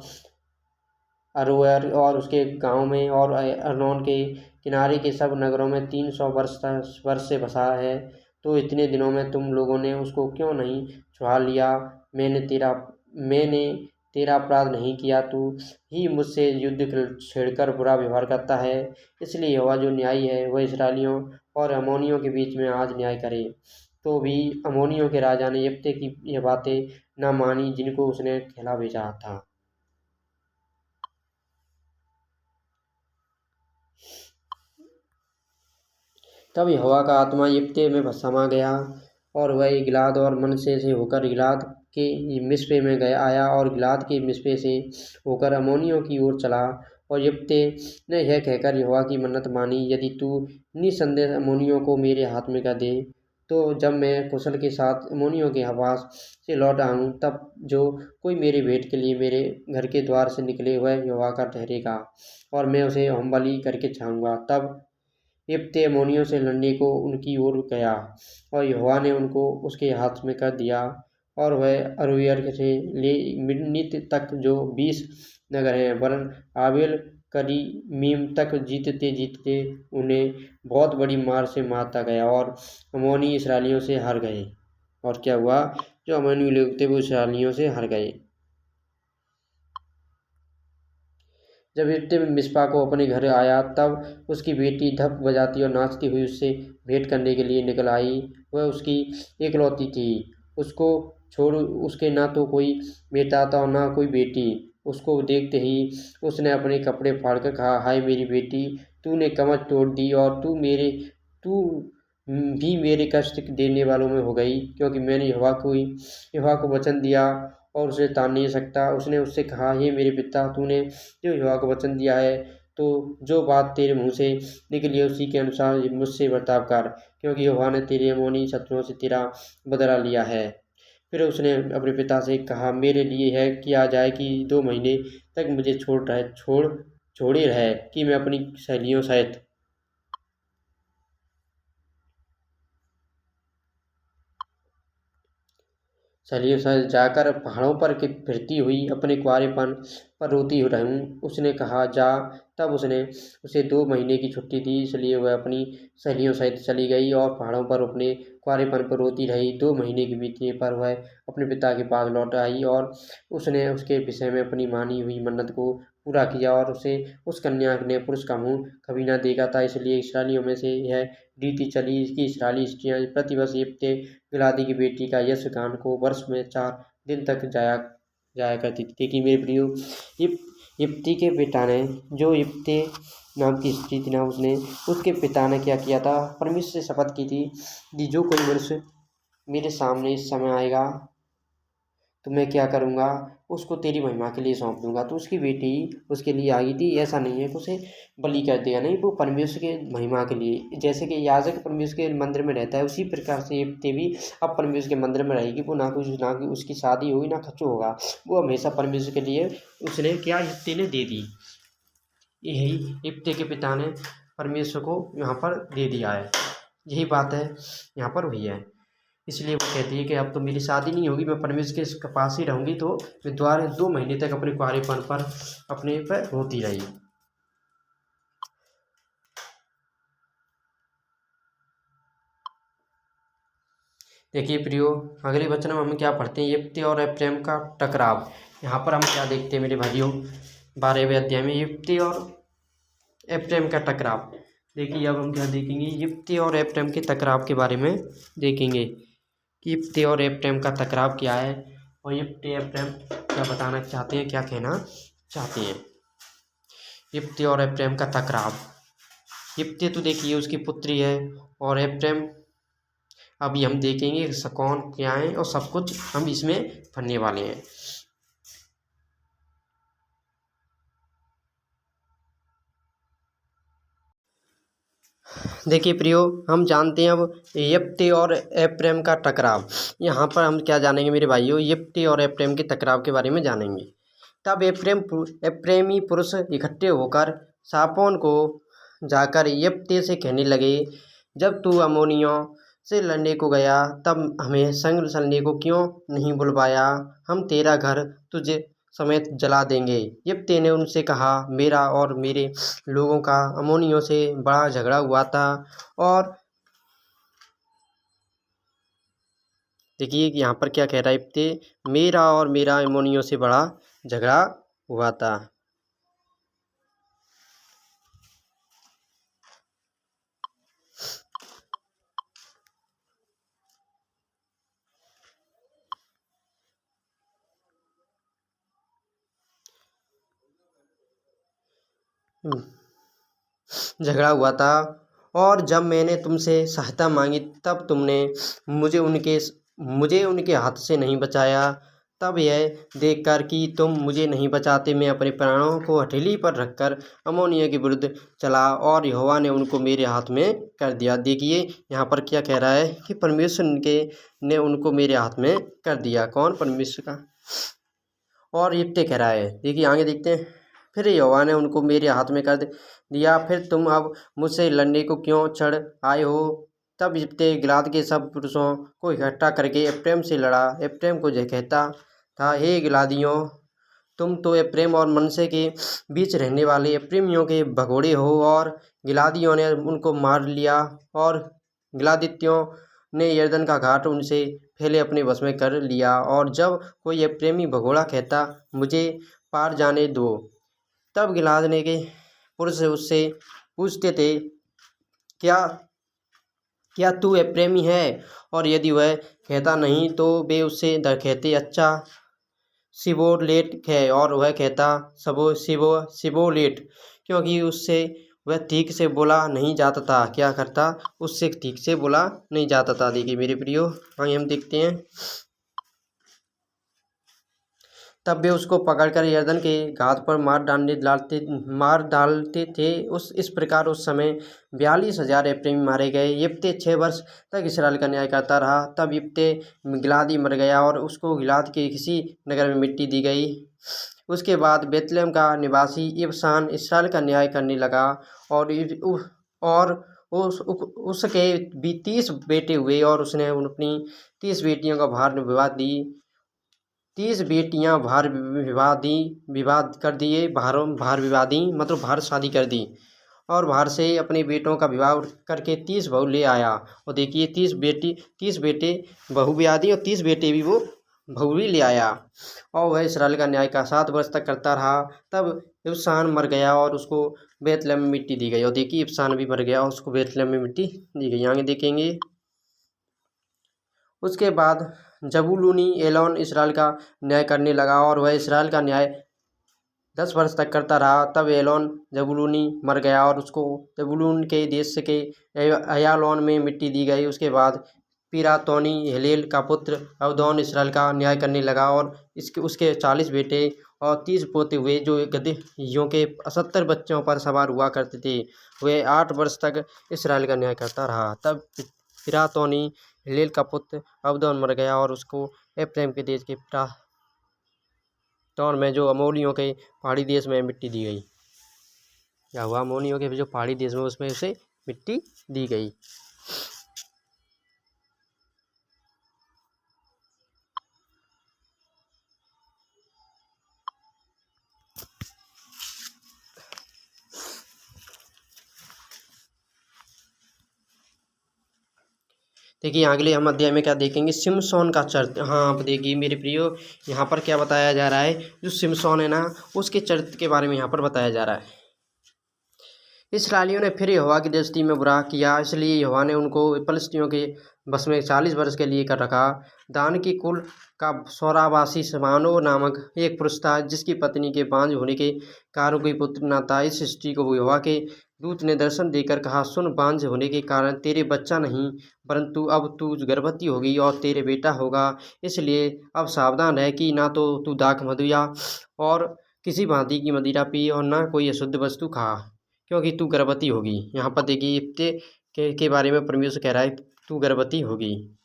अरोएर और उसके गाँव में और अर्नोन के किनारे के सब नगरों में 300 वर्ष से बसा है, तो इतने दिनों में तुम लोगों ने उसको क्यों नहीं छुड़ा लिया? मैंने तेरा अपराध नहीं किया, तू ही मुझसे युद्ध छेड़कर बुरा व्यवहार करता है। इसलिए यहोवा जो न्यायी है वह इसराइलियों और अम्मोनियों के बीच में आज न्याय करे। तो भी अम्मोनियों के राजा ने यिप्तह की यह बातें न मानी जिनको उसने खिला भेजा था। तब यहोवा का आत्मा यिप्तह में समा गया और वह गिलाद और मनश्शे से होकर गिलाद के मिस्पे में गया आया और गिलाद के मिस्पे से होकर अम्मोनियों की ओर चला। और यिप्तह ने यह कहकर यहोवा की मन्नत मानी, यदि तू निसन्देह अम्मोनियों को मेरे हाथ में कर दे, तो जब मैं कुशल के साथ अम्मोनियों के पास से लौट आऊँ, तब जो कोई मेरे भेंट के लिए मेरे घर के द्वार से निकले वह यहोवा का ठहरेगा और मैं उसे होमबलि करके छाऊँगा। तब यिप्तह अम्मोनियों से लड़ने को उनकी ओर गया और यहोवा ने उनको उसके हाथ में कर दिया और वह अरोएर से ले मिन्नीत तक जो 20 नगर हैं, वरन आबेल करीमीम तक जीतते जीतते उन्हें बहुत बड़ी मार से मारता गया और अम्मोनी इसराइलियों से हार गए। और क्या हुआ? जो अम्मोनी लोग थे वो इसराइलियों से हार गए। जब यिप्तह मिस्पा को अपने घर आया, तब उसकी बेटी धप बजाती और नाचती हुई उससे भेंट करने के लिए निकल आई। वह उसकी एकलौती थी, उसको छोड़ उसके ना तो कोई बेटा था और ना कोई बेटी। उसको देखते ही उसने अपने कपड़े फाड़कर कहा, हाय मेरी बेटी, तूने कमर तोड़ दी और तू भी मेरे कष्ट देने वालों में हो गई, क्योंकि मैंने यहोवा को वचन दिया और उसे तान नहीं सकता। उसने उससे कहा, हे मेरे पिता, तूने जो यहोवा को वचन दिया है, तो जो बात तेरे मुँह से निकली है उसी के अनुसार मुझसे बर्ताव कर, क्योंकि यहोवा ने तेरे अम्मोनी शत्रुओं से तेरा बदला लिया है। फिर उसने अपने पिता से कहा, मेरे लिए यह किया जाए कि 2 महीने तक मुझे छोड़े रहे कि मैं अपनी सहेलियों सहित जाकर पहाड़ों पर फिरती हुई अपने कुँवारेपन पर रोती रहूँ। उसने कहा, जा। तब उसने उसे 2 महीने की छुट्टी दी, इसलिए वह अपनी सहेलियों सहित चली गई और पहाड़ों पर अपने कुँवारेपन पर रोती रही। 2 महीने के बीतने पर वह अपने पिता के पास लौट आई और उसने उसके विषय में अपनी मानी हुई मन्नत को पूरा किया और उसे उस कन्या ने पुरुष का मुँह कभी न देखा था। इसलिए इसराइलियों में से यह रीति चली कि इसराइली स्त्रियाँ प्रतिवर्ष यिप्तह गिलादी की बेटी का यशगान को वर्ष में 4 दिन तक जाया करती थी। देखिए मेरे प्रियो, यिप्तह के पिता ने, जो यिप्तह नाम की स्त्री थी ना, उसके पिता ने क्या किया था? परमेश्वर से शपथ की थी कि जो कोई मनुष्य मेरे सामने इस समय आएगा तो मैं क्या करूँगा, उसको तेरी महिमा के लिए सौंप दूंगा। तो उसकी बेटी उसके लिए आई थी। ऐसा नहीं है कि उसे बलि कर देगा, नहीं, वो परमेश्वर के महिमा के लिए, जैसे कि याजक परमेश्वर के मंदिर में रहता है, उसी प्रकार से यिप्तह भी अब परमेश्वर के मंदिर में रहेगी। वो ना कि उसकी शादी होगी ना कुछ होगा, वो हमेशा परमेश्वर के लिए उसने क्या यिप्तह ने दे दी। यही यिप्तह के पिता ने परमेश्वर को यहाँ पर दे दिया है। यही बात है यहाँ पर हुई है। इसलिए वो कहती है कि अब तो मेरी शादी नहीं होगी, मैं परमेश्वर के पास ही रहूँगी। तो मैं 2 महीने तक अपने कुँवारेपन पर अपने पर रोती रही। देखिए प्रियो, अगले वचन में हम क्या पढ़ते हैं? यिप्तह और एप्रैम का टकराव। यहाँ पर हम क्या देखते हैं मेरे भाइयों? 12वें अध्याय में यिप्तह और एप्रैम का टकराव। देखिए अब हम क्या देखेंगे? यिप्तह और एप्रैम के टकराव के बारे में देखेंगे। कि यिप्ते और एप्रैम का टकराव क्या है, और यिप्ते एप्रैम क्या बताना चाहते हैं, क्या कहना चाहते हैं। यिप्ते और एप्रैम का टकराव। यिप्ते तो देखिए उसकी पुत्री है, और एप्रैम अभी हम देखेंगे कौन क्या है, और सब कुछ हम इसमें पढ़ने वाले हैं। देखिए प्रियो, हम जानते हैं अब यिप्ते और एप्रैम का टकराव। यहाँ पर हम क्या जानेंगे मेरे भाइयों, यिप्ते और एप्रैम के टकराव के बारे में जानेंगे। तब एप्रैमी पुरुष इकट्ठे होकर सापोन को जाकर यिप्ते से कहने लगे, जब तू अम्मोनियों से लड़ने को गया तब हमें संग चलने को क्यों नहीं बुलवाया, हम तेरा घर तुझे समेत जला देंगे। यिप्ते ने उनसे कहा, मेरा और मेरे लोगों का अम्मोनियों से बड़ा झगड़ा हुआ था, और देखिए यहाँ पर क्या कह रहा है यिप्ते, मेरा और मेरा अम्मोनियों से बड़ा झगड़ा हुआ था। झगड़ा हुआ था, और जब मैंने तुमसे सहायता मांगी तब तुमने मुझे उनके हाथ से नहीं बचाया। तब यह देखकर कि तुम मुझे नहीं बचाते, मैं अपने प्राणों को हथेली पर रखकर अम्मोनिया के विरुद्ध चला, और यहोवा ने उनको मेरे हाथ में कर दिया। देखिए यहाँ पर क्या कह रहा है कि परमेश्वर ने उनको मेरे हाथ में कर दिया। कौन? परमेश्वर का। और यिप्ते कह रहा है, देखिए आगे देखते हैं, फिर यहोवा ने उनको मेरे हाथ में कर दिया, फिर तुम अब मुझसे लड़ने को क्यों चढ़ आए हो। तब यिप्ते गिलाद के सब पुरुषों को इकट्ठा करके एप्रैम से लड़ा। एप्रैम को यह कहता था, हे गिलादियों, तुम तो एप्रैम और मनश्शे के बीच रहने वाले एप्रैमियों के भगोड़े हो। और गिलादियों ने उनको मार लिया, और गिलादियों ने यरदन का घाट उनसे पहले अपने वश में कर लिया। और जब कोई एप्रैमी भगोड़ा कहता, मुझे पार जाने दो, तब गिलाद के पुरुष उससे पूछते थे, क्या तू एप्रैमी है। और यदि वह कहता नहीं तो वे उससे कहते, अच्छा शिबोलेट है। और वह कहता शिबोलेट, क्योंकि उससे वह ठीक से बोला नहीं जाता था। क्या करता? उससे ठीक से बोला नहीं जाता था। देखिए मेरे प्रियो, आगे हम देखते हैं, तब वे उसको पकड़कर यरदन के घाट पर मार डालते थे। इस प्रकार उस समय 42,000 एप्रैमी मारे गए। यिप्ते 6 वर्ष तक इसराइल का न्याय करता रहा। तब यिप्ते गिलादी मर गया, और उसको गिलाद के किसी नगर में मिट्टी दी गई। उसके बाद बेतलेहम का निवासी इबसान इसराइल का न्याय करने लगा, और उसके भी 30 बेटे हुए, और उसने अपनी 30 बेटियों का विवाद कर दिए। भार विवाह दी मतलब भार शादी कर दी, और भार से अपने बेटों का विवाह करके 30 बहू ले आया। और देखिए 30 बेटे बहू ब्याह दी, और 30 बेटे भी वो बहू भी ले आया। और वह इसराइल का न्याय का 7 वर्ष तक करता रहा। तब इबसान मर गया, और उसको बेतलेहम में मिट्टी दी गई। और देखिए इबसान भी मर गया, उसको बेतलेहम में मिट्टी दी गई। आगे देखेंगे, उसके बाद जबूलूनी एलोन इसराइल का न्याय करने लगा, और वह इसराइल का न्याय 10 वर्ष तक करता रहा। तब एलोन जबूलूनी मर गया, और उसको जबूलून के देश के अयालोन में मिट्टी दी गई। उसके बाद पिरातोनी हेलेल का पुत्र अबदोन इसराइल का न्याय करने लगा, और उसके 40 बेटे और 30 पोते हुए, जो गदहियों के 70 बच्चों पर सवार हुआ करते थे। वे 8 वर्ष तक इसराइल का न्याय करता रहा। तब पिरातोनी हिलेल का पुत्र अबदोन मर गया, और उसको एप्रैम के देश के पिरातोन में, जो अमोनियों के पहाड़ी देश में, मिट्टी दी गई। क्या हुआ? अमोनियों के जो पहाड़ी देश में, उसमें उसे मिट्टी दी गई। देखिए अगले हम अध्याय में क्या देखेंगे, सिमसोन का चरित्र। हाँ अब देखिए मेरे प्रियो, यहाँ पर क्या बताया जा रहा है, जो सिमसोन है ना, उसके चरित्र के बारे में यहाँ पर बताया जा रहा है। इसराइलियों ने फिर यहोवा की दृष्टि में बुरा किया, इसलिए यहोवा ने उनको फलिस्तियों के बस में 40 वर्ष के लिए कर रखा। दान की कुल का सौरावासी मानव नामक एक पुरुष था, जिसकी पत्नी के बांझ होने के कारण कोई पुत्र न था। इस स्त्री को यहोवा के दूत ने दर्शन देकर कहा, सुन, बांझ होने के कारण तेरे बच्चा नहीं, परंतु अब तू गर्भवती होगी और तेरे बेटा होगा। इसलिए अब सावधान रह कि ना तो तू दाख मदिरा और किसी भांति की मदिरा पी और ना कोई अशुद्ध वस्तु खा, क्योंकि तू गर्भवती होगी। यहाँ पर देखिए इब्ते के बारे में परमेश्वर कह रहा है, तू गर्भवती होगी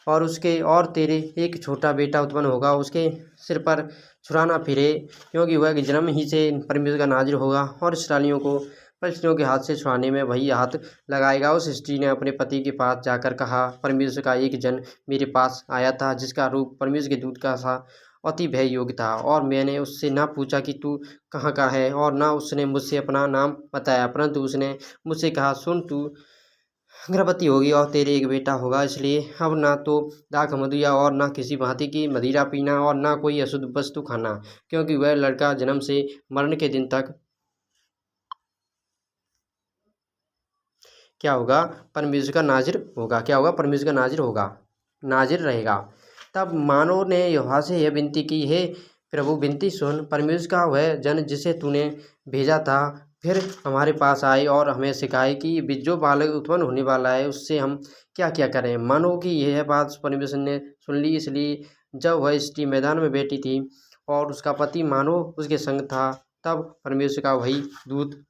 और तेरे एक छोटा बेटा उत्पन्न होगा, उसके सिर पर छुरा फिरे, क्योंकि वह जन्म ही से परमेश्वर का नाज़िर होगा और इस्राएलियों को फलिश्तियों के हाथ से छुड़ाने में वही हाथ लगाएगा। उस स्त्री ने अपने पति के पास जाकर कहा, परमेश्वर का एक जन मेरे पास आया था, जिसका रूप परमेश्वर के दूत का सा अति भय योग्य था, और मैंने उससे ना पूछा कि तू कहाँ का है, और ना उसने मुझसे अपना नाम बताया, परंतु उसने मुझसे कहा, सुन, तू गर्भवती होगी और तेरे एक बेटा होगा। इसलिए अब ना तो दाख मदिरा और ना किसी भांति की मदिरा पीना और ना कोई अशुद्ध वस्तु खाना, क्योंकि वह लड़का जन्म से मरण के दिन तक क्या होगा, परमेश्वर का नाजिर होगा। क्या होगा, परमेश्वर का नाजिर होगा, नाजिर रहेगा। तब मानव ने यहोवा से यह विनती की, हे प्रभु, विनती सुन, परमेश्वर का वह जन जिसे तूने भेजा था फिर हमारे पास आए और हमें सिखाए कि जो बालक उत्पन्न होने वाला है उससे हम क्या क्या करें। मानो कि यह बात परमेश्वर ने सुन ली। इसलिए जब वह स्त्री मैदान में बैठी थी और उसका पति मानो उसके संग था, तब परमेश्वर का वही दूत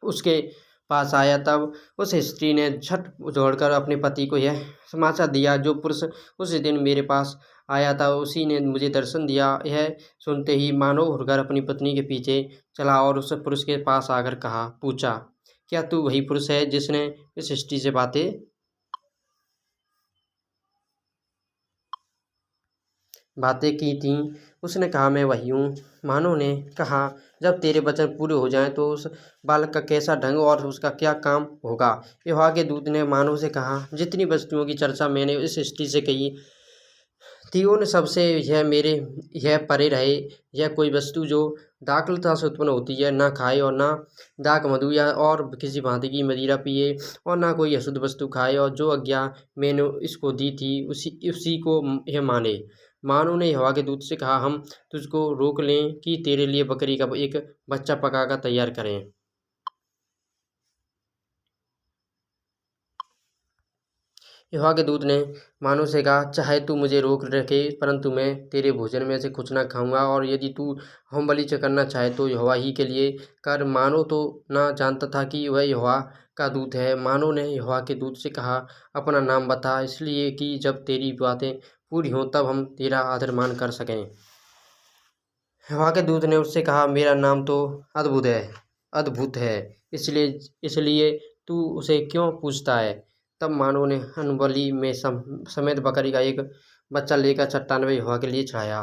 उसके पास आया। तब उस स्त्री ने झट दौड़कर अपने पति को यह समाचार दिया, जो पुरुष उस दिन मेरे पास आया था उसी ने मुझे दर्शन दिया। यह सुनते ही मानव उठकर अपनी पत्नी के पीछे चला और उस पुरुष के पास आकर पूछा, क्या तू वही पुरुष है जिसने इस स्त्री से बातें की थीं? उसने कहा, मैं वही हूँ। मानव ने कहा, जब तेरे वचन पूरे हो जाएं तो उस बालक का कैसा ढंग और उसका क्या काम होगा। यहोवा के दूत ने मानव से कहा, जितनी वस्तुओं की चर्चा मैंने इस स्त्री से कही थी उन सबसे यह परे रहे। यह कोई वस्तु जो दाखलता से उत्पन्न होती है ना खाए, और ना दाख मदिरा और किसी भांति की मदिरा पिए, और ना कोई अशुद्ध वस्तु खाए, और जो आज्ञा मैंने इसको दी थी उसी को यह माने। मानो ने यहोवा के दूत से कहा, हम तुझको रोक लें कि तेरे लिए बकरी का एक बच्चा पकाकर तैयार करें। यहोवा के दूत ने मानो से कहा, चाहे तू मुझे रोक रखे, परंतु मैं तेरे भोजन में से कुछ न खाऊंगा, और यदि तू होम बलि करना चाहे तो यहोवा ही के लिए कर। मानो तो ना जानता था कि वह यहोवा का दूत है। मानो ने यहोवा के दूत से कहा, अपना नाम बता, इसलिए कि जब तेरी बातें पूरी हों तब हम तेरा आदर मान कर सकें। यहोवा के दूत ने उससे कहा, मेरा नाम तो अद्भुत है, इसलिए तू उसे क्यों पूछता है। तब मानव ने अन्नबलि में समेत बकरी का एक बच्चा लेकर चट्टान में यहोवा के लिए चढ़ाया।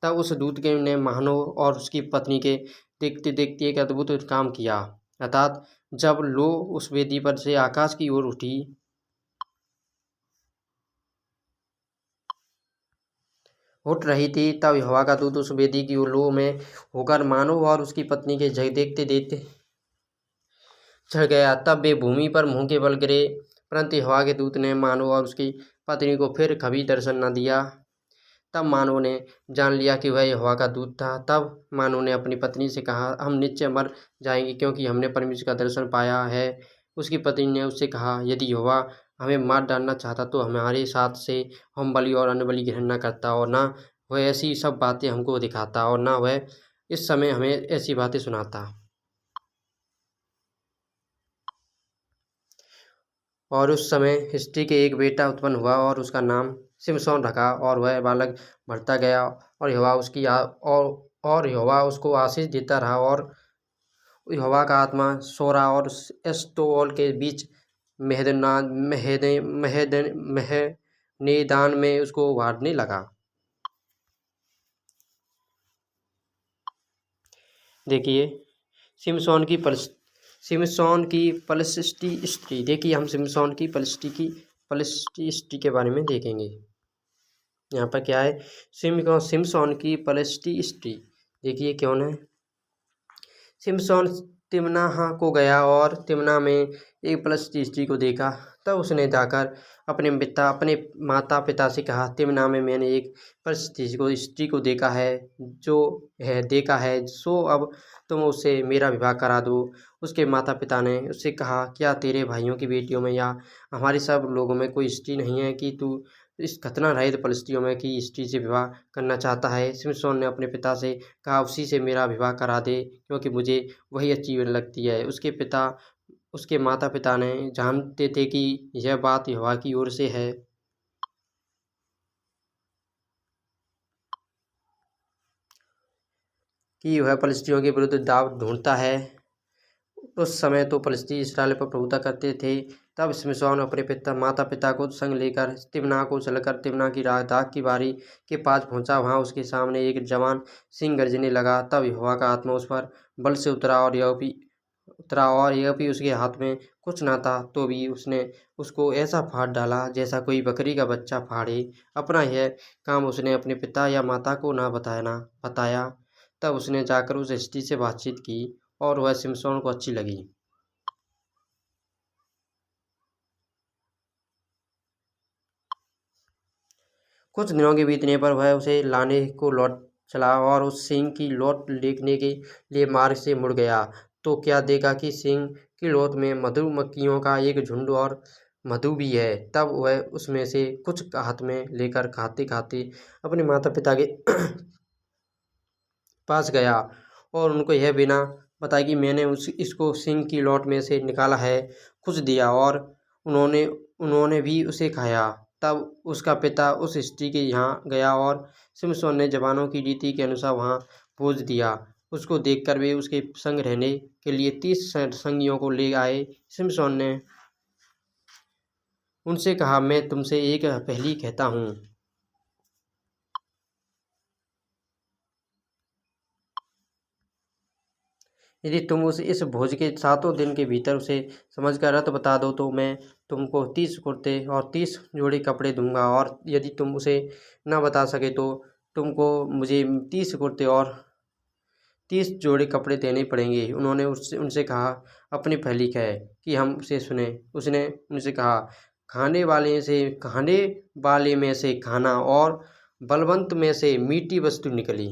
तब उस दूत के ने मानव और उसकी पत्नी के देखते देखते एक अद्भुत काम किया। अर्थात जब लो उस वेदी पर से आकाश की ओर उठ रही थी, तब यहोवा का दूत उस वेदी की लो में होकर मानव और उसकी पत्नी के देखते देखते चढ़ गया। तब वे भूमि पर मुंह के बल गिरे, परंतु यहोवा के दूत ने मानव और उसकी पत्नी को फिर कभी दर्शन न दिया। तब मानव ने जान लिया कि वह यहोवा का दूत था। तब मानव ने अपनी पत्नी से कहा, हम निश्चय मर जाएंगे, क्योंकि हमने परमेश्वर का दर्शन पाया है। उसकी पत्नी ने उससे कहा, यदि यहोवा हमें मार डालना चाहता तो हमारे साथ से होम बलि और अन्न बलि ग्रहण न करता, और ना वह ऐसी सब बातें हमको दिखाता, और ना वह इस समय हमें ऐसी बातें सुनाता। और उस समय स्त्री के एक बेटा उत्पन्न हुआ और उसका नाम शिमशोन रखा, और वह बालक बढ़ता गया और यहोवा उसको आशीष देता रहा, और यहोवा का आत्मा सोरा और एस्ताओल के बीच महनेदान में उसको उभारने लगा। देखिए शिमशोन की पलिश्ती स्त्री। देखिए हम शिमशोन की पलिश्ती स्त्री के बारे में देखेंगे। यहाँ पर क्या है, शिमशोन की पलिश्ती स्त्री। देखिए कौन है शिमशोन। तिम्नाह को गया और तिम्नाह में एक पलिश्ती स्त्री को देखा। तब उसने जाकर अपने माता पिता से कहा, तिम्नाह में मैंने एक पलिश्ती स्त्री को देखा है, सो अब तुम उससे मेरा विवाह करा दो। उसके माता पिता ने उससे कहा, क्या तेरे भाइयों की बेटियों में या हमारे सब लोगों में कोई स्त्री नहीं है कि तू इस खतना रहित पलिश्तियों में की स्त्री से विवाह करना चाहता है? शिमशोन ने अपने पिता से कहा, उसी से मेरा विवाह करा दे, क्योंकि मुझे वही अच्छी लगती है। उसके माता पिता ने जानते थे कि यह बात यहोवा की ओर से है कि वह पलिश्तियों के विरुद्ध दाव ढूंढता है। उस समय तो पलिश्ती इस्राएल पर प्रभुता करते थे। तब शिमशोन अपने माता पिता को संग लेकर तिम्नाह को चलकर तिम्नाह की दाख की बारी के पास पहुंचा। वहां उसके सामने एक जवान सिंह गरजने लगा। तब यहोवा का आत्मा उस पर बल से उतरा और यह भी उसके हाथ में कुछ न था, तो भी उसने उसको ऐसा फाड़ डाला जैसा कोई बकरी का बच्चा फाड़े। अपना यह काम उसने अपने पिता या माता को न बताया। तब उसने जाकर उस स्त्री से बातचीत की और वह शिमशोन को अच्छी लगी। कुछ दिनों के बीतने पर वह उसे लाने को लौट चला और उस सिंह की लौट देखने के लिए मार्ग से मुड़ गया, तो क्या देखा कि सिंह की लौट में मधुमक्खियों का एक झुंड और मधु भी है। तब वह उसमें से कुछ हाथ में लेकर खाते खाते अपने माता पिता के पास गया और उनको यह बिना बताए कि मैंने इसको सिंह की लौट में से निकाला है, कुछ दिया और उन्होंने भी उसे खाया। तब उसका पिता उस स्त्री के यहाँ गया और शिमशोन ने जवानों की रीति के अनुसार वहाँ भोज दिया। उसको देखकर वे उसके संग रहने के लिए 30 संगियों को ले आए। शिमशोन ने उनसे कहा, मैं तुमसे एक पहेली कहता हूँ। यदि तुम इस भोज के 7 दिन के भीतर उसे समझकर रत बता दो, तो मैं तुमको 30 कुर्ते और 30 जोड़ी कपड़े दूंगा, और यदि तुम उसे न बता सके तो तुमको मुझे 30 कुर्ते और 30 जोड़ी कपड़े देने पड़ेंगे। उन्होंने उनसे कहा, अपनी पहेली कह कि हम उसे सुने। उसने उनसे कहा, खाने वाले में से खाना और बलवंत में से मीठी वस्तु निकली।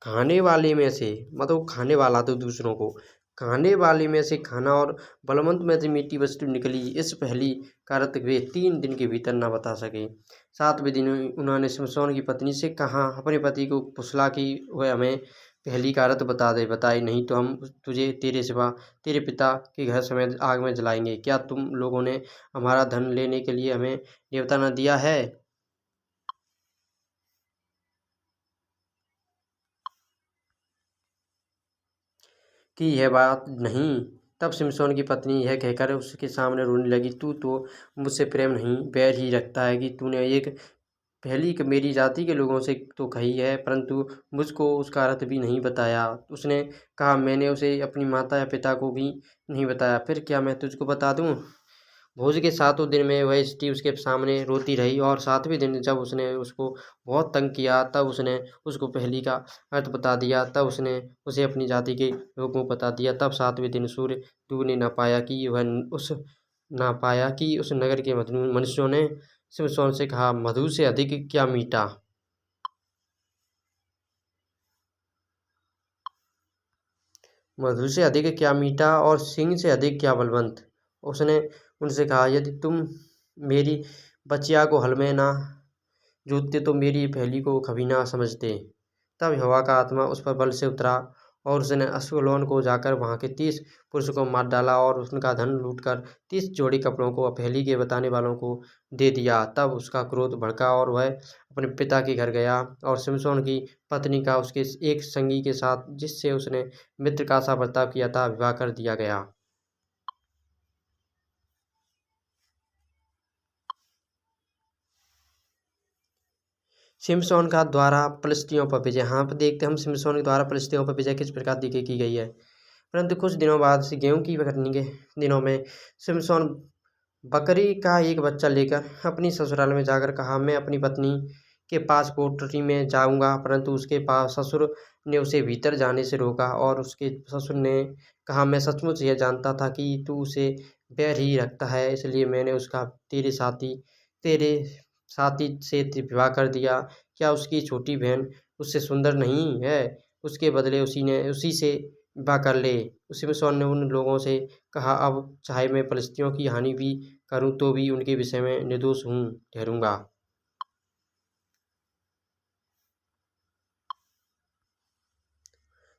खाने वाले में से मतलब खाने वाला तो दूसरों को, खाने वाले में से खाना और बलवंत में से मीठी वस्तु निकली। इस पहेली का अर्थ वे 3 दिन के भीतर न बता सके। 7वें दिन उन्होंने शिमशोन की पत्नी से कहा, अपने पति को फुसला कि वह हमें पहेली का अर्थ बताए, नहीं तो हम तुझे तेरे सिवा तेरे पिता के घर समेत आग में जलाएंगे। क्या तुम लोगों ने हमारा धन लेने के लिए हमें न्योता न दिया है कि यह बात नहीं? तब शिमशोन की पत्नी यह कहकर उसके सामने रोने लगी, तू तो मुझसे प्रेम नहीं, बैर ही रखता है कि तूने एक पहेली मेरी जाति के लोगों से तो कही है, परंतु मुझको उसका अर्थ भी नहीं बताया। उसने कहा, मैंने उसे अपनी माता या पिता को भी नहीं बताया, फिर क्या मैं तुझको बता दूं? भोज के 7वें दिन में वह स्त्री उसके सामने रोती रही और 7वें दिन जब उसने उसको बहुत तंग किया, तब उसने उसको पहेली का अर्थ बता दिया। तब उसने उसे अपनी जाति के लोगों को बता दिया। तब 7वें दिन सूर्य डूबने न पाया कि उस नगर के मनुष्यों ने शिमशोन से कहा, मधु से अधिक क्या मीठा, मधु से अधिक क्या मीठा और सिंह से अधिक क्या बलवंत। उसने उनसे कहा, यदि तुम मेरी बचिया को हल में ना जूतते तो मेरी पहेली को कभी ना समझते। तब यहोवा का आत्मा उस पर बल से उतरा और उसने अस्कलोन को जाकर वहाँ के 30 पुरुषों को मार डाला और उनका धन लूटकर 30 जोड़ी कपड़ों को पहेली के बताने वालों को दे दिया। तब उसका क्रोध भड़का और वह अपने पिता के घर गया और शिमशोन की पत्नी का उसके एक संगी के साथ, जिससे उसने मित्र का सा बर्ताव किया था, विवाह कर दिया गया। शिमशोन का द्वारा पलिश्तियों पर विजय। हाँ, पर देखते हम शिमशोन के द्वारा पलिश्तियों पर विजय किस प्रकार की गई है। परंतु कुछ दिनों बाद से गेहूं की कटनी के दिनों में शिमशोन बकरी का एक बच्चा लेकर अपनी ससुराल में जाकर कहा, मैं अपनी पत्नी के पास कोठरी में जाऊंगा, परंतु उसके पास ससुर ने उसे भीतर जाने से रोका और उसके ससुर ने कहा, मैं सचमुच यह जानता था कि तू उसे बैर ही रखता है, इसलिए मैंने उसका तेरे साथी से विवाह कर दिया। क्या उसकी छोटी बहन उससे सुंदर नहीं है? उसके बदले उसी से विवाह कर ले। शिमशोन ने उन लोगों से कहा, अब चाहे मैं फ़लिश्तियों की हानि भी करूँ तो भी उनके विषय में निर्दोष ठहरूँगा।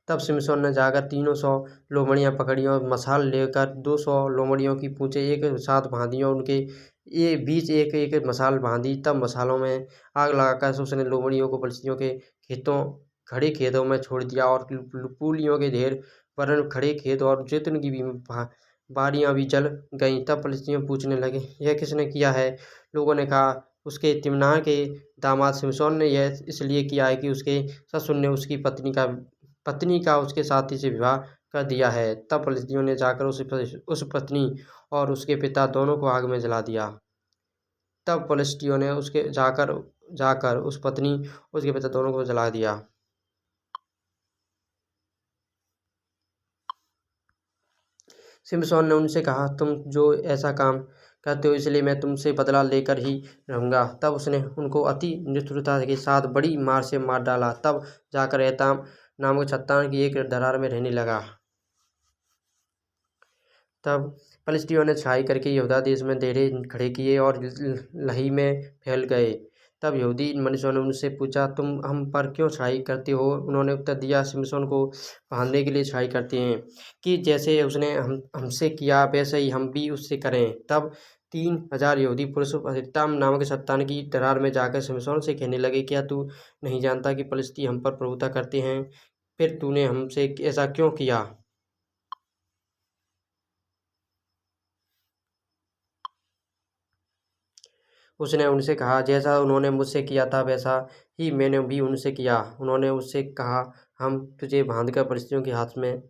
तब शिमशोन ने जाकर 300 लोमड़ियाँ पकड़ी और मशाल लेकर 200 लोमड़ियों की पूँछें एक साथ बाँधी और उनके ये बीच एक-एक मशाल बाँधी। तब मशालों में आग लगाकर उसने लोमड़ियों को फ़लिश्तियों के खड़े खेतों में छोड़ दिया और पूलियों के ढेर वरन खड़े खेत और जैतून की भी बारियाँ भी जल गईं। तब फ़लिश्ती पूछने लगे, यह किसने किया है? लोगों ने कहा, उसके तिम्नाह के दामाद शिमशोन ने यह इसलिए किया है कि उसके ससुर ने उसकी पत्नी का उसके साथी से विवाह कर दिया है। तब फ़लिश्तियों ने जाकर उस पत्नी और उसके पिता दोनों को आग में जला दिया। तब फ़लिश्तियों ने उसके जाकर उस पत्नी और उसके पिता दोनों को जला दिया। शिमशोन ने उनसे कहा, तुम जो ऐसा काम करते हो इसलिए मैं तुमसे बदला लेकर ही रहूँगा। तब उसने उनको अति निष्ठुरता के साथ बड़ी मार से मार डाला। तब जाकर एताम नामक चट्टान की एक दरार में रहने लगा। तब फ़लिश्तियों ने छाई करके यहूदा देश में डेरे खड़े किए और लही में फैल गए। तब यहूदी मनुष्यों ने उनसे पूछा, तुम हम पर क्यों छाई करते हो? उन्होंने उत्तर दिया, शिमशोन को बांधने के लिए छाई करते हैं कि जैसे उसने हमसे किया वैसे ही हम भी उससे करें। तब 3000 यहूदी पुरुष एताम नामक चट्टान की दरार में जाकर शिमशोन से कहने लगे, क्या तू नहीं जानता कि फ़लिश्ती हम पर प्रभुता करते हैं? फिर तूने हमसे ऐसा क्यों किया? उसने उनसे कहा, जैसा उन्होंने मुझसे किया था वैसा ही मैंने भी उनसे किया। उन्होंने उससे कहा, हम तुझे बांधकर फ़लिश्तियों के हाथ में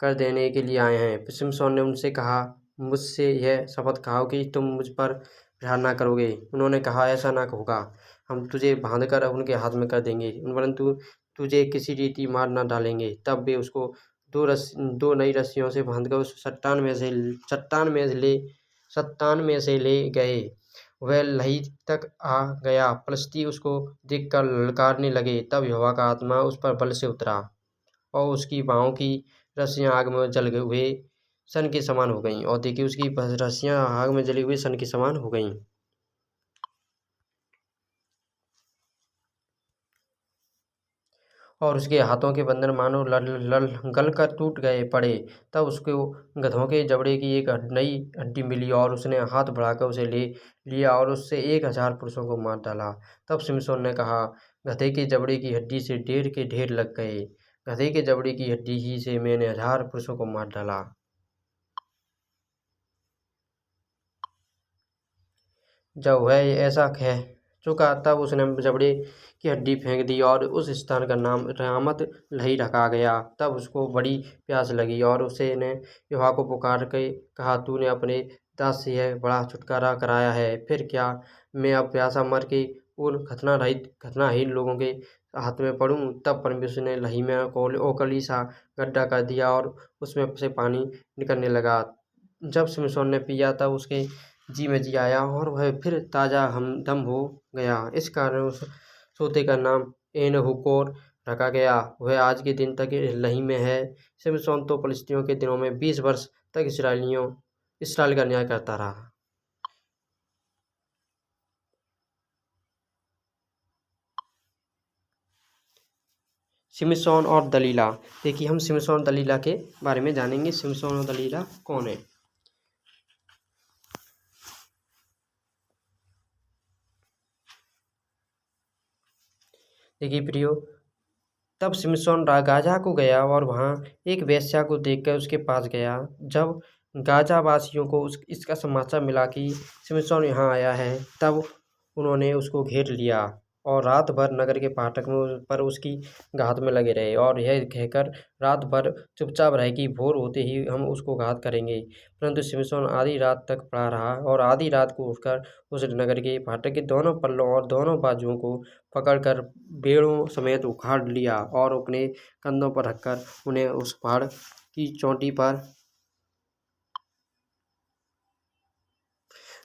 कर देने के लिए आए हैं। शिमशोन ने उनसे कहा, मुझसे यह शपथ खाओ कि तुम मुझ पर प्रहार न करोगे। उन्होंने कहा, ऐसा न होगा, हम तुझे बांधकर उनके हाथ में कर देंगे, परंतु तुझे किसी रीति मार न डालेंगे। तब वे उसको 2 नई रस्सियों से बांधकर उस चट्टान में से ले गए। वह लही तक आ गया। फ़लिश्ती उसको देखकर ललकारने लगे। तब यहोवा का आत्मा उस पर बल से उतरा और उसकी बाहों की रस्सियाँ आग में जल हुए सन के समान हो गईं। और देखिए, उसकी रस्सियाँ आग में जले हुए सन के समान हो गईं। और उसके हाथों के बंधन मानो गल कर टूट पड़े। तब उसको गधों के जबड़े की एक नई हड्डी मिली और उसने हाथ बढ़ाकर उसे ले लिया और उससे 1000 पुरुषों को मार डाला। तब शिमशोन ने कहा, गधे के जबड़े की हड्डी से ढेर के ढेर लग गए। गधे के जबड़े की हड्डी ही से मैंने 1000 पुरुषों को मार डाला। जब वह ऐसा कह चुका तब उसने जबड़े की हड्डी फेंक दी और उस स्थान का नाम रामत लही रखा गया। तब उसको बड़ी प्यास लगी और उसने यहोवा को पुकार के कहा, तूने अपने दास से यह बड़ा छुटकारा कराया है, फिर क्या मैं अब प्यासा मर के उन खतनाहीन लोगों के हाथ में पड़ूं? तब परमेश्वर ने लही में ओकली सा गड्ढा कर दिया और उसमें से पानी निकलने लगा। जब शिमशोन ने पिया तब उसके जी में जी आया और वह फिर ताज़ा हमदम हो गया। इस कारण उस सोते का नाम एन-हक्कोर रखा गया। वह आज के दिन तक लही में है। शिमशोन तो फ़लिश्तियों के दिनों में 20 वर्ष तक इस्राएल का न्याय करता रहा। शिमशोन और दलीला। देखिए, हम शिमशोन और दलीला के बारे में जानेंगे। शिमशोन और दलीला कौन है? देखिए प्रियो, तब शिमशोन गाज़ा को गया और वहाँ एक वेश्या को देखकर उसके पास गया। जब गाज़ा वासियों को इसका समाचार मिला कि शिमशोन यहाँ आया है, तब उन्होंने उसको घेर लिया और रात भर नगर के फाटक में पर उसकी घात में लगे रहे और यह कहकर रात भर चुपचाप रहे कि भोर होते ही हम उसको घात करेंगे। परंतु सिमसोन आधी रात तक पड़ा रहा और आधी रात को उठकर उस नगर के फाटक के दोनों पल्लों और दोनों बाजुओं को पकड़कर बेड़ों समेत उखाड़ लिया और अपने कंधों पर रखकर उन्हें उस पहाड़ की चोटी पर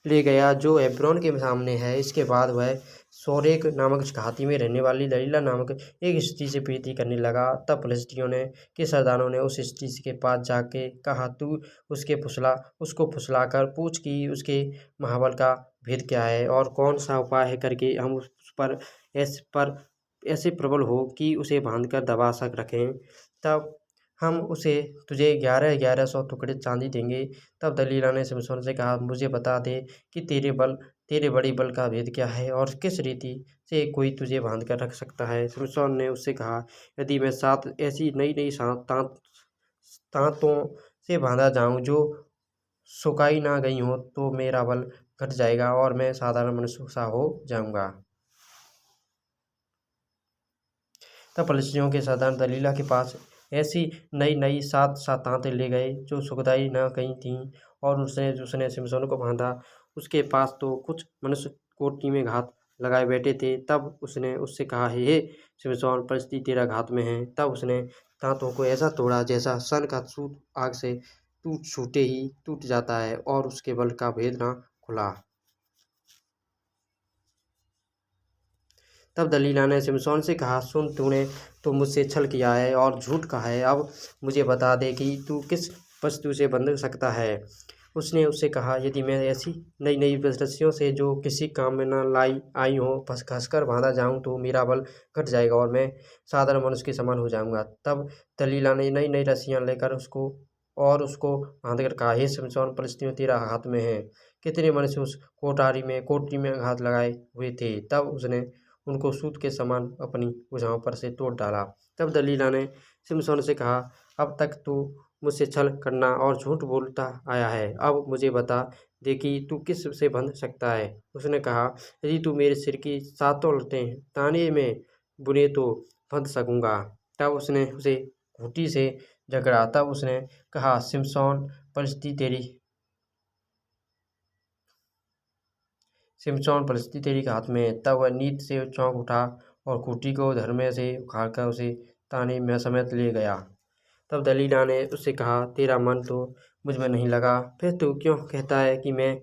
ले गया जो हेब्रोन के सामने है। इसके बाद वह सोरेक नामक घाटी में रहने वाली दलीला नामक एक स्त्री से प्रीति करने लगा। तब फलिस्तियों ने के सरदारों ने उस स्त्री के पास जाके कहा, तू उसको फुसलाकर पूछ कि उसके महाबल का भेद क्या है और कौन सा उपाय है करके हम उस पर ऐसे प्रबल हो कि उसे बांधकर दबा सक रखें। तब हम उसे तुझे 11,100 टुकड़े चांदी देंगे। तब दलीला ने शिमशोन से कहा, मुझे बता दे कि तेरे बड़ी बल का भेद क्या है और किस रीति से कोई तुझे बांध कर रख सकता है। शिमशोन ने उससे कहा, यदि मैं 7 ऐसी नई नई तांतों से बांधा जाऊं जो सुखाई ना गई हो तो मेरा बल घट जाएगा और मैं साधारण मनुष्य सा हो जाऊंगा। तब फलिस्तियों के सरदार दलीला के पास ऐसी नई नई 7 तांतें ले गए जो सुखदाई न गई थीं और उसने शिमशोन को बांधा। उसके पास तो कुछ मनुष्य कोठी में घात लगाए बैठे थे। तब उसने उससे कहा, हे शिमशोन, परिस्थिति तेरा घात में है। तब उसने तांतों को ऐसा तोड़ा जैसा सन का सूत आग से छूटे ही टूट जाता है और उसके बल का भेद न खुला। तब दलीला ने शिमशोन से कहा, सुन, तूने तो मुझसे छल किया है और झूठ कहा है। अब मुझे बता दे कि तू किस वस्तु से बंध सकता है। उसने उससे कहा, यदि मैं ऐसी नई नई रस्सियों से जो किसी काम में न आई हो घसकर बांधा जाऊं तो मेरा बल घट जाएगा और मैं साधारण मनुष्य के समान हो जाऊंगा। तब दलीला ने नई नई रस्सियां लेकर उसको बांध कर कहा, हे शिमशोन, फलिस्तियों तेरा हाथ में है। कितने मनुष्य उस कोठरी में घात लगाए हुए थे। तब उसने उनको सूत के समान अपनी भुजाओं पर से तोड़ डाला। तब दलीला ने शिमशोन से कहा, अब तक तू मुझसे छल करना और झूठ बोलता आया है। अब मुझे बता दे कि तू किस से बंध सकता है। उसने कहा, यदि तू मेरे सिर की 7 लटें ताने में बुने तो बंध सकूंगा। तब उसने उसे घूंटी से जकड़ा। तब उसने कहा, शिमशोन, परिस्थिति तेरी हाथ में है। तब वह नींद से चौंक उठा और खूंटी को धरमे से उखाड़कर उसे ताने में समेत ले गया। तब दलीला ने उससे कहा, तेरा मन तो मुझ में नहीं लगा, फिर तू क्यों कहता है कि मैं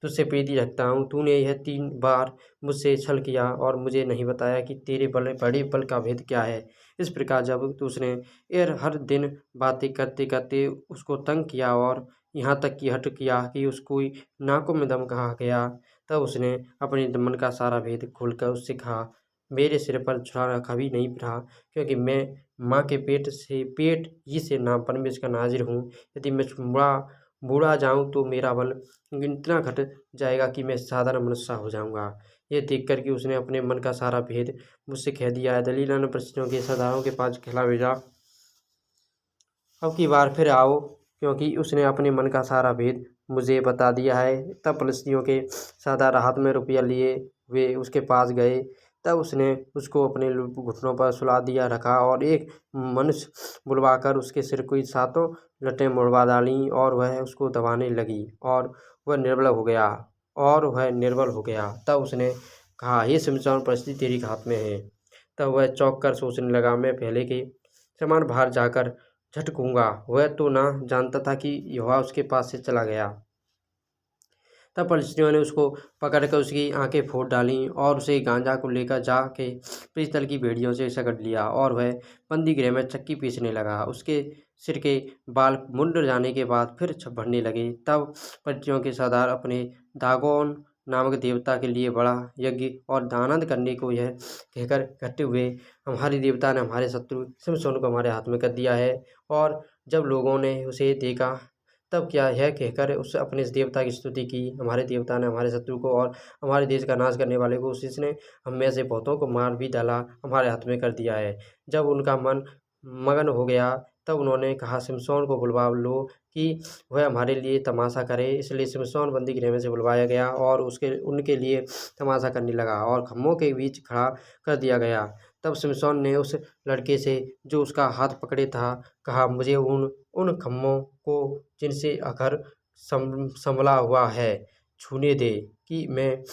तुझसे प्रीति रखता हूँ। तूने यह 3 बार मुझसे छल किया और मुझे नहीं बताया कि तेरे बड़े बल का भेद क्या है। इस प्रकार जब उसने हर दिन बातें करते करते उसको तंग किया और यहाँ तक कि हट किया कि उसको नाकों में दम कहा गया, तब उसने अपने मन का सारा भेद खोलकर उससे कहा, मेरे सिर पर छुरा कभी नहीं रहा, क्योंकि मैं माँ के पेट ही से नाम परमेश्वर का नाजिर हूँ। यदि मैं बूढ़ा जाऊँ तो मेरा बल इतना घट जाएगा कि मैं साधारण मनुष्य हो जाऊंगा। यह देखकर कि उसने अपने मन का सारा भेद मुझसे कह दिया है, दलीला ने फलिस्तियों के सरदारों के पास कहला भेजा, अब की बार फिर आओ, क्योंकि उसने अपने मन का सारा भेद मुझे बता दिया है। तब फलिस्तियों के सरदार हाथ में रुपया लिए वे उसके पास गए। तब उसने उसको अपने घुटनों पर सुला दिया रखा और एक मनुष्य बुलवाकर उसके सिर की 7 लटें मुड़वा डालीं और वह उसको दबाने लगी और वह निर्बल हो गया। तब उसने कहा, हे शिमशोन, परिस्थिति तेरी हाथ में है। तब वह चौंक कर सोचने लगा, मैं पहले के समान बाहर जाकर झटकूंगा। वह तो ना जानता था कि यहोवा उसके पास से चला गया। तब फलिस्तियों ने उसको पकड़कर उसकी आंखें फोड़ डालीं और उसे गांजा को लेकर जाके पीतल की भेड़ियों से सकड़ लिया और वह बंदी गृह में चक्की पीसने लगा। उसके सिर के बाल मुंड जाने के बाद फिर बढ़ने लगे। तब फलिस्तियों के सरदार अपने दागोन नामक देवता के लिए बड़ा यज्ञ और आनंद करने को यह कहकर इकट्ठे हुए, हमारे देवता ने हमारे शत्रु शिमशोन को हमारे हाथ में कर दिया है। और जब लोगों ने उसे देखा तब क्या यह कहकर उस अपने इस देवता की स्तुति की, हमारे देवता ने हमारे शत्रु को और हमारे देश का नाश करने वाले को, उसने हम में से बहुतों को मार भी डाला, हमारे हाथ में कर दिया है। जब उनका मन मगन हो गया तब उन्होंने कहा शिमशोन को बुलवा लो कि वह हमारे लिए तमाशा करे। इसलिए शिमशोन बंदी गृह में से बुलवाया गया और उनके लिए तमाशा करने लगा और खम्भों के बीच खड़ा कर दिया गया। तब शिमशोन ने उस लड़के से जो उसका हाथ पकड़े था कहा, मुझे उन खम्भों को जिनसे घर संभला हुआ है छूने दे कि मैं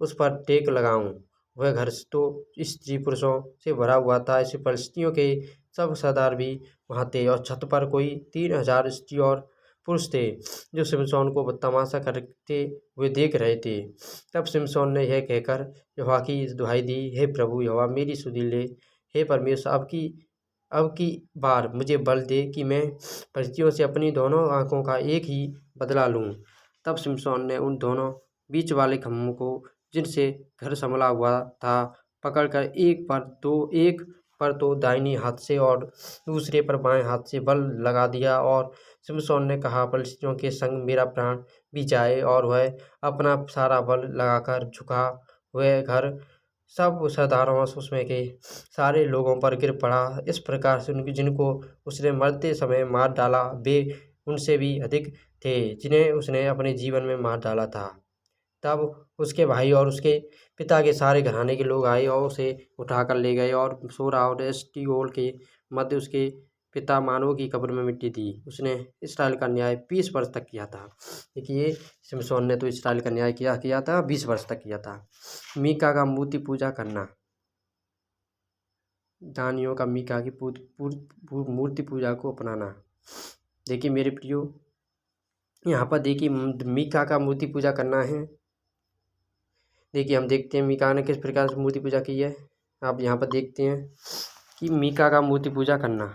उस पर टेक लगाऊं। वह घर तो स्त्री पुरुषों से भरा हुआ था। इस फलिश्तियों के सब सरदार भी वहाँ थे और छत पर कोई 3000 स्त्री और पुरुष थे जो शिमशोन को तमाशा करते हुए देख रहे थे। तब शिमशोन ने यह कहकर यहोवा की दुहाई दी, हे प्रभु यहोवा मेरी सुधि ले। हे परमेश्वर, अब की बार मुझे बल दे कि मैं फलिश्तियों से अपनी दोनों आंखों का एक ही बदला लूँ। तब शिमशोन ने उन दोनों बीच वाले खम्भों को जिनसे घर संभला हुआ था पकड़कर एक पर तो दाहिनी हाथ से और दूसरे पर बाएं हाथ से बल लगा दिया। और शिमशोन ने कहा, फलिश्तियों के संग मेरा प्राण भी जाए। और वह अपना सारा बल लगाकर झुका। वह घर सब सरदारों और उसमें के सारे लोगों पर गिर पड़ा। इस प्रकार से जिनको उसने मरते समय मार डाला वे उनसे भी अधिक थे जिन्हें उसने अपने जीवन में मार डाला था। तब उसके भाई और उसके पिता के सारे घराने के लोग आए और उसे उठाकर ले गए और सोरा और एस्टीओल के मध्य उसके पिता मानव की कब्र में मिट्टी दी। उसने इसराइल का न्याय 20 वर्ष तक किया था। देखिए शिमशोन ने तो इसराइल का न्याय किया था 20 वर्ष तक किया था। मीका का मूर्ति पूजा करना। दानियों का मीका की मूर्ति पूजा को अपनाना। देखिए मेरे प्रियो, यहाँ पर देखिए मीका का मूर्ति पूजा करना है। देखिए हम देखते हैं मीका ने किस प्रकार से मूर्ति पूजा की है। आप यहाँ पर देखते हैं कि मीका का मूर्ति पूजा करना।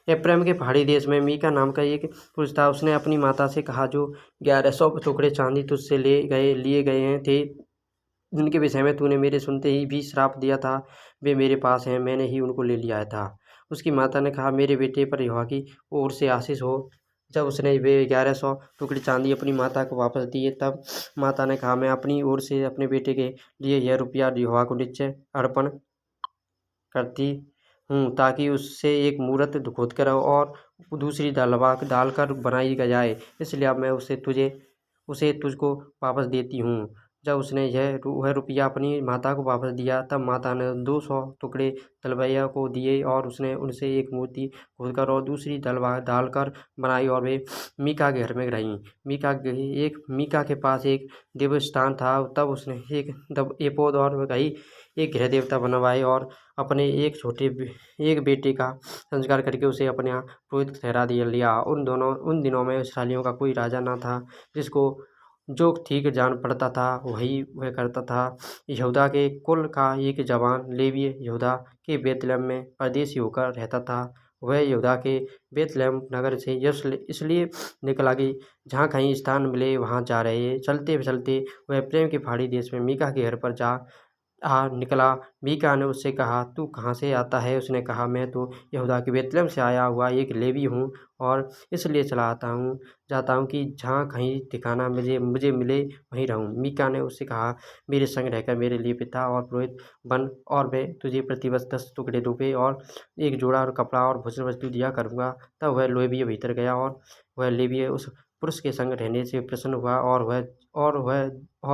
एप्रैम के पहाड़ी देश में मीका नाम का एक पुरुष था। उसने अपनी माता से कहा, जो 1100 टुकड़े चांदी तुझसे लिए गए हैं थे, जिनके विषय में तूने मेरे सुनते ही भी श्राप दिया था, वे मेरे पास हैं, मैंने ही उनको ले लिया था। उसकी माता ने कहा, मेरे बेटे पर यहोवा की ओर से आशीष हो। जब उसने वे 1100 टुकड़े चांदी अपनी माता को वापस दिए, तब माता ने कहा, मैं अपनी ओर से अपने बेटे के लिए यह रुपया यहोवा को निश्चय अर्पण करती हूँ, ताकि उससे एक मूरत खोदकर और दूसरी डालकर बनाई जाए। इसलिए अब मैं उसे तुझको वापस देती हूँ। जब उसने वह रुपया अपनी माता को वापस दिया, तब माता ने 200 टुकड़े तलवैया को दिए और उसने उनसे एक मूर्ति खोदकर और दूसरी डालकर बनाई और वे मीका के घर में रहीं। मीका के पास एक देवस्थान था। तब उसने एक एपोद और एक गृह देवता बनवाए और अपने एक बेटे का संस्कार करके उसे अपने यहाँ पुरोहित ठहरा लिया। उन दिनों में इस्राएलियों का कोई राजा न था जिसको जो ठीक जान पड़ता था वही वह करता था। यहूदा के कुल का एक जवान लेवीय यहूदा के बेतलेहम में परदेशी होकर रहता था। वह यहूदा के बेतलेहम नगर से इसलिए निकला कि जहाँ कहीं स्थान मिले वहाँ जा रहे। चलते चलते वह प्रेम के पहाड़ी देश में मीका के घर पर जा निकला। मीका ने उससे कहा, तू कहाँ से आता है? उसने कहा, मैं तो यहूदा के बेतलेहम से आया हुआ एक लेवी हूँ और इसलिए जाता हूँ कि जहाँ कहीं ठिकाना मुझे मिले वहीं रहूँ। मीका ने उससे कहा, मेरे संग रहकर मेरे लिए पिता और पुरोहित बन और मैं तुझे प्रतिवर्ष 10 टुकड़े रुपये और एक जोड़ा और कपड़ा और भोजन वस्तु दिया करूँगा। तब वह लेवीय भीतर गया और वह लेवीय उस पुरुष के संग रहने से प्रसन्न हुआ और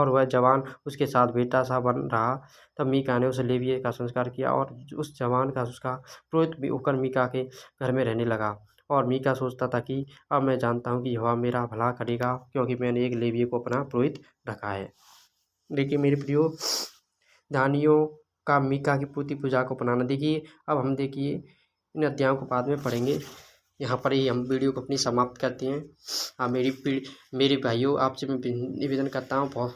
वह जवान उसके साथ बेटा सा बन रहा। तब मीका ने उस लेवीय का संस्कार किया और उस जवान का उसका पुरोहित भी होकर मीका के घर में रहने लगा। और मीका सोचता था कि अब मैं जानता हूँ कि यहोवा मेरा भला करेगा, क्योंकि मैंने एक लेवीय को अपना पुरोहित रखा है। देखिए मेरे प्रियो, दानियों का मीका की पूजा को अपनाना। देखिए अब हम इन अध्यायों को बाद में पढ़ेंगे। यहाँ पर ही हम वीडियो को अपनी समाप्त करते हैं। मेरे भाइयों, आपसे मैं निवेदन करता हूँ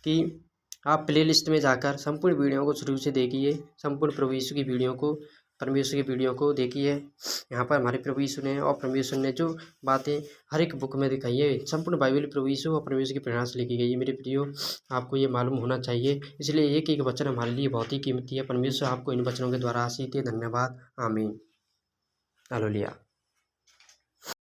कि आप प्लेलिस्ट में जाकर संपूर्ण वीडियो को शुरू से देखिए। संपूर्ण प्रभु यीशु की वीडियो को, परमेश्वर की वीडियो को देखिए। यहाँ पर हमारे प्रभु यीशु ने और परमेश्वर ने जो बातें हर एक बुक में दिखाई है, संपूर्ण बाइबल प्रभु यीशु और परमेश्वर की प्रेरणा से लिखी गई है। मेरे प्रियो, आपको ये मालूम होना चाहिए, इसलिए एक एक वचन हमारे लिए बहुत ही कीमती है। परमेश्वर आपको इन वचनों के द्वारा आशीष दे। धन्यवाद। आमीन। हालेलुया।